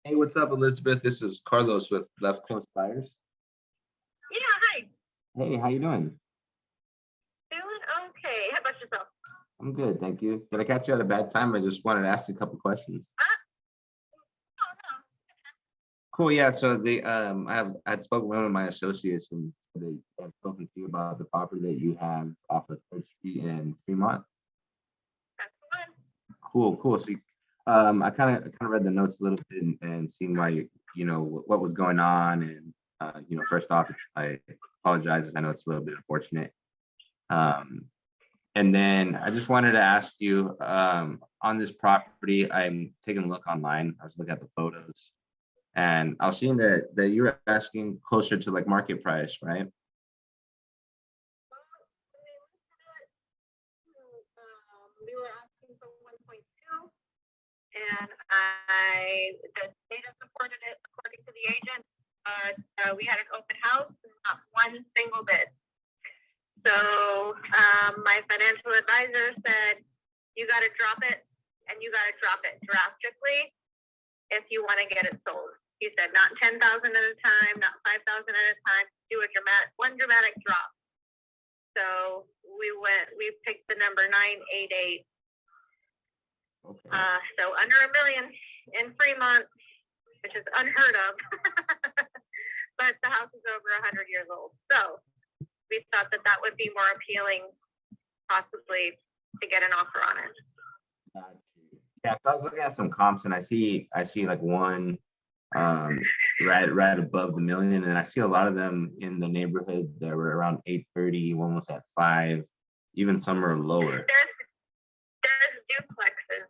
Speaker 2: Hey, what's up, Elizabeth? This is Carlos with Left Coast Buyers.
Speaker 13: Yeah, hi.
Speaker 2: Hey, how you doing?
Speaker 13: Doing okay. How about yourself?
Speaker 2: I'm good, thank you. Did I catch you at a bad time? I just wanted to ask you a couple questions.
Speaker 13: Oh, no.
Speaker 2: Cool, yeah. So I had spoken with one of my associates, and they have spoken to you about the property that you have off of 3rd Street in Fremont.
Speaker 13: That's the
Speaker 2: Cool,
Speaker 13: one.
Speaker 2: cool. So I kind of read the notes a little bit and seen why what was going on, and first off, I apologize. I know it's a little bit unfortunate. And then I just wanted to ask you, on this property, I'm taking a look online. I was looking at the photos, and I was seeing that you were asking closer to like market price, right?
Speaker 13: We were asking for 1.2, and the data supported it according to the agent. We had an open house, and not one single bid. So my financial advisor said, you got to drop it, and you got to drop it drastically if you want to get it sold. He said, not 10,000 at a time, not 5,000 at a time. Do a one dramatic drop. So we picked the number 988.
Speaker 2: Okay.
Speaker 13: So under $1 million in Fremont, which is unheard of. but the house is over 100 years old. So we thought that that would be more appealing, possibly, to get an offer on it.
Speaker 2: Yeah, I was looking at some comps and I see like one right above the million, and I see a lot of them in the neighborhood that were around 830, one was at 5, even some are lower.
Speaker 13: There's duplexes.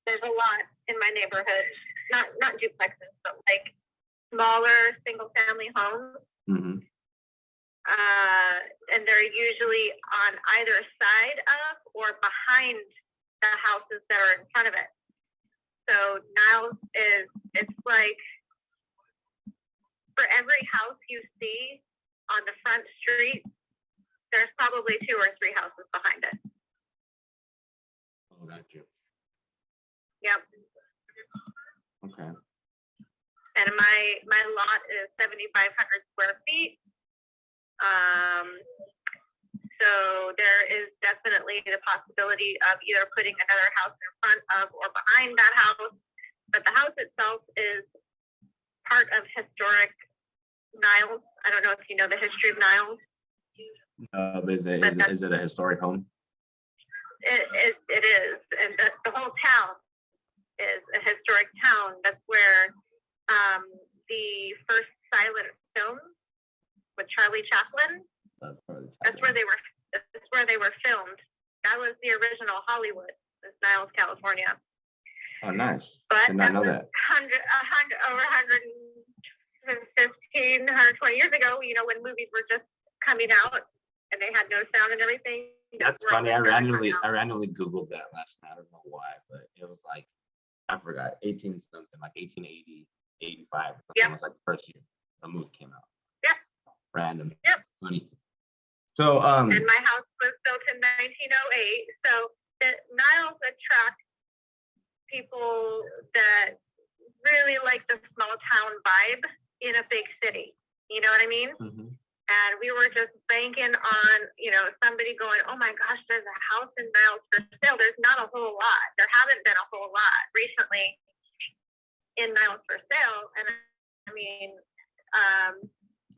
Speaker 13: There's a lot in my neighborhood. Not duplexes, but like smaller single family homes.
Speaker 2: Mm-hmm.
Speaker 13: And they're usually on either side of or behind the houses that are in front of it. So Niles it's like for every house you see on the front street, there's probably 2 or 3 houses behind it.
Speaker 2: Oh, got you.
Speaker 13: Yep.
Speaker 2: Okay.
Speaker 13: And my lot is 7,500 square feet. So there is definitely the possibility of either putting another house in front of or behind that house. But the house itself is part of historic Niles. I don't know if you know the history of Niles.
Speaker 2: But is it a historic home?
Speaker 13: It is. And the whole town is a historic town. That's where the first silent film with Charlie Chaplin. That's where they were filmed. That was the original Hollywood. It's Niles, California.
Speaker 2: Oh, nice.
Speaker 13: But
Speaker 2: Did not know that.
Speaker 13: Over 115, 120 years ago, you know, when movies were just coming out and they had no sound and everything.
Speaker 2: That's funny. I randomly Googled that last night. I don't know why, but it was like, I forgot, 18 something, like 1880, 85. Yep. It was like the first year the movie came out.
Speaker 13: Yep.
Speaker 2: Random.
Speaker 13: Yep.
Speaker 2: Funny. So
Speaker 13: and my house was built in 1908. So the Niles attract people that really like the small town vibe in a big city. You know what I mean?
Speaker 2: Mm-hmm.
Speaker 13: And we were just banking on, you know, somebody going, oh my gosh, there's a house in Niles for sale. There's not a whole lot. There haven't been a whole lot recently in Niles for sale. And I mean,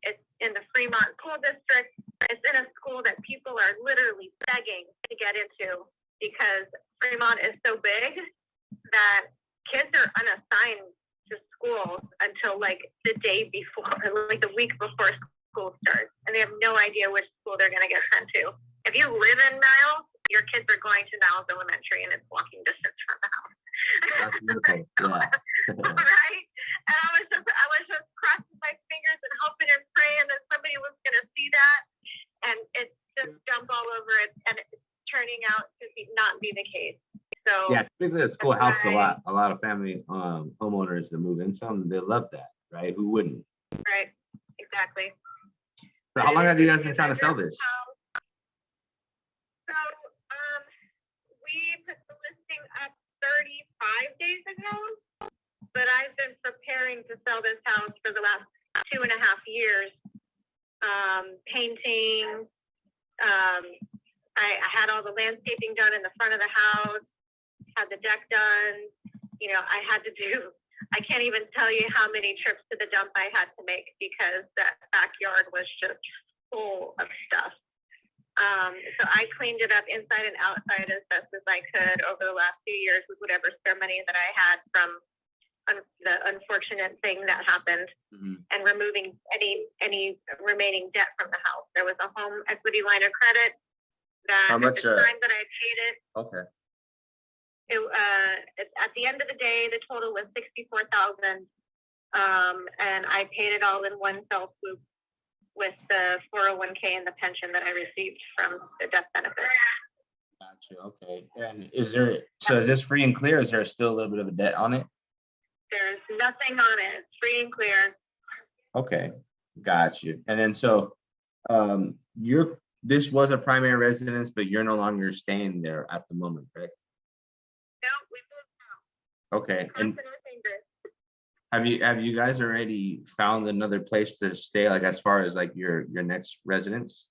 Speaker 13: it's in the Fremont School District. It's in a school that people are literally begging to get into because Fremont is so big that kids are unassigned to schools until like the day before, like the week before school starts, and they have no idea which school they're going to get sent to. If you live in Niles, your kids are going to Niles Elementary, and it's walking distance from the house.
Speaker 2: That's beautiful. Yeah.
Speaker 13: Right? And I was just crossing my fingers and hoping and praying that somebody was going to see that, and it's just jump all over it, and it's turning out to not be the case. So
Speaker 2: yeah, typically the school helps a lot. A lot of family homeowners that move in some, they love that, right? Who wouldn't?
Speaker 13: Right. Exactly.
Speaker 2: So how long have you guys been trying to sell this?
Speaker 13: So we put the listing up 35 days ago, but I've been preparing to sell this house for the last 2.5 years. Painting. I had all the landscaping done in the front of the house, had the deck done. You know, I can't even tell you how many trips to the dump I had to make because that backyard was just full of stuff. So I cleaned it up inside and outside as best as I could over the last few years with whatever spare money that I had from the unfortunate thing that happened, and removing any remaining debt from the house. There was a home equity line of credit that
Speaker 2: how much,
Speaker 13: at the time that I paid it.
Speaker 2: Okay.
Speaker 13: At the end of the day, the total was $64,000, and I paid it all in one fell swoop with the 401k and the pension that I received from the death benefit.
Speaker 2: Gotcha. Okay. And is this free and clear? Is there still a little bit of a debt on it?
Speaker 13: There's nothing on it. It's free and clear.
Speaker 2: Okay. Got you. And then so this was a primary residence, but you're no longer staying there at the moment, correct?
Speaker 13: No, we moved now.
Speaker 2: Okay. And have you guys already found another place to stay, like as far as like your next residence?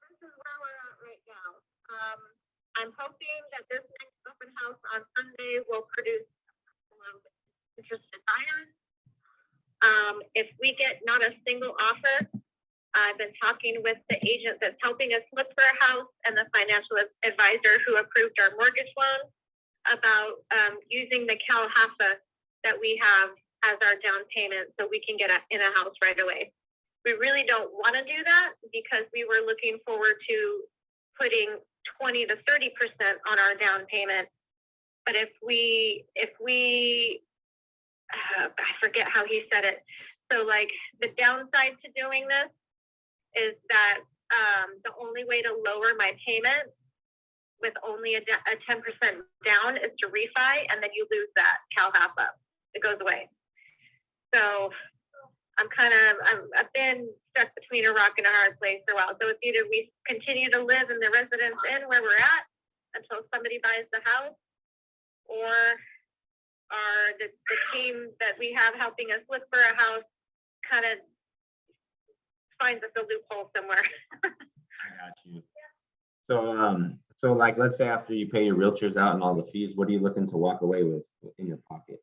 Speaker 13: This is where we're at right now. I'm hoping that this next open house on Sunday will produce interested buyers. If we get not a single offer, I've been talking with the agent that's helping us look for a house and the financial advisor who approved our mortgage loan about using the CalHFA that we have as our down payment so we can get in a house right away. We really don't want to do that because we were looking forward to putting 20 to 30% on our down payment. But if we I forget how he said it. So like the downside to doing this is that the only way to lower my payment with only a 10% down is to refi, and then you lose that CalHFA. It goes away. So I've been stuck between a rock and a hard place for a while. So it's either we continue to live in the residence inn where we're at until somebody buys the house, or the team that we have helping us look for a house kind of finds us a loophole somewhere.
Speaker 2: I got you. So like, let's say after you pay your realtors out and all the fees, what are you looking to walk away with in your pocket?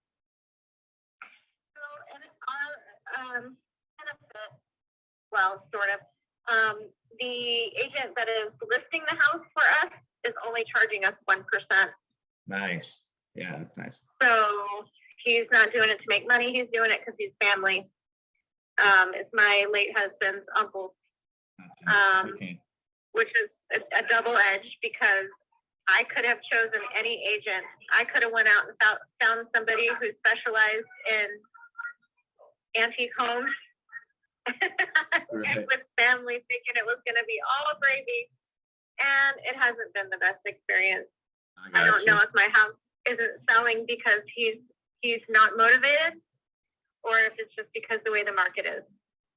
Speaker 13: So, and our benefit, well, sort of, the agent that is listing the house for us is only charging us 1%.
Speaker 2: Nice. Yeah, that's nice.
Speaker 13: So he's not doing it to make money. He's doing it because he's family. It's my late husband's uncle,
Speaker 2: Okay.
Speaker 13: which is a double edge because I could have chosen any agent. I could have went out and found somebody who specialized in antique homes
Speaker 2: Right.
Speaker 13: with family, thinking it was going to be all gravy, and it hasn't been the best experience. I don't know if my house isn't selling because he's not motivated, or if it's just because the way the market is.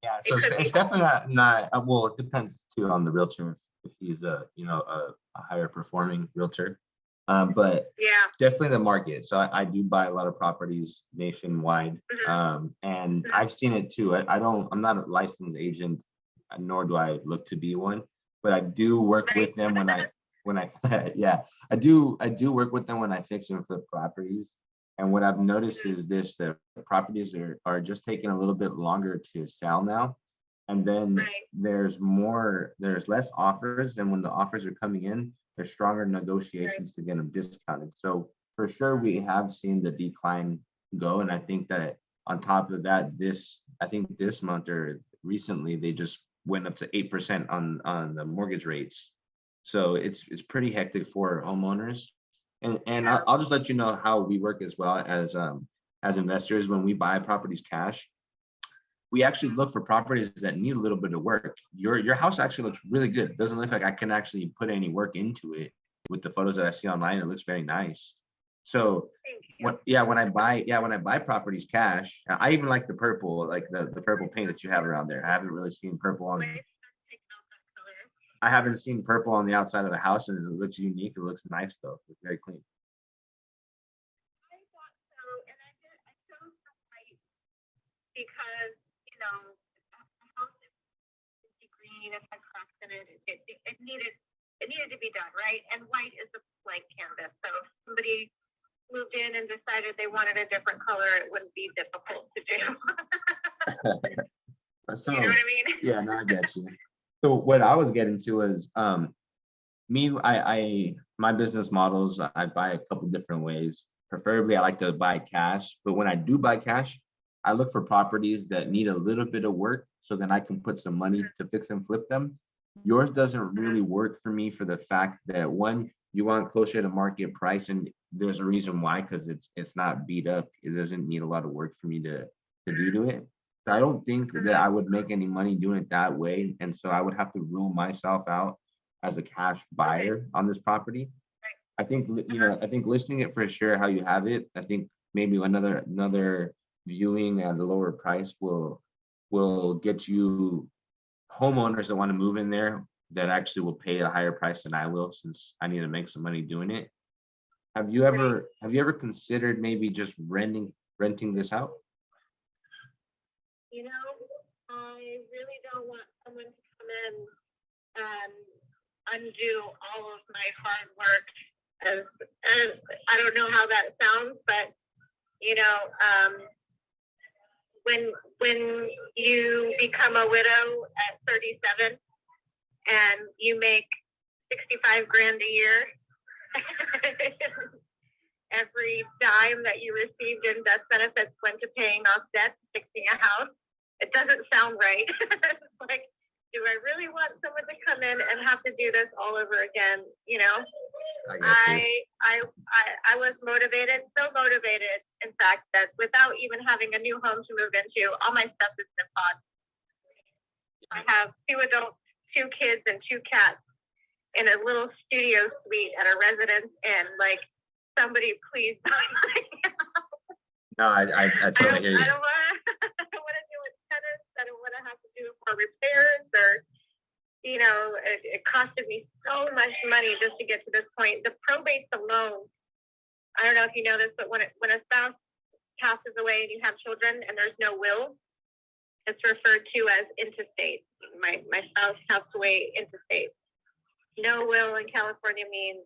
Speaker 2: Yeah, so it's definitely not well, it depends too on the realtor if he's a higher performing realtor. But
Speaker 13: Yeah.
Speaker 2: definitely the market. So I do buy a lot of properties nationwide. And I've seen it too. I'm not a licensed agent, nor do I look to be one, but I do work with them when I yeah, I do work with them when I fix and flip properties. And what I've noticed is this, that properties are just taking a little bit longer to sell now. And then there's less offers. And when the offers are coming in, there's stronger negotiations to get them discounted. So for sure, we have seen the decline go. And I think that on top of that, I think this month or recently, they just went up to 8% on the mortgage rates. So it's pretty hectic for homeowners. And I'll just let you know how we work as well as investors. When we buy properties cash, we actually look for properties that need a little bit of work. Your house actually looks really good. It doesn't look like I can actually put any work into it. With the photos that I see online, it looks very nice. So when I buy properties cash, I even like the purple, like the purple paint that you have around there. I haven't really seen purple on. I haven't seen purple on the outside of the house, and it looks unique. It looks nice though. It's very clean.
Speaker 13: I thought so, and I chose the white because the house is green. It had cracks in it. It needed to be done right, and white is a blank canvas. So if somebody moved in and decided they wanted a different color, it wouldn't be difficult to do.
Speaker 2: So,
Speaker 13: you know what I mean?
Speaker 2: Yeah, no, I get you. So what I was getting to is my business models, I buy a couple different ways. Preferably I like to buy cash, but when I do buy cash, I look for properties that need a little bit of work so then I can put some money to fix and flip them. Yours doesn't really work for me for the fact that one, you want closer to market price, and there's a reason why, because it's not beat up. It doesn't need a lot of work for me to do to it. So I don't think that I would make any money doing it that way. And so I would have to rule myself out as a cash buyer on this property. I think, I think listing it for sure how you have it. I think maybe another viewing at a lower price will get you homeowners that want to move in there that actually will pay a higher price than I will, since I need to make some money doing it. Have you ever considered maybe just renting this out?
Speaker 13: I really don't want someone to come in and undo all of my hard work. And I don't know how that sounds, but when you become a widow at 37 and you make 65 grand a year, every dime that you received in death benefits went to paying off debt, fixing a house. It doesn't sound right. It's like, do I really want someone to come in and have to do this all over again? You know, I was motivated, so motivated, in fact, that without even having a new home to move into, all my stuff has been bought. I have 2 adults, 2 kids, and 2 cats in a little studio suite at a residence inn. Like, somebody please buy my house.
Speaker 2: No, I totally hear you.
Speaker 13: I don't want to do it tenants. I don't want to have to do more repairs, or, you know, it costed me so much money just to get to this point. The probates alone, I don't know if you know this, but when a spouse passes away and you have children and there's no will, it's referred to as intestate. My spouse passed away intestate. No will in California means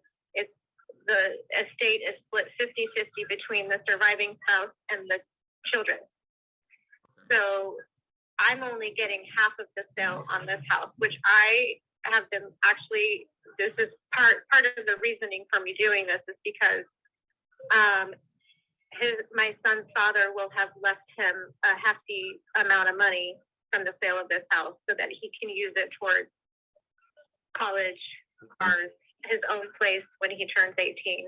Speaker 13: the estate is split 50-50 between the surviving spouse and the children. So I'm only getting half of the sale on this house, which I have been actually, this is part of the reasoning for me doing this is because my son's father will have left him a hefty amount of money from the sale of this house so that he can use it towards college, cars, his own place when he turns 18,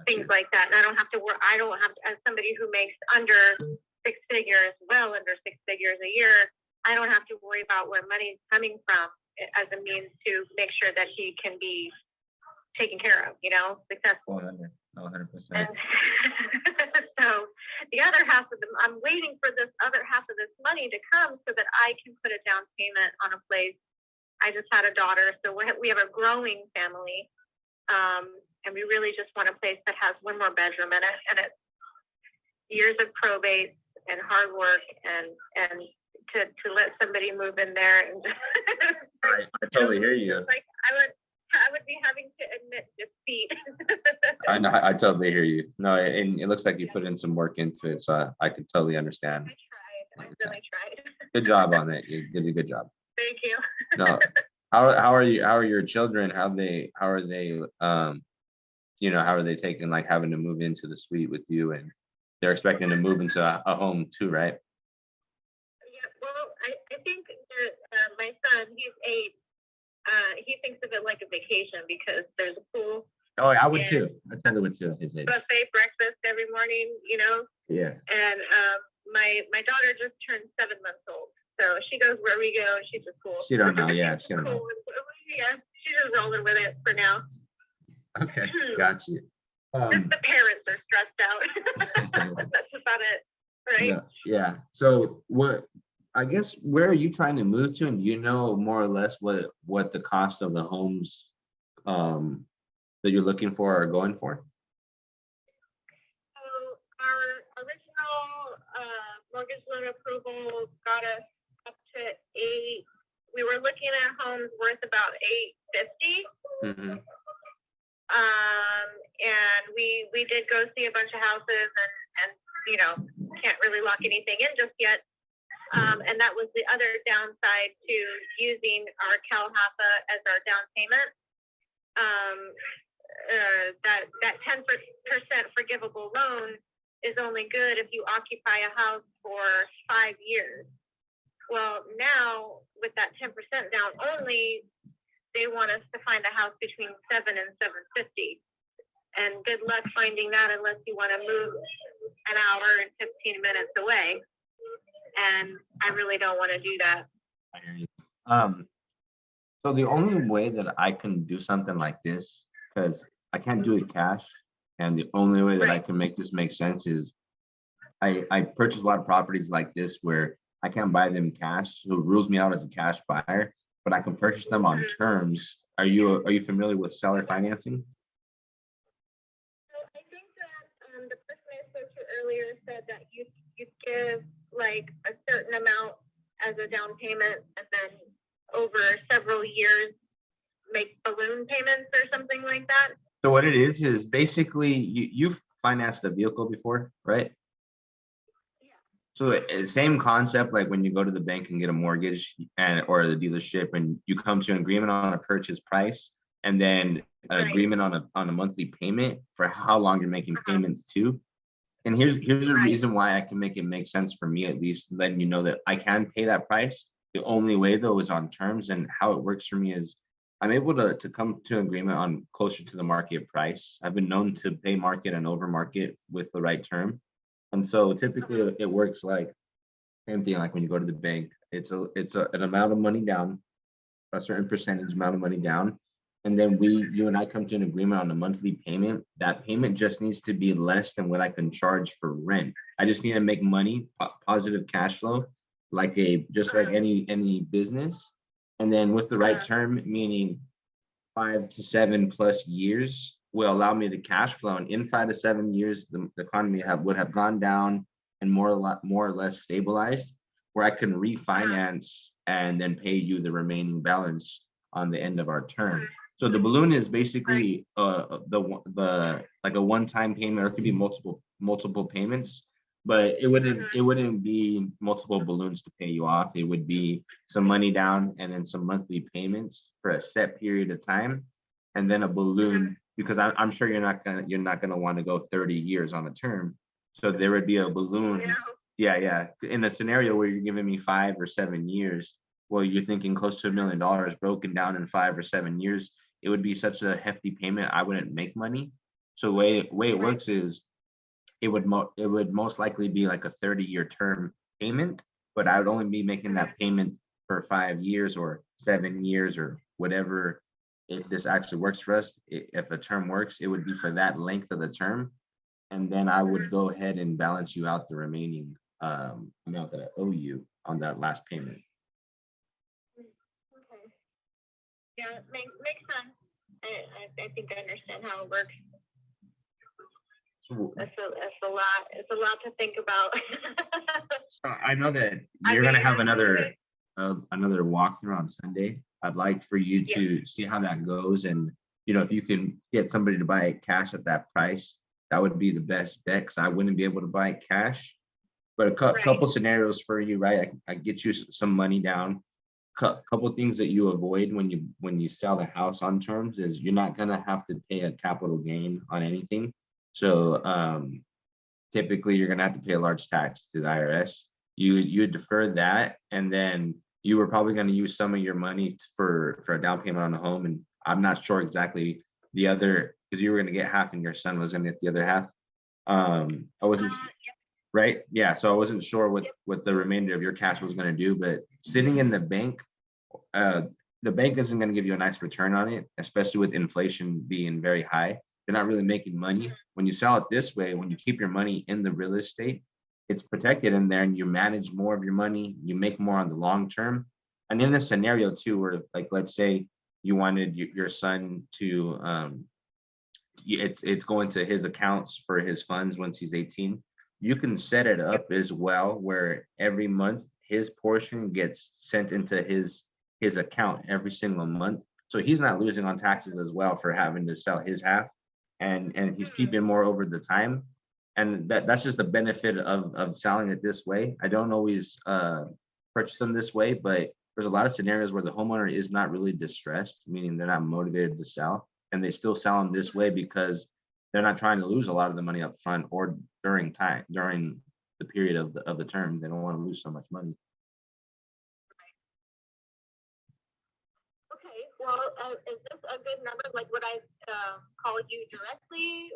Speaker 13: things like that. And I don't have to work. I don't have to, as somebody who makes under 6 figures, well under 6 figures a year, I don't have to worry about where money's coming from as a means to make sure that he can be taken care of, you know, successful.
Speaker 2: 100%.
Speaker 13: So the other half of them, I'm waiting for this other half of this money to come so that I can put a down payment on a place. I just had a daughter, so we have a growing family, and we really just want a place that has 1 more bedroom in it, and it's years of probate and hard work, and to let somebody move in there and
Speaker 2: I totally hear you.
Speaker 13: like I would be having to admit defeat.
Speaker 2: I know, I totally hear you. No, and it looks like you put in some work into it, so I could totally understand.
Speaker 13: I really tried.
Speaker 2: Good job on it. You did a good job.
Speaker 13: Thank you.
Speaker 2: No, how are you? How are your children? How are they? You know, how are they taking like having to move into the suite with you, and they're expecting to move into a home too, right?
Speaker 13: Yeah. Well, I think that my son, he's 8. He thinks of it like a vacation because there's a pool.
Speaker 2: Oh, I would too. I totally would too at his age.
Speaker 13: Buffet breakfast every morning, you know.
Speaker 2: Yeah.
Speaker 13: And my daughter just turned 7 months old, so she goes where we go, and she's just cool.
Speaker 2: She don't know. Yeah, she don't know.
Speaker 13: Yeah, she's just rolling with it for now.
Speaker 2: Okay, got you.
Speaker 13: Just the parents are stressed out. That's about it, right?
Speaker 2: Yeah. So I guess where are you trying to move to, and do you know more or less what the cost of the homes that you're looking for are going for?
Speaker 13: So our original mortgage loan approval got us up to 8. We were looking at homes worth about $850.
Speaker 2: Mm-hmm.
Speaker 13: And we did go see a bunch of houses, and you know, can't really lock anything in just yet. And that was the other downside to using our CalHAPA as our down payment. That 10% forgivable loan is only good if you occupy a house for 5 years. Well, now with that 10% down only, they want us to find a house between 7 and 750. And good luck finding that unless you want to move an hour and 15 minutes away. And I really don't want to do that.
Speaker 2: I hear you. So the only way that I can do something like this, because I can't do it cash, and the only way that I can make this make sense is I purchase a lot of properties like this where I can't buy them cash, so it rules me out as a cash buyer, but I can purchase them on terms. Are you familiar with seller financing?
Speaker 13: So I think that the person I spoke to earlier said that you give like a certain amount as a down payment, and then over several years make balloon payments or something like that.
Speaker 2: So what it is basically you've financed a vehicle before, right? So same concept, like when you go to the bank and get a mortgage and or the dealership, and you come to an agreement on a purchase price, and then an agreement on a monthly payment for how long you're making payments to. And here's a reason why I can make it make sense for me, at least letting you know that I can pay that price. The only way though is on terms, and how it works for me is I'm able to come to an agreement on closer to the market price. I've been known to pay market and over market with the right term. And so typically it works like same thing, like when you go to the bank, it's an amount of money down, a certain percentage amount of money down. And then you and I come to an agreement on a monthly payment. That payment just needs to be less than what I can charge for rent. I just need to make money, positive cash flow, like just like any business. And then with the right term, meaning 5 to 7+ years, will allow me to cash flow. And in 5 to 7 years, the economy would have gone down and more or less stabilized, where I can refinance and then pay you the remaining balance on the end of our term. So the balloon is basically the like a one-time payment, or it could be multiple payments, but it wouldn't be multiple balloons to pay you off. It would be some money down and then some monthly payments for a set period of time, and then a balloon, because I'm sure you're not gonna want to go 30 years on a term. So there would be a balloon. Yeah. In a scenario where you're giving me 5 or 7 years, well, you're thinking close to $1 million broken down in 5 or 7 years. It would be such a hefty payment, I wouldn't make money. So the way it works is it would most likely be like a 30-year term payment, but I would only be making that payment for 5 years or 7 years or whatever. If this actually works for us, if the term works, it would be for that length of the term. And then I would go ahead and balance you out the remaining amount that I owe you on that last payment.
Speaker 13: Okay. Yeah, it makes sense. I think I understand how it works.
Speaker 2: So
Speaker 13: It's a lot. It's a lot to think about.
Speaker 2: I know that you're gonna have another walkthrough on Sunday. I'd like for you to see how that goes, and if you can get somebody to buy it cash at that price, that would be the best bet, because I wouldn't be able to buy it cash. But a couple scenarios for you, right? I get you some money down. Couple things that you avoid when you sell the house on terms is you're not gonna have to pay a capital gain on anything. So typically you're gonna have to pay a large tax to the IRS. You defer that, and then you were probably gonna use some of your money for a down payment on the home. And I'm not sure exactly the other, because you were gonna get half and your son was gonna get the other half. I wasn't right. Yeah. So I wasn't sure what the remainder of your cash was gonna do, but sitting in the bank isn't gonna give you a nice return on it, especially with inflation being very high. You're not really making money. When you sell it this way, when you keep your money in the real estate, it's protected in there, and you manage more of your money, you make more on the long term. And in this scenario too, where like, let's say you wanted your son to it's going to his accounts for his funds once he's 18, you can set it up as well where every month his portion gets sent into his account every single month. So he's not losing on taxes as well for having to sell his half, and he's keeping more over the time. And that's just the benefit of selling it this way. I don't always purchase them this way, but there's a lot of scenarios where the homeowner is not really distressed, meaning they're not motivated to sell, and they still sell them this way because they're not trying to lose a lot of the money up front or during the period of the term. They don't want to lose so much money.
Speaker 13: Okay, well, is this a good number? Like, would I call you directly?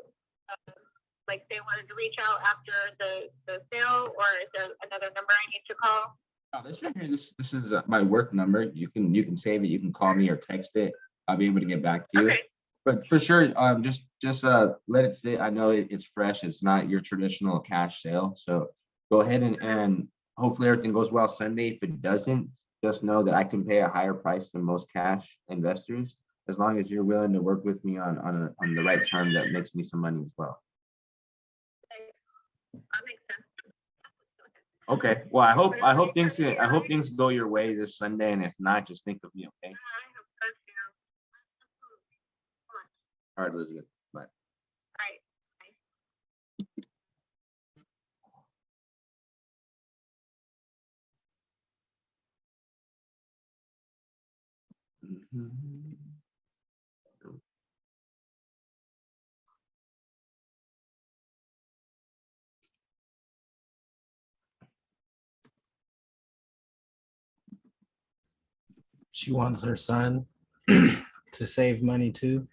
Speaker 13: Like, they wanted to reach out after the sale, or is there another number I need to call?
Speaker 2: Oh, this is my work number. You can save it. You can call me or text it. I'll be able to get back to you.
Speaker 13: Okay.
Speaker 2: But for sure, just let it sit. I know it's fresh. It's not your traditional cash sale. So go ahead and hopefully everything goes well Sunday. If it doesn't, just know that I can pay a higher price than most cash investors, as long as you're willing to work with me on the right term that makes me some money as well.
Speaker 13: That makes sense.
Speaker 2: Okay. Well, I hope things go your way this Sunday, and if not, just think of me. Okay. All right, Elizabeth. Bye.
Speaker 8: She wants her son to save money too.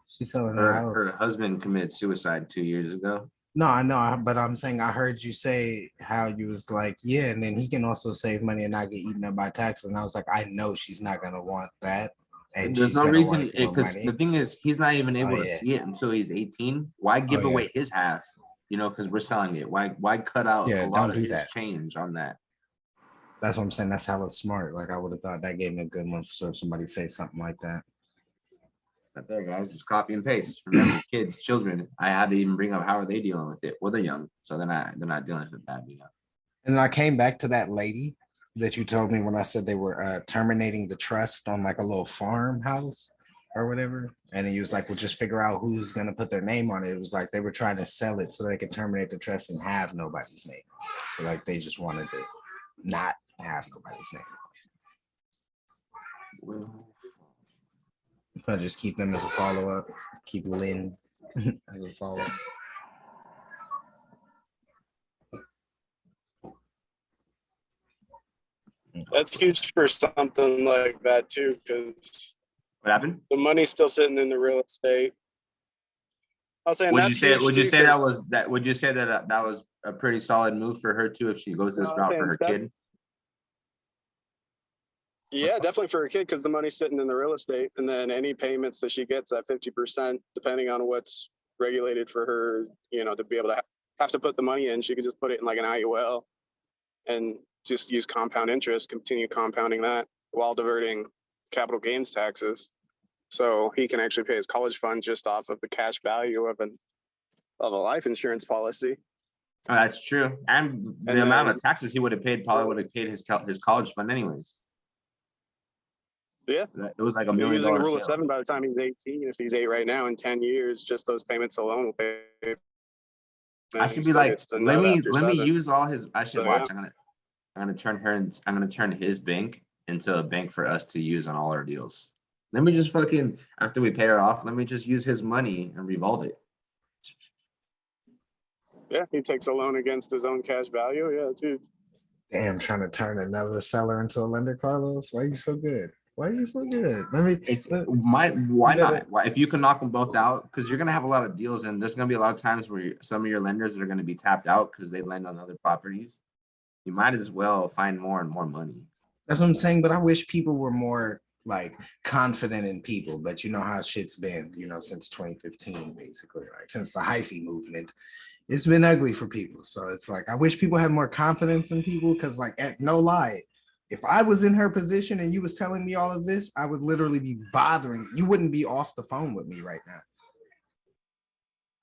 Speaker 8: She's selling her house.
Speaker 2: Her husband committed suicide 2 years ago.
Speaker 8: No, I know, but I'm saying I heard you say how you was like, yeah, and then he can also save money and not get eaten up by taxes. And I was like, I know she's not gonna want that. And
Speaker 2: There's
Speaker 8: she's
Speaker 2: no
Speaker 8: gonna
Speaker 2: reason
Speaker 8: want more
Speaker 2: because
Speaker 8: money.
Speaker 2: the thing is, he's not even able to
Speaker 8: yeah.
Speaker 2: see it until he's 18. Why give
Speaker 8: yeah.
Speaker 2: away his half? You know, because we're selling it. Why cut out
Speaker 8: Yeah,
Speaker 2: a lot
Speaker 8: don't
Speaker 2: of
Speaker 8: do
Speaker 2: his
Speaker 8: that.
Speaker 2: change on that?
Speaker 8: That's what I'm saying. That's hella smart. Like I would have thought that gave me a good one for somebody to say something like that.
Speaker 2: Right there, guys, just copy and paste. Remember, kids, children. I had to even bring up how are they dealing with it? Well, they're young, so they're not dealing with that. You know.
Speaker 8: And I came back to that lady that you told me when I said they were terminating the trust on like a little farmhouse or whatever. And then he was like, well, just figure out who's going to put their name on it. It was like they were trying to sell it so they could terminate the trust and have nobody's name. So like they just wanted to not have nobody's name. I'll just keep them as a follow-up. Keep Lynn as a follow-up.
Speaker 15: That's huge for something like that too, because
Speaker 2: what happened?
Speaker 15: The money's still sitting in the real estate. I was saying,
Speaker 2: Would you say that was that? Would you say that that was a pretty solid move for her too if she goes this route for her kid?
Speaker 15: Yeah, definitely for her kid because the money's sitting in the real estate, and then any payments that she gets at 50%, depending on what's regulated for her, you know, to be able to have to put the money in, she could just put it in like an IUL and just use compound interest, continue compounding that while diverting capital gains taxes. So he can actually pay his college fund just off of the cash value of a life insurance policy.
Speaker 2: Oh, that's true. And the amount of taxes he would have paid probably would have paid his college fund anyways.
Speaker 15: Yeah.
Speaker 2: It was like $1 million.
Speaker 15: Using a rule of 7 by the time he's 18. If he's 8 right now, in 10 years, just those payments alone will pay.
Speaker 2: I should be like, let me use all his. I should watch. Yeah. I'm gonna turn his bank into a bank for us to use on all our deals. Let me just fucking, after we pay her off, let me just use his money and revolve it.
Speaker 15: Yeah, he takes a loan against his own cash value. Yeah, dude.
Speaker 8: Damn, trying to turn another seller into a lender, Carlos. Why are you so good? Why are you so good?
Speaker 2: Why not? Why, if you can knock them both out, because you're gonna have a lot of deals, and there's gonna be a lot of times where some of your lenders are gonna be tapped out because they lend on other properties. You might as well find more and more money.
Speaker 8: That's what I'm saying. But I wish people were more like confident in people. But you know how shit's been, you know, since 2015, basically, like since the hyphy movement. It's been ugly for people. So it's like I wish people had more confidence in people because, like, no lie, if I was in her position and you was telling me all of this, I would literally be bothering. You wouldn't be off the phone with me right now.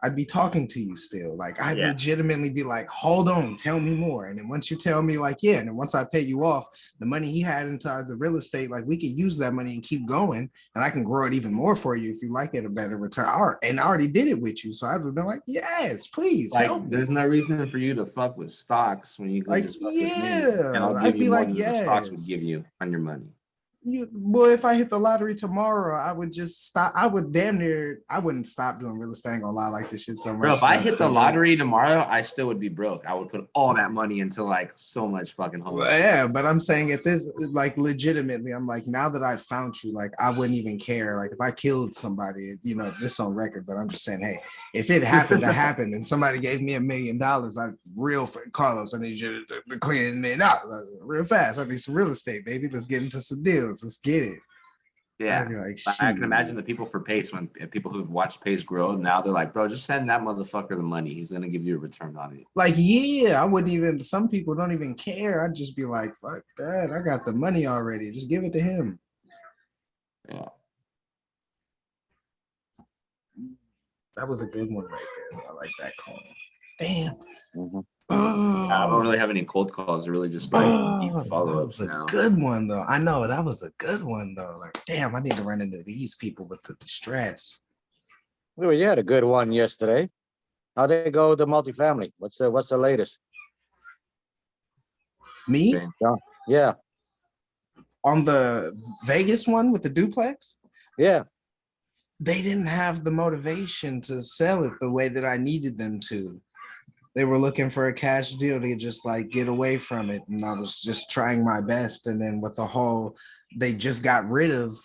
Speaker 8: I'd be talking to you still. Like I'd legitimately be like, hold on, tell me more. And then once you tell me like, yeah, and then once I pay you off, the money he had into the real estate, like we could use that money and keep going. And I can grow it even more for you if you like it a better return. And I already did it with you. So I'd have been like, yes, please help me.
Speaker 2: There's no reason for you to fuck with stocks when you can just fuck with me. And I'll give you more than the stocks would give you on your money.
Speaker 8: Boy, if I hit the lottery tomorrow, I would just stop. I would I wouldn't stop doing real estate. I ain't gonna lie, like this shit so much.
Speaker 2: Bro, if I hit the lottery tomorrow, I still would be broke. I would put all that money into like so much fucking home.
Speaker 8: Well, yeah, but I'm saying at this, like legitimately, I'm like, now that I found you, like I wouldn't even care. Like if I killed somebody, you know, this on record, but I'm just saying, hey, if it happened to happen and somebody gave me $1 million, Carlos, I need you to clear $1 million real fast. I need some real estate, baby. Let's get into some deals. Let's get it.
Speaker 2: Yeah, like, I can imagine the people for Pace, when people who've watched Pace grow, now they're like, bro, just send that motherfucker the money. He's gonna give you a return on it.
Speaker 8: Like, yeah, I wouldn't even. Some people don't even care. I'd just be like, fuck that. I got the money already. Just give it to him.
Speaker 2: Yeah,
Speaker 8: that was a good one right there. I like that call. Damn.
Speaker 2: Mm-hmm. I don't really have any cold calls. They're really just like deep follow-ups now.
Speaker 8: Good one though. I know that was a good one though. Like, damn, I need to run into these people with the distress.
Speaker 10: Well, you had a good one yesterday. How'd they go with the multifamily? What's the latest?
Speaker 8: Me?
Speaker 10: Yeah.
Speaker 8: On the Vegas one with the duplex,
Speaker 10: Yeah,
Speaker 8: they didn't have the motivation to sell it the way that I needed them to. They were looking for a cash deal to just like get away from it. And I was just trying my best. And then with the whole, they just got rid of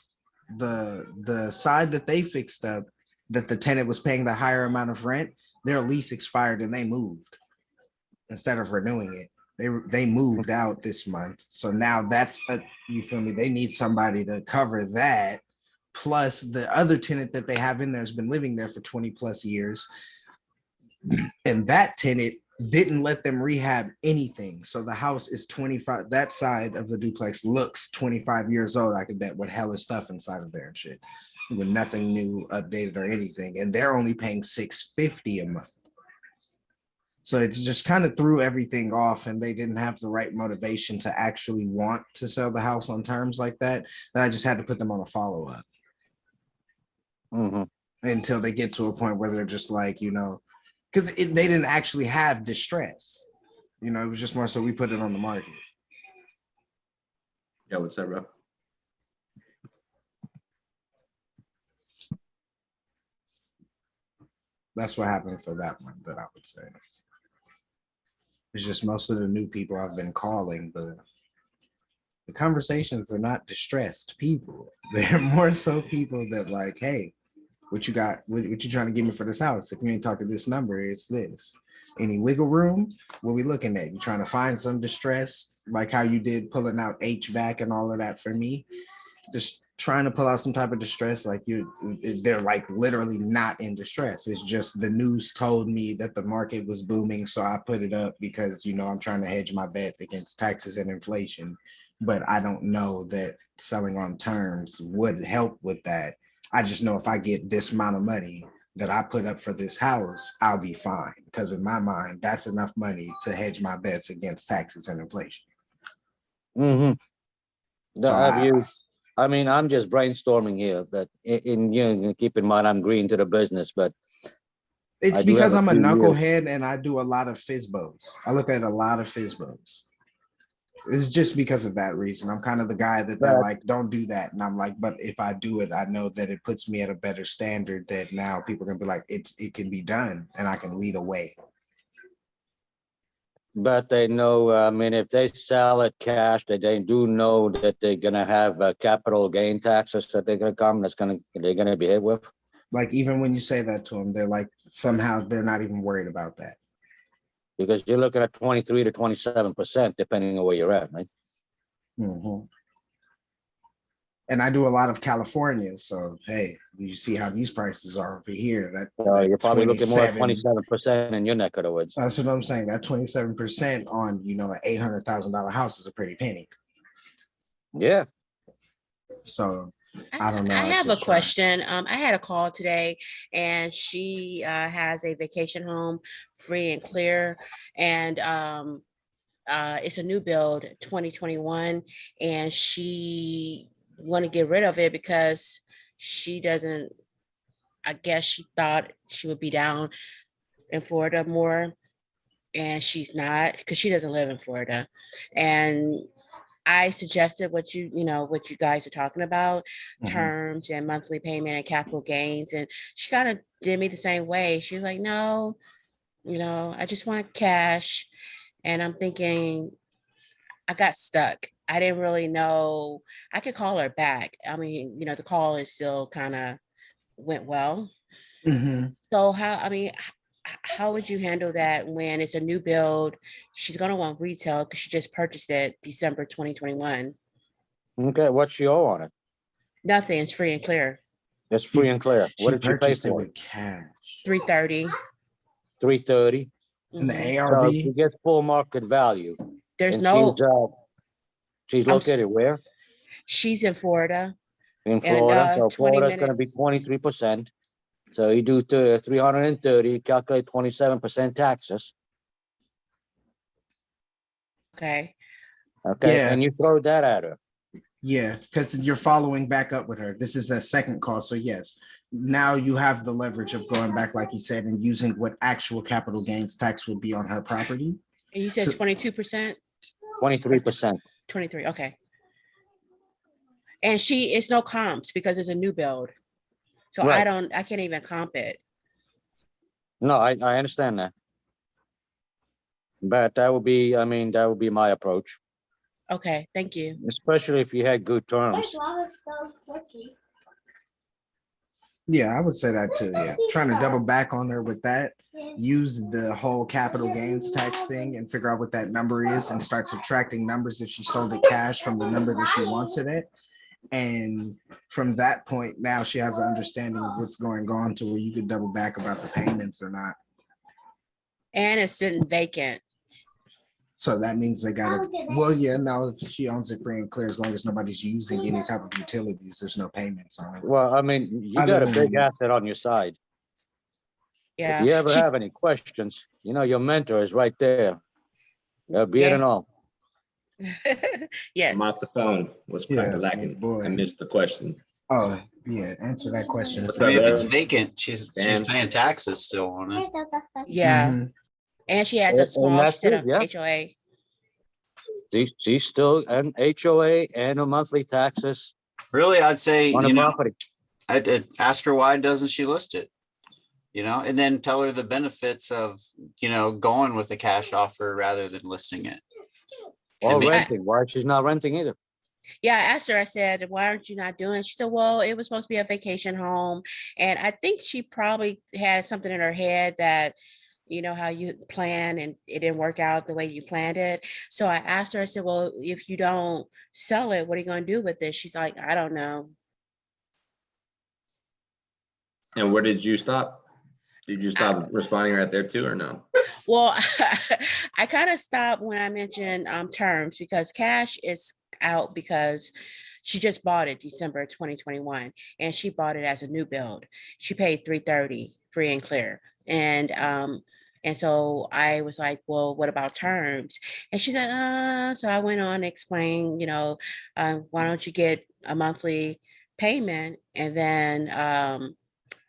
Speaker 8: the side that they fixed up, that the tenant was paying the higher amount of rent. Their lease expired and they moved instead of renewing it. They moved out this month. So now that's you feel me? They need somebody to cover that. Plus the other tenant that they have in there has been living there for 20 plus years. And that tenant didn't let them rehab anything. So the house is 25, that side of the duplex looks 25 years old. I could bet with hella stuff inside of there and shit, with nothing new, updated or anything. And they're only paying $650 a month. So it just kind of threw everything off, and they didn't have the right motivation to actually want to sell the house on terms like that. And I just had to put them on a follow-up until they get to a point where they're just like, you know, because they didn't actually have distress. You know, it was just more so we put it on the market.
Speaker 2: Yeah, what's up, bro?
Speaker 8: That's what happened for that one, that I would say. It's just most of the new people I've been calling, the conversations are not distressed people. They're more so people that like, hey, what you got? What you trying to give me for this house? If you ain't talking this number, it's this. Any wiggle room? What we looking at? You trying to find some distress, like how you did pulling out HVAC and all of that for me? Just trying to pull out some type of distress, like they're like literally not in distress. It's just the news told me that the market was booming, so I put it up because, you know, I'm trying to hedge my bet against taxes and inflation. But I don't know that selling on terms would help with that. I just know if I get this amount of money that I put up for this house, I'll be fine. Because in my mind, that's enough money to hedge my bets against taxes and inflation. So
Speaker 10: I mean, I'm just brainstorming here, but you know, keep in mind, I'm green to the business, but
Speaker 8: it's because I'm a knucklehead and I do a lot of FISBOs. I look at a lot of FISBOs. It's just because of that reason. I'm kind of the guy that they're like, don't do that. And I'm like, but if I do it, I know that it puts me at a better standard that now people are gonna be like, it can be done and I can lead away.
Speaker 10: But they know, I mean, if they sell it cash, they do know that they're gonna have capital gain taxes that they're gonna come, they're gonna be hit with.
Speaker 8: Like, even when you say that to them, they're like, somehow they're not even worried about that.
Speaker 10: Because you're looking at 23 to 27%, depending on where you're at, right?
Speaker 8: And I do a lot of California, so hey, you see how these prices are over here. That
Speaker 10: you're probably looking more at 27% in your neck of the woods.
Speaker 8: That's what I'm saying. That 27% on, you know, an $800,000 house is a pretty penny.
Speaker 10: Yeah.
Speaker 8: So I don't know.
Speaker 3: I have a question. I had a call today, and she has a vacation home, free and clear, and it's a new build, 2021, and she want to get rid of it because she doesn't. I guess she thought she would be down in Florida more, and she's not, because she doesn't live in Florida. And I suggested what you guys are talking about, terms and monthly payment and capital gains. And she kind of did me the same way. She was like, no, you know, I just want cash. And I'm thinking, I got stuck. I didn't really know. I could call her back. I mean, you know, the call is still kind of went well. So how would you handle that when it's a new build? She's going to want retail because she just purchased it December 2021.
Speaker 10: Okay, what's she owe on it?
Speaker 3: Nothing. It's free and clear.
Speaker 10: It's free and clear. What did she pay for
Speaker 8: it? Cash.
Speaker 3: $330.
Speaker 10: $330.
Speaker 8: And the ARV?
Speaker 10: So she gets full market value.
Speaker 3: There's
Speaker 10: and
Speaker 3: no.
Speaker 10: She's located where?
Speaker 3: She's in Florida.
Speaker 10: In Florida.
Speaker 3: And,
Speaker 10: so Florida's going to be 23%. So you do 330, calculate 27% taxes.
Speaker 3: Okay.
Speaker 10: Okay.
Speaker 8: Yeah.
Speaker 10: And you throw that at her.
Speaker 8: Yeah, because you're following back up with her. This is a second call. So yes, now you have the leverage of going back, like you said, and using what actual capital gains tax would be on her property.
Speaker 3: And you said 22%?
Speaker 10: 23%.
Speaker 3: 23. Okay. And it's no comps because it's a new build. So
Speaker 10: Right.
Speaker 3: I can't even comp it.
Speaker 10: No, I understand that. But that would be, I mean, that would be my approach,
Speaker 3: Okay, thank you.
Speaker 10: especially if you had good terms.
Speaker 8: Yeah, I would say that too. Yeah, trying to double back on her with that. Use the whole capital gains tax thing and figure out what that number is and start subtracting numbers if she sold it cash from the number that she wants it at. And from that point, now she has an understanding of what's going on to where you could double back about the payments or not.
Speaker 3: And it's sitting vacant.
Speaker 8: So that means they got to, well, yeah, no, if she owns it free and clear, as long as nobody's using any type of utilities, there's no payments on it.
Speaker 10: Well, I mean, you
Speaker 8: Other
Speaker 10: got a big
Speaker 8: than-
Speaker 10: asset on your side.
Speaker 3: Yeah.
Speaker 10: If you ever have any questions, you know, your mentor is right there. Be it and all.
Speaker 3: Yes.
Speaker 2: I'm off the phone. What's crack lacking?
Speaker 8: boy.
Speaker 2: I missed the question.
Speaker 8: Oh, yeah, answer that question.
Speaker 2: What's
Speaker 11: I mean,
Speaker 2: up,
Speaker 11: if it's
Speaker 2: Evan?
Speaker 11: vacant, she's
Speaker 2: Dan?
Speaker 11: paying taxes still on it.
Speaker 3: Yeah.
Speaker 8: Mhm.
Speaker 3: And she has a
Speaker 10: And
Speaker 3: small
Speaker 10: that's
Speaker 3: set
Speaker 10: it,
Speaker 3: of
Speaker 10: yeah.
Speaker 3: HOA.
Speaker 10: She's still an HOA and a monthly taxes
Speaker 11: Really, I'd say,
Speaker 10: on a
Speaker 11: you know,
Speaker 10: property.
Speaker 11: I'd ask her why doesn't she list it? You know, and then tell her the benefits of, you know, going with a cash offer rather than listing it.
Speaker 10: Or
Speaker 11: And
Speaker 10: renting. Why she's not renting either?
Speaker 3: Yeah, I asked her, I said, why aren't you not doing it? She said, well, it was supposed to be a vacation home. And I think she probably had something in her head that, you know, how you plan and it didn't work out the way you planned it. So I asked her, I said, well, if you don't sell it, what are you going to do with it? She's like, I don't know.
Speaker 2: And where did you stop? Did you stop responding right there too, or no?
Speaker 3: Well, I kind of stopped when I mentioned terms because cash is out because she just bought it December 2021 and she bought it as a new build. She paid $330 free and clear. And so I was like, well, what about terms? And she said, so I went on to explain, you know, why don't you get a monthly payment? And then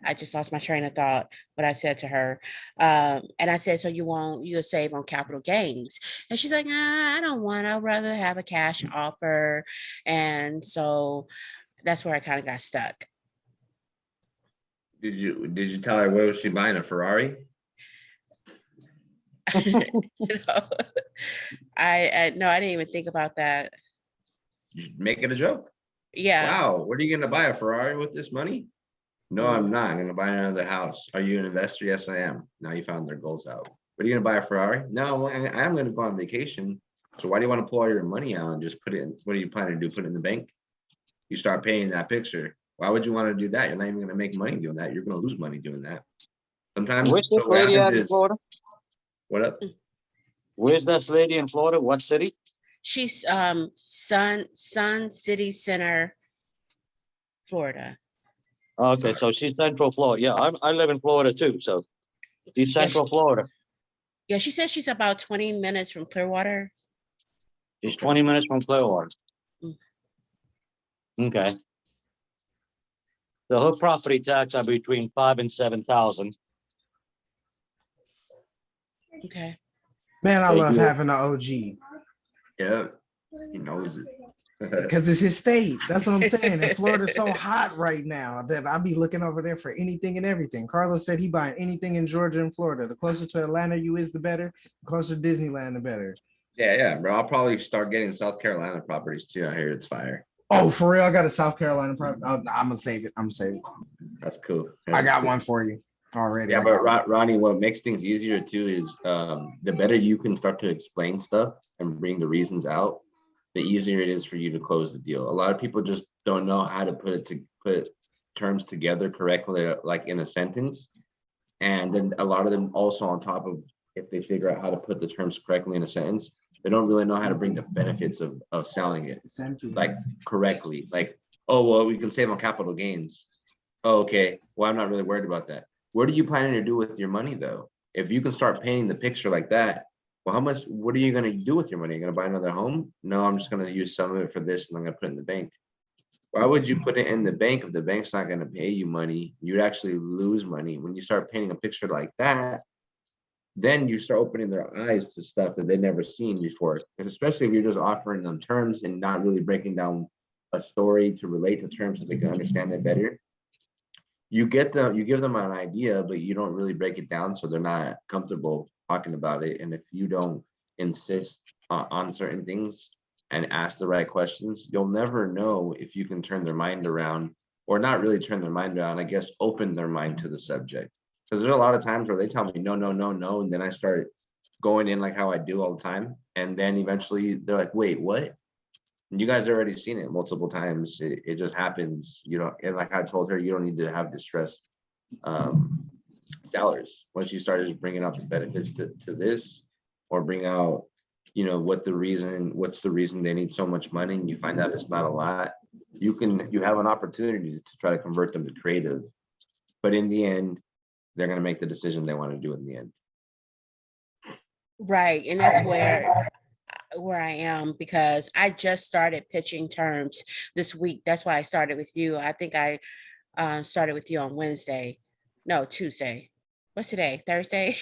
Speaker 3: I just lost my train of thought, what I said to her. And I said, so you'll save on capital gains. And she's like, I don't want, I'd rather have a cash offer. And so that's where I kind of got stuck.
Speaker 2: Did you tell her where was she buying a Ferrari?
Speaker 3: You know, no, I didn't even think about that.
Speaker 2: You make it a joke.
Speaker 3: Yeah.
Speaker 2: Wow, what are you gonna buy a Ferrari with this money? No, I'm not. I'm gonna buy another house. Are you an investor? Yes, I am. Now you found their goals out. What are you gonna buy a Ferrari? No, I'm gonna go on vacation. So why do you want to pull all your money out and just put it in? What are you planning to do? Put it in the bank? You start paying that picture. Why would you want to do that? You're not even gonna make money doing that. You're gonna lose money doing that. Sometimes
Speaker 10: Where's this
Speaker 2: so what
Speaker 10: lady
Speaker 2: happens
Speaker 10: at in
Speaker 2: is
Speaker 10: Florida?
Speaker 2: what up?
Speaker 10: Where's this lady in Florida? What city?
Speaker 3: She's Sun City Center, Florida.
Speaker 10: Okay, so she's Central Florida. Yeah, I live in Florida too, so she's Central Florida.
Speaker 3: Yeah, she says she's about 20 minutes from Clearwater.
Speaker 10: She's 20 minutes from Clearwater. Okay. So her property tax are between 5,000 and 7,000.
Speaker 3: Okay.
Speaker 8: Man, I
Speaker 10: They
Speaker 8: love
Speaker 10: do.
Speaker 8: having an OG
Speaker 2: Yeah, he knows it.
Speaker 8: because it's his state. That's what I'm saying. And Florida's so hot right now that I'll be looking over there for anything and everything. Carlos said he buying anything in Georgia and Florida. The closer to Atlanta you is, the better. The closer to Disneyland, the better.
Speaker 2: Yeah, bro. I'll probably start getting South Carolina properties too. I hear it's fire.
Speaker 8: Oh, for real? I got a South Carolina property. Oh, I'm gonna save it. I'm gonna save it.
Speaker 2: That's cool.
Speaker 8: I got one for you already.
Speaker 2: Yeah,
Speaker 8: I
Speaker 2: but
Speaker 8: got one.
Speaker 2: Ronnie, what makes things easier too is the better you can start to explain stuff and bring the reasons out, the easier it is for you to close the deal. A lot of people just don't know how to put terms together correctly, like in a sentence. And then a lot of them also on top of, if they figure out how to put the terms correctly in a sentence, they don't really know how to bring the benefits of selling it like correctly. Like, oh, well, we can save on capital gains. Oh, okay, well, I'm not really worried about that. What are you planning to do with your money though? If you can start painting the picture like that, well, what are you going to do with your money? You're going to buy another home? No, I'm just going to use some of it for this and I'm going to put it in the bank. Why would you put it in the bank if the bank's not going to pay you money? You'd actually lose money. When you start painting a picture like that, then you start opening their eyes to stuff that they've never seen before. And especially if you're just offering them terms and not really breaking down a story to relate to terms so they can understand it better. You give them an idea, but you don't really break it down, so they're not comfortable talking about it. And if you don't insist on certain things and ask the right questions, you'll never know if you can turn their mind around, or not really turn their mind around, I guess, open their mind to the subject. Because there's a lot of times where they tell me no, no, no, no, and then I start going in like how I do all the time. And then eventually they're like, wait, what? And you guys already seen it multiple times. It just happens, you know. And like I told her, you don't need to have distressed sellers. Once you start just bringing out the benefits to this, or bring out, you know, what's the reason they need so much money, and you find out it's not a lot, you have an opportunity to try to convert them to creative. But in the end, they're going to make the decision they want to do in the end.
Speaker 3: Right. And that's where I am, because I just started pitching terms this week. That's why I started with you. I think I started with you on Tuesday. What's today? Thursday?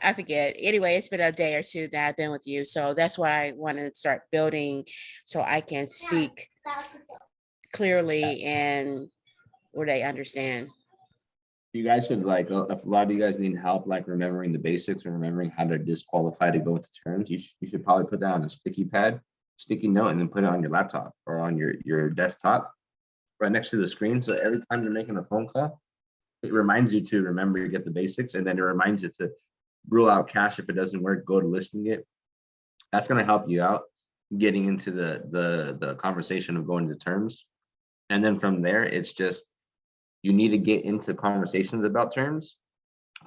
Speaker 3: I forget. Anyway, it's been a day or two that I've been with you. So that's why I want to start building so I can speak clearly and where they understand.
Speaker 2: You guys should, like, if a lot of you guys need help, like remembering the basics or remembering how to disqualify to go into terms, you should probably put that on a sticky note, and then put it on your laptop or on your desktop right next to the screen. So every time you're making a phone call, it reminds you to remember to get the basics, and then it reminds you to rule out cash. If it doesn't work, go to listing it. That's going to help you out getting into the conversation of going to terms. And then from there, it's just, you need to get into conversations about terms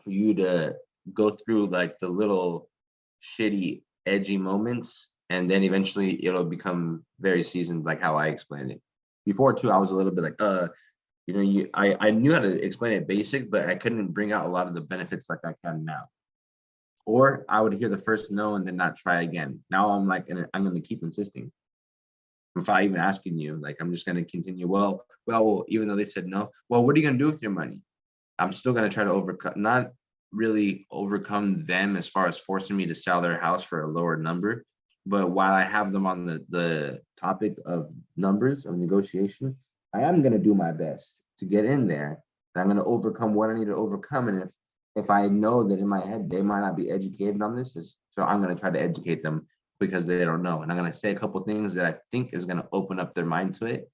Speaker 2: for you to go through like the little shitty, edgy moments, and then eventually it'll become very seasoned, like how I explained it. Before too, I was a little bit like, I knew how to explain it basic, but I couldn't bring out a lot of the benefits like I can now. Or I would hear the first no and then not try again. Now I'm like, and I'm going to keep insisting. Without even asking you, like, I'm just going to continue. Well, even though they said no, well, what are you going to do with your money? I'm still going to try to not really overcome them as far as forcing me to sell their house for a lower number. But while I have them on the topic of numbers of negotiation, I am going to do my best to get in there. And I'm going to overcome what I need to overcome. And if I know that in my head, they might not be educated on this, so I'm going to try to educate them, because they don't know. And I'm going to say a couple of things that I think is going to open up their mind to it.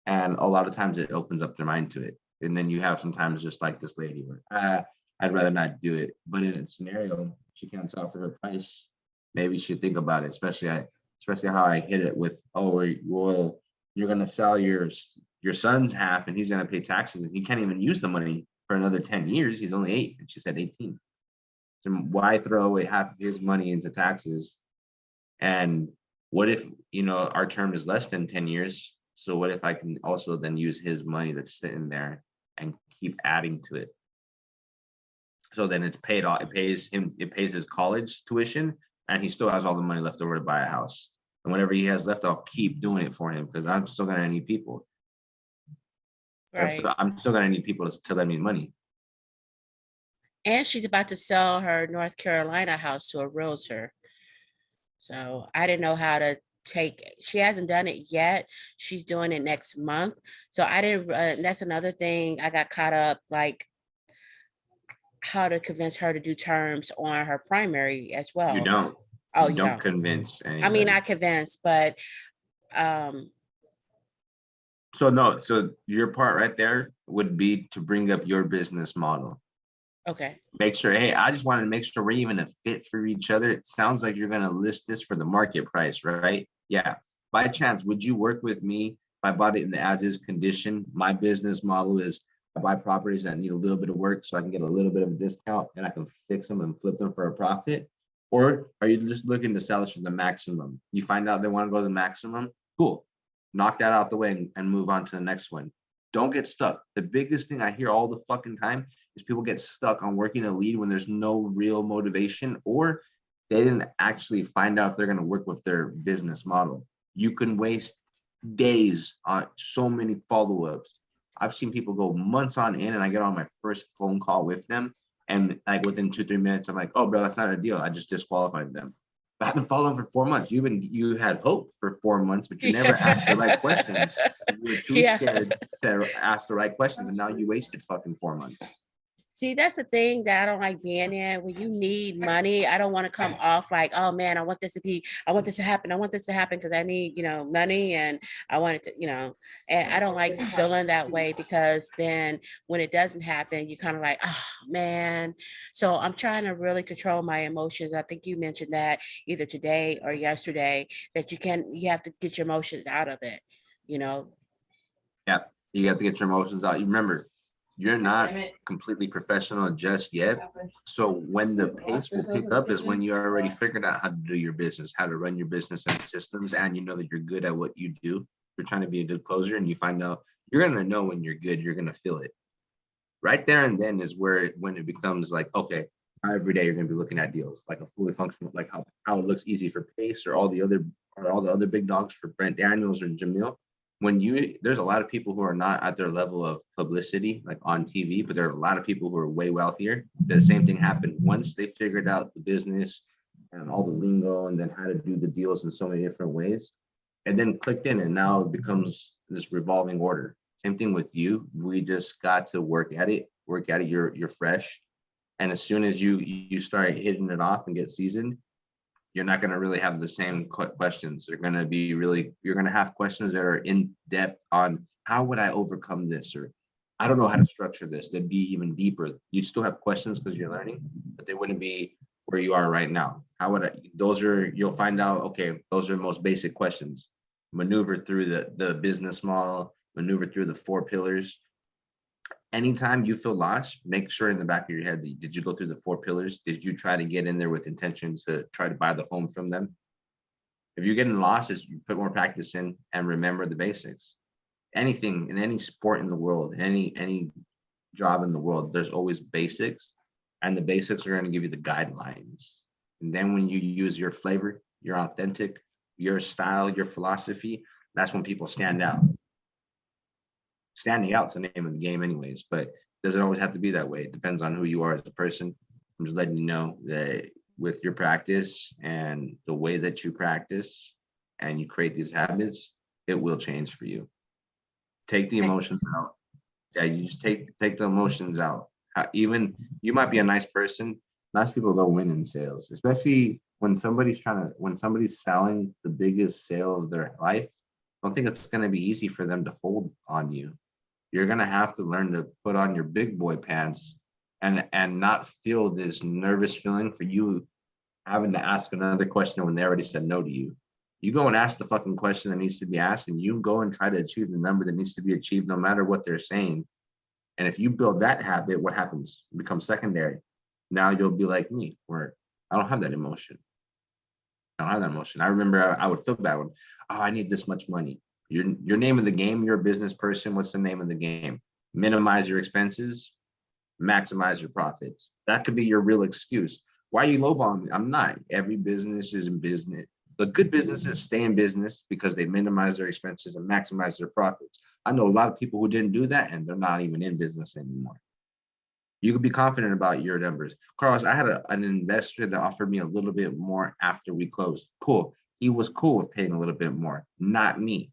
Speaker 2: And a lot of times it opens up their mind to it. And then you have sometimes just like this lady where I'd rather not do it. But in a scenario, she can't sell for her price. Maybe she think about it, especially how I hit it with, well, you're going to sell your son's half and he's going to pay taxes, and he can't even use the money for another 10 years. He's only 8. And she said 18. So why throw away half of his money into taxes? And what if, our term is less than 10 years? So what if I can also then use his money that's sitting there and keep adding to it? So then it's paid off. It pays his college tuition, and he still has all the money left over to buy a house. And whatever he has left, I'll keep doing it for him, because I'm still going to need people. Right. I'm still going to need people to lend me money.
Speaker 3: And she's about to sell her North Carolina house to a realtor. So I didn't know how to she hasn't done it yet. She's doing it next month. So I didn't, that's another thing I got caught up, like how to convince her to do terms on her primary as well.
Speaker 2: You don't.
Speaker 3: Oh,
Speaker 2: you don't convince anybody.
Speaker 3: I mean, I convinced, but
Speaker 2: So your part right there would be to bring up your business model.
Speaker 3: Okay.
Speaker 2: Make sure, hey, I just wanted to make sure we're even a fit for each other. It sounds like you're going to list this for the market price, right? Yeah. By chance, would you work with me if I bought it in the as-is condition? My business model is I buy properties that need a little bit of work so I can get a little bit of a discount, and I can fix them and flip them for a profit. Or are you just looking to sell it for the maximum? You find out they want to go to the maximum? Cool. Knock that out the way and move on to the next one. Don't get stuck. The biggest thing I hear all the fucking time is people get stuck on working a lead when there's no real motivation, or they didn't actually find out if they're going to work with their business model. You can waste days on so many follow-ups. I've seen people go months on in, and I get on my first phone call with them, and like within 2-3 minutes, I'm like, oh, bro, that's not a deal. I just disqualified them. I haven't followed for 4 months. You had hope for 4 months, but you never asked the right questions. You were too scared to ask the right questions, and now you wasted fucking 4 months.
Speaker 3: See, that's the thing that I don't like being in. When you need money, I don't want to come off like, oh man, I want this to happen. I want this to happen because I need, money, and I want it to, and I don't like feeling that way, because then when it doesn't happen, you kind of like, oh man. So I'm trying to really control my emotions. I think you mentioned that either today or yesterday, that you have to get your emotions out of it,
Speaker 2: Yeah, you have to get your emotions out. You remember, you're not completely professional just yet. So when the pace will pick up is when you already figured out how to do your business, how to run your business and systems, and you know that you're good at what you do. You're trying to be a good closer, and you find out you're gonna know when you're good. You're gonna feel it. Right there and then is when it becomes like, okay, every day you're gonna be looking at deals like a fully functional, like how it looks easy for Pace or all the other big dogs for Brent Daniels or Jamil. There's a lot of people who are not at their level of publicity, like on TV, but there are a lot of people who are way wealthier. The same thing happened once they figured out the business and all the lingo and then how to do the deals in so many different ways, and then clicked in, and now it becomes this revolving order. Same thing with you. We just got to work at it. You're fresh. And as soon as you start hitting it off and get seasoned, you're not going to really have the same questions. You're going to have questions that are in depth on how would I overcome this, or I don't know how to structure this. They'd be even deeper. You still have questions because you're learning, but they wouldn't be where you are right now. You'll find out, okay, those are most basic questions. Maneuver through the business model, maneuver through the 4 pillars. Anytime you feel lost, make sure in the back of your head, did you go through the 4 pillars? Did you try to get in there with intention to try to buy the home from them? If you're getting lost, is you put more practice in and remember the basics. Anything in any sport in the world, any job in the world, there's always basics, and the basics are going to give you the guidelines. And then when you use your flavor, your authentic, your style, your philosophy, that's when people stand out. Standing out's the name of the game anyways, but doesn't always have to be that way. It depends on who you are as a person. I'm just letting you know that with your practice and the way that you practice and you create these habits, it will change for you. Take the emotions out. Yeah, you just take the emotions out. Even you might be a nice person. Nice people don't win in sales, especially when somebody's selling the biggest sale of their life. I don't think it's going to be easy for them to fold on you. You're going to have to learn to put on your big boy pants and not feel this nervous feeling for you having to ask another question when they already said no to you. You go and ask the fucking question that needs to be asked, and you go and try to achieve the number that needs to be achieved no matter what they're saying. And if you build that habit, what happens? It becomes secondary. Now you'll be like me, where I don't have that emotion. I remember I would feel bad when, I need this much money. Your name of the game, you're a business person. What's the name of the game? Minimize your expenses, maximize your profits. That could be your real excuse. Why are you lowballing me? I'm not. Every business is in business. The good businesses stay in business because they minimize their expenses and maximize their profits. I know a lot of people who didn't do that, and they're not even in business anymore. You can be confident about your numbers. Carlos, I had an investor that offered me a little bit more after we closed. Cool. He was cool with paying a little bit more, not me.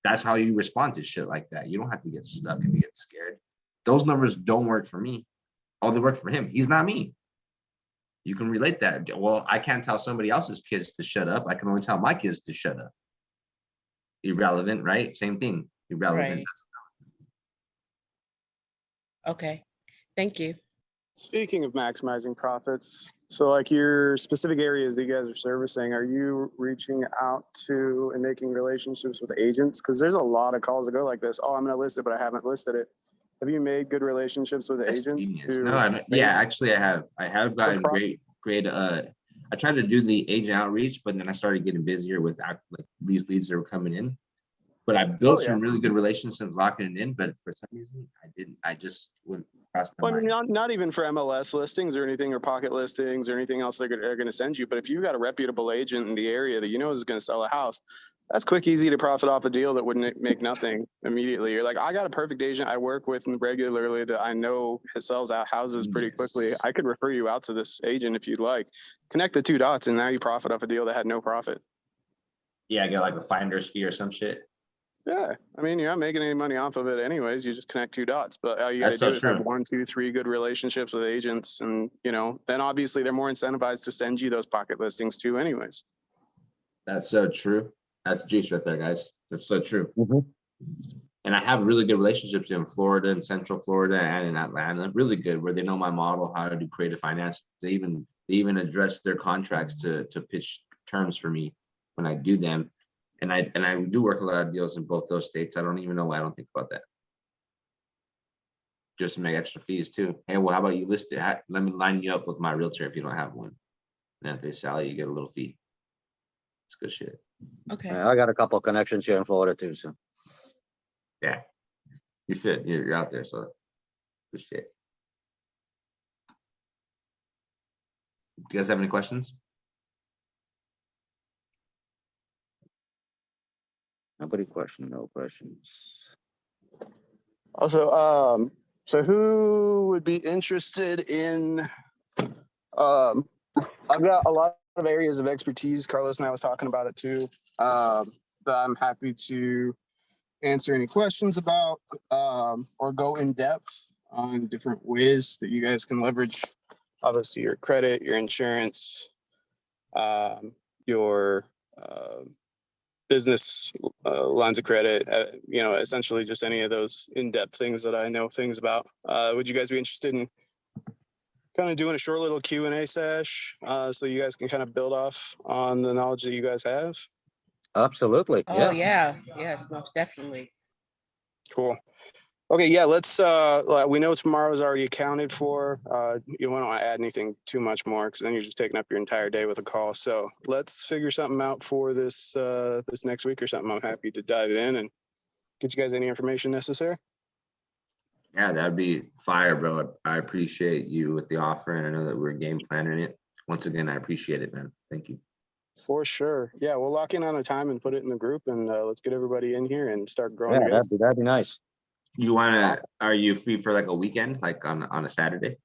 Speaker 2: That's how you respond to shit like that. You don't have to get stuck and get scared. Those numbers don't work for me. Oh, they work for him. He's not me. You can relate that. Well, I can't tell somebody else's kids to shut up. I can only tell my kids to shut up. Irrelevant, right? Same thing. Irrelevant.
Speaker 3: Right. Okay. Thank you.
Speaker 15: Speaking of maximizing profits, so like your specific areas that you guys are servicing, are you reaching out to and making relationships with agents? Because there's a lot of calls that go like this. Oh, I'm going to list it, but I haven't listed it. Have you made good relationships with agents?
Speaker 2: No, I don't. Yeah, actually, I have. I have gotten great. I tried to do the agent outreach, but then I started getting busier with these leads that were coming in. But I built some really good relationships locking it in. But for some reason, I didn't. I just went past my mind.
Speaker 15: I mean, not even for MLS listings or anything, or pocket listings or anything else they're going to send you. But if you've got a reputable agent in the area that you know is going to sell a house, That's quick, easy to profit off a deal that wouldn't make nothing immediately. You're like, I got a perfect agent I work with regularly that I know sells out houses pretty quickly. I could refer you out to this agent if you'd like. Connect the two dots, and now you profit off a deal that had no profit.
Speaker 2: Yeah, I get like a finder's fee or some shit.
Speaker 15: Yeah, I mean, you're not making any money off of it anyways. You just connect two dots. But all you got to
Speaker 2: That's
Speaker 15: do
Speaker 2: so
Speaker 15: is have
Speaker 2: true.
Speaker 15: 1, 2, 3 good relationships with agents, and then obviously they're more incentivized to send you those pocket listings too, anyways.
Speaker 2: That's so true. That's juice right there, guys. That's so true.
Speaker 10: Mhm.
Speaker 2: And I have really good relationships in Florida and Central Florida and in Atlanta, really good, where they know my model, how to do creative finance. They even address their contracts to pitch terms for me when I do them. And I do work a lot of deals in both those states. I don't even know why I don't think about that. Just to make extra fees too. Hey, well, how about you list it? Let me line you up with my realtor if you don't have one. And if they sell you, get a little fee. It's good shit.
Speaker 3: Okay.
Speaker 10: I got a couple of connections here in Florida too, so.
Speaker 2: Yeah. You should. You're out there, so good shit. Do you guys have any questions?
Speaker 10: Nobody question, no questions.
Speaker 15: Also, so who would be interested in? I've got a lot of areas of expertise. Carlos and I was talking about it too. That I'm happy to answer any questions about, or go in depth on different ways that you guys can leverage, obviously, your credit, your insurance, your business lines of credit, essentially just any of those in-depth things that I know things about. Would you guys be interested in kind of doing a short little Q&A sesh, so you guys can kind of build off on the knowledge that you guys have?
Speaker 10: Absolutely.
Speaker 3: Oh,
Speaker 10: Yeah.
Speaker 3: yeah. Yes, most definitely.
Speaker 15: Cool. Okay, yeah, let's we know tomorrow is already accounted for. You don't want to add anything too much more, because then you're just taking up your entire day with a call. So let's figure something out for this this next week or something. I'm happy to dive in and get you guys any information necessary.
Speaker 2: Yeah, that'd be fire, bro. I appreciate you with the offer, and I know that we're game planning it. Once again, I appreciate it, man. Thank you.
Speaker 15: For sure. Yeah, we'll lock in on a time and put it in the group, and let's get everybody in here and start growing
Speaker 10: Yeah,
Speaker 15: together.
Speaker 10: that'd be nice.
Speaker 2: You wanna? Are you free for like a weekend, like on a Saturday?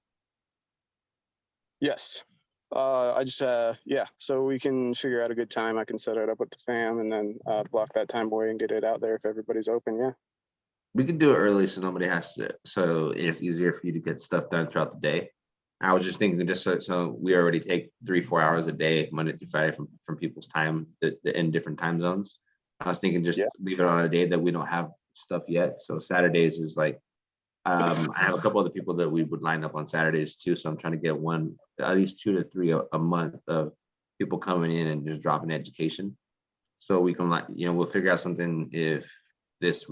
Speaker 15: Yes. I just yeah, so we can figure out a good time. I can set it up with the fam and then block that time away and get it out there if everybody's open. Yeah.
Speaker 2: We can do it early so nobody has to. So it's easier for you to get stuff done throughout the day. I was just thinking, just so we already take 3-4 hours a day, Monday through Friday, from people's time that in different time zones. I was thinking just leave it on a day that we don't have stuff yet. So Saturdays is like, I have a couple other people that we would line up on Saturdays too. So I'm trying to get at least 2 to 3 a month of people coming in and just dropping education. So we can, we'll figure out something if this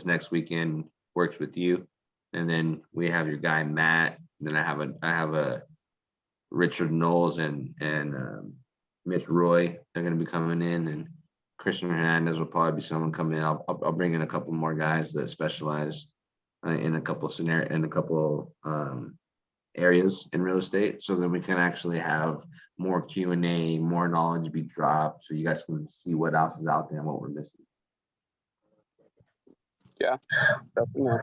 Speaker 2: next weekend works with you. And then we have your guy Matt. Then I have a Richard Knowles and Mitch Roy. They're gonna be coming in, and Christian Hernandez will probably be someone coming in. I'll bring in a couple more guys that specialize in a couple areas in real estate, so that we can actually have more Q&A, more knowledge be dropped, so you guys can see what else is out there and what we're missing.
Speaker 15: Yeah, definitely.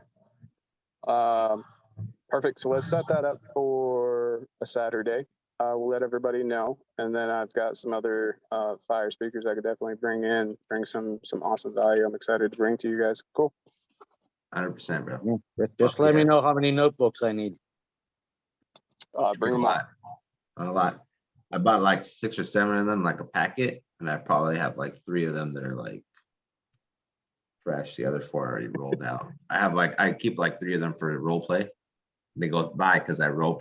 Speaker 15: Perfect. So let's set that up for a Saturday. We'll let everybody know, and then I've got some other fire speakers I could definitely bring some awesome value. I'm excited to bring to you guys. Cool.
Speaker 2: 100%, bro.
Speaker 10: Just let me know how many notebooks I need.
Speaker 15: Bring them up.
Speaker 2: A lot. I bought like 6 or 7 of them, like a packet, and I probably have like 3 of them that are like fresh. The other 4 are already rolled out. I keep like 3 of them for role play. They go by because I role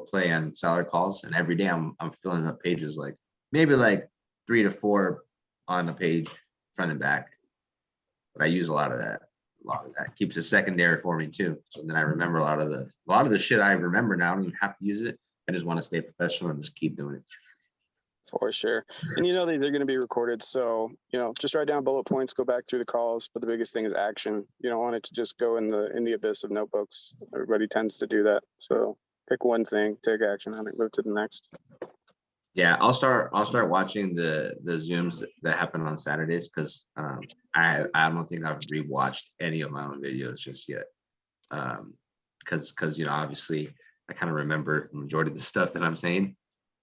Speaker 2: play on seller calls, and every day I'm filling up pages, like maybe like 3 to 4 on a page, front and back. But I use a lot of that. Keeps it secondary for me too. So then I remember a lot of the shit I remember now. I don't even have to use it. I just want to stay professional and just keep doing it.
Speaker 15: For sure. And these are going to be recorded. So, just write down bullet points, go back through the calls. But the biggest thing is action. You don't want it to just go in the abyss of notebooks. Everybody tends to do that. So pick one thing, take action on it, move to the next.
Speaker 2: Yeah, I'll start watching the Zooms that happen on Saturdays because I don't think I've rewatched any of my own videos just yet. Because obviously I kind of remember the majority of the stuff that I'm saying.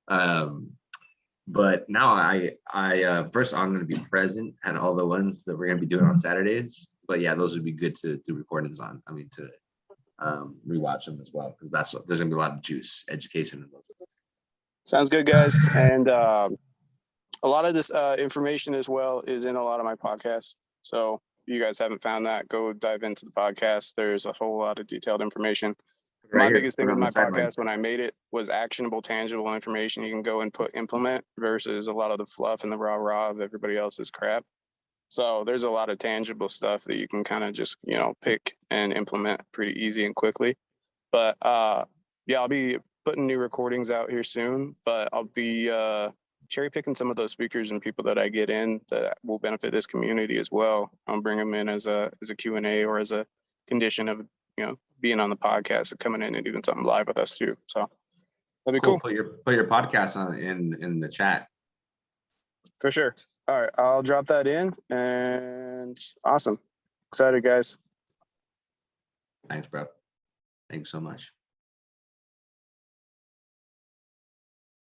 Speaker 2: But now I first I'm going to be present at all the ones that we're going to be doing on Saturdays. But yeah, those would be good to do recordings on. I mean to rewatch them as well because there's going to be a lot of juice, education in those.
Speaker 15: Sounds good, guys. And a lot of this information as well is in a lot of my podcasts. So if you guys haven't found that, go dive into the podcast. There's a whole lot of detailed information. My biggest thing with my podcast when I made it was actionable, tangible information you can go and implement versus a lot of the fluff and the rah-rah of everybody else's crap. So there's a lot of tangible stuff that you can kind of just, pick and implement pretty easy and quickly. But yeah, I'll be putting new recordings out here soon, but I'll be cherry picking some of those speakers and people that I get in that will benefit this community as well. I'll bring them in as a Q&A or as a condition of, being on the podcast and coming in and doing something live with us too. So that'd be cool.
Speaker 2: Put your podcast on in the chat.
Speaker 15: For sure. All right, I'll drop that in and awesome. Excited, guys.
Speaker 2: Thanks, bro. Thanks so much.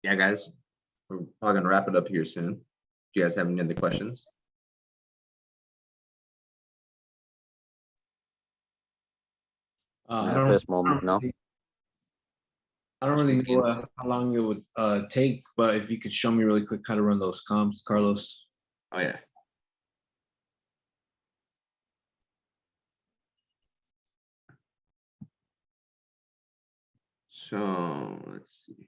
Speaker 2: Yeah, guys, we're probably gonna wrap it up here soon. Do you guys have any other questions?
Speaker 10: At this moment, no.
Speaker 1: I don't really know how long it would take, but if you could show me really quick how to run those comps, Carlos.
Speaker 2: Oh yeah. So let's see.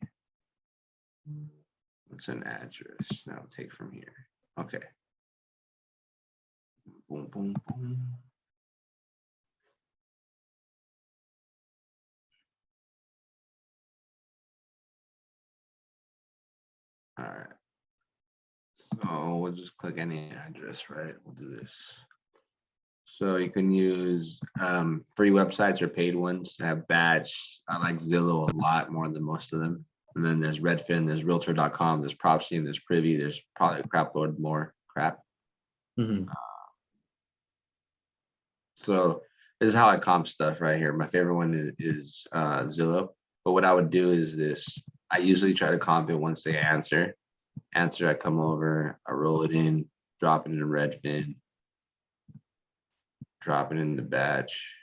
Speaker 2: What's an address? That'll take from here. Okay. Boom, boom, boom. All right. So we'll just click any address, right? We'll do this. So you can use free websites or paid ones that have badge. I like Zillow a lot more than most of them. And then there's Redfin, there's Realtor.com, there's Propsy, there's Privy, there's probably Crapload more crap. So this is how I comp stuff right here. My favorite one is Zillow. But what I would do is this. I usually try to comp it once they answer. I come over, I roll it in, drop it in Redfin, drop it in the batch.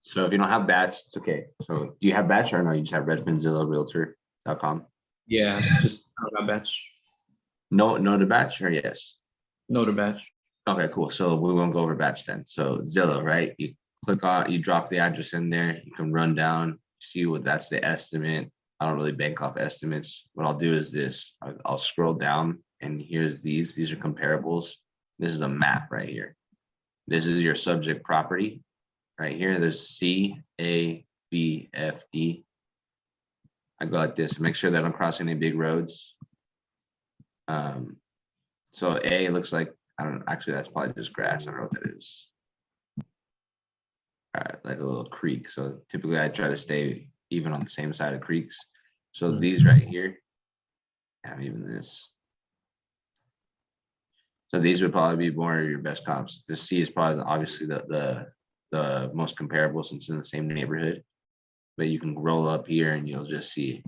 Speaker 2: So if you don't have batch, it's okay. So do you have batch or no? You just have Redfin, Zillow, Realtor.com?
Speaker 1: Yeah, just not batch.
Speaker 2: No to batch or yes?
Speaker 1: No to batch.
Speaker 2: Okay, cool. So we won't go over batch then. So Zillow, right? You click on, you drop the address in there. You can run down, see what that's the estimate. I don't really bank off estimates. What I'll do is this. I'll scroll down and here's these. These are comparables. This is a map right here. This is your subject property. Right here, there's C, A, B, F, D. I go like this, make sure that I'm crossing any big roads. So A looks like, I don't know, actually that's probably just grass. I don't know what that is. All right, like a little creek. So typically I try to stay even on the same side of creeks. So these right here, and even this. So these would probably be more of your best comps. The C is probably obviously the most comparable since it's in the same neighborhood, but you can roll up here and you'll just see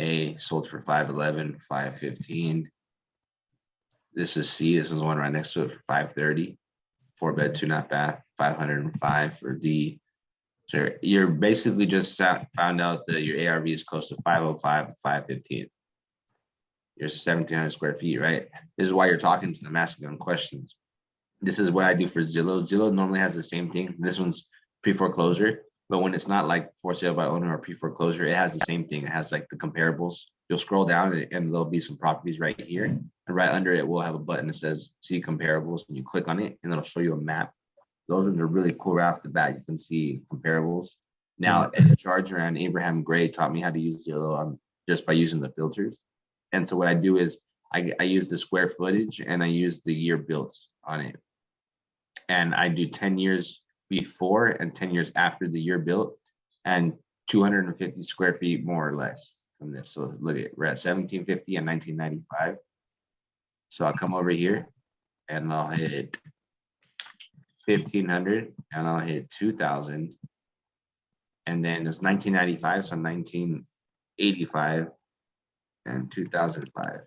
Speaker 2: A sold for 511, 515. This is C. This is the one right next to it for 530. 4-bed, 2.5 bath, 505 for D. So you're basically just found out that your ARV is close to 505 to 515. You're 1,700 square feet, right? This is why you're talking to them, asking them questions. This is what I do for Zillow. Zillow normally has the same thing. This one's pre-foreclosure, but when it's not like for sale by owner or pre-foreclosure, it has the same thing. It has like the comparables. You'll scroll down and there'll be some properties right here. And right under it, we'll have a button that says see comparables. And you click on it and it'll show you a map. Those ones are really cool right off the bat. You can see comparables. Now, Ed Charger and Abraham Gray taught me how to use Zillow just by using the filters. And so what I do is I use the square footage and I use the year built on it. And I do 10 years before and 10 years after the year built, and 250 square feet more or less from this. So look at, we're at 1750 and 1995. So I'll come over here and I'll hit 1500 and I'll hit 2000. And then it's 1995, so 1985 and 2005.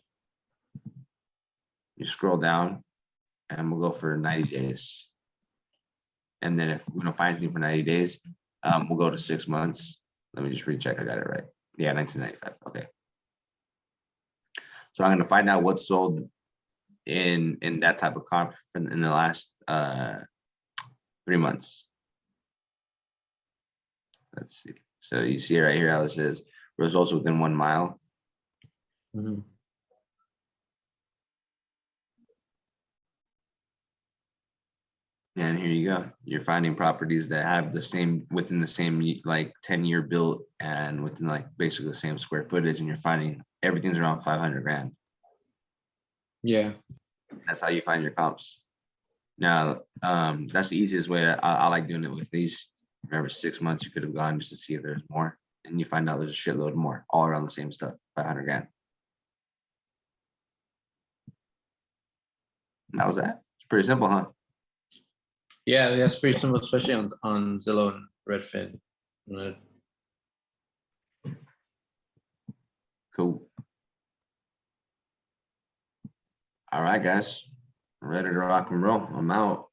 Speaker 2: You scroll down and we'll go for 90 days. And then if we don't find anything for 90 days, we'll go to 6 months. Let me just recheck. I got it right. Yeah, 1995. Okay. So I'm going to find out what's sold in that type of comp in the last 3 months. Let's see. So you see right here how it says results within 1 mile.
Speaker 1: Mhm.
Speaker 2: And here you go. You're finding properties that have the same within the same like 10-year built and within like basically the same square footage, and you're finding everything's around 500 grand.
Speaker 1: Yeah.
Speaker 2: That's how you find your comps. Now, that's the easiest way. I like doing it with these. Remember, 6 months you could have gone just to see if there's more, and you find out there's a shitload more, all around the same stuff, 500 grand. And that was that. It's pretty simple, huh?
Speaker 1: Yeah, that's pretty simple, especially on Zillow and Redfin.
Speaker 2: Cool. All right, guys. I'm ready to rock and roll. I'm out.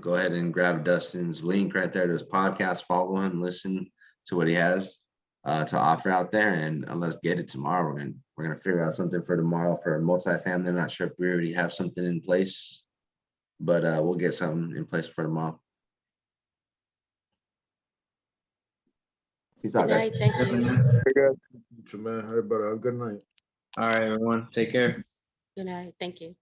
Speaker 2: Go ahead and grab Dustin's link right there to his podcast. Follow him, listen to what he has to offer out there, and let's get it tomorrow. We're gonna figure out something for tomorrow for multifamily. I'm not sure if we already have something in place, but we'll get something in place for tomorrow. Peace out,
Speaker 3: Good
Speaker 2: guys.
Speaker 3: night. Thank you.
Speaker 5: Man, everybody have a good night.
Speaker 1: All right, everyone. Take care.
Speaker 3: Good night. Thank you.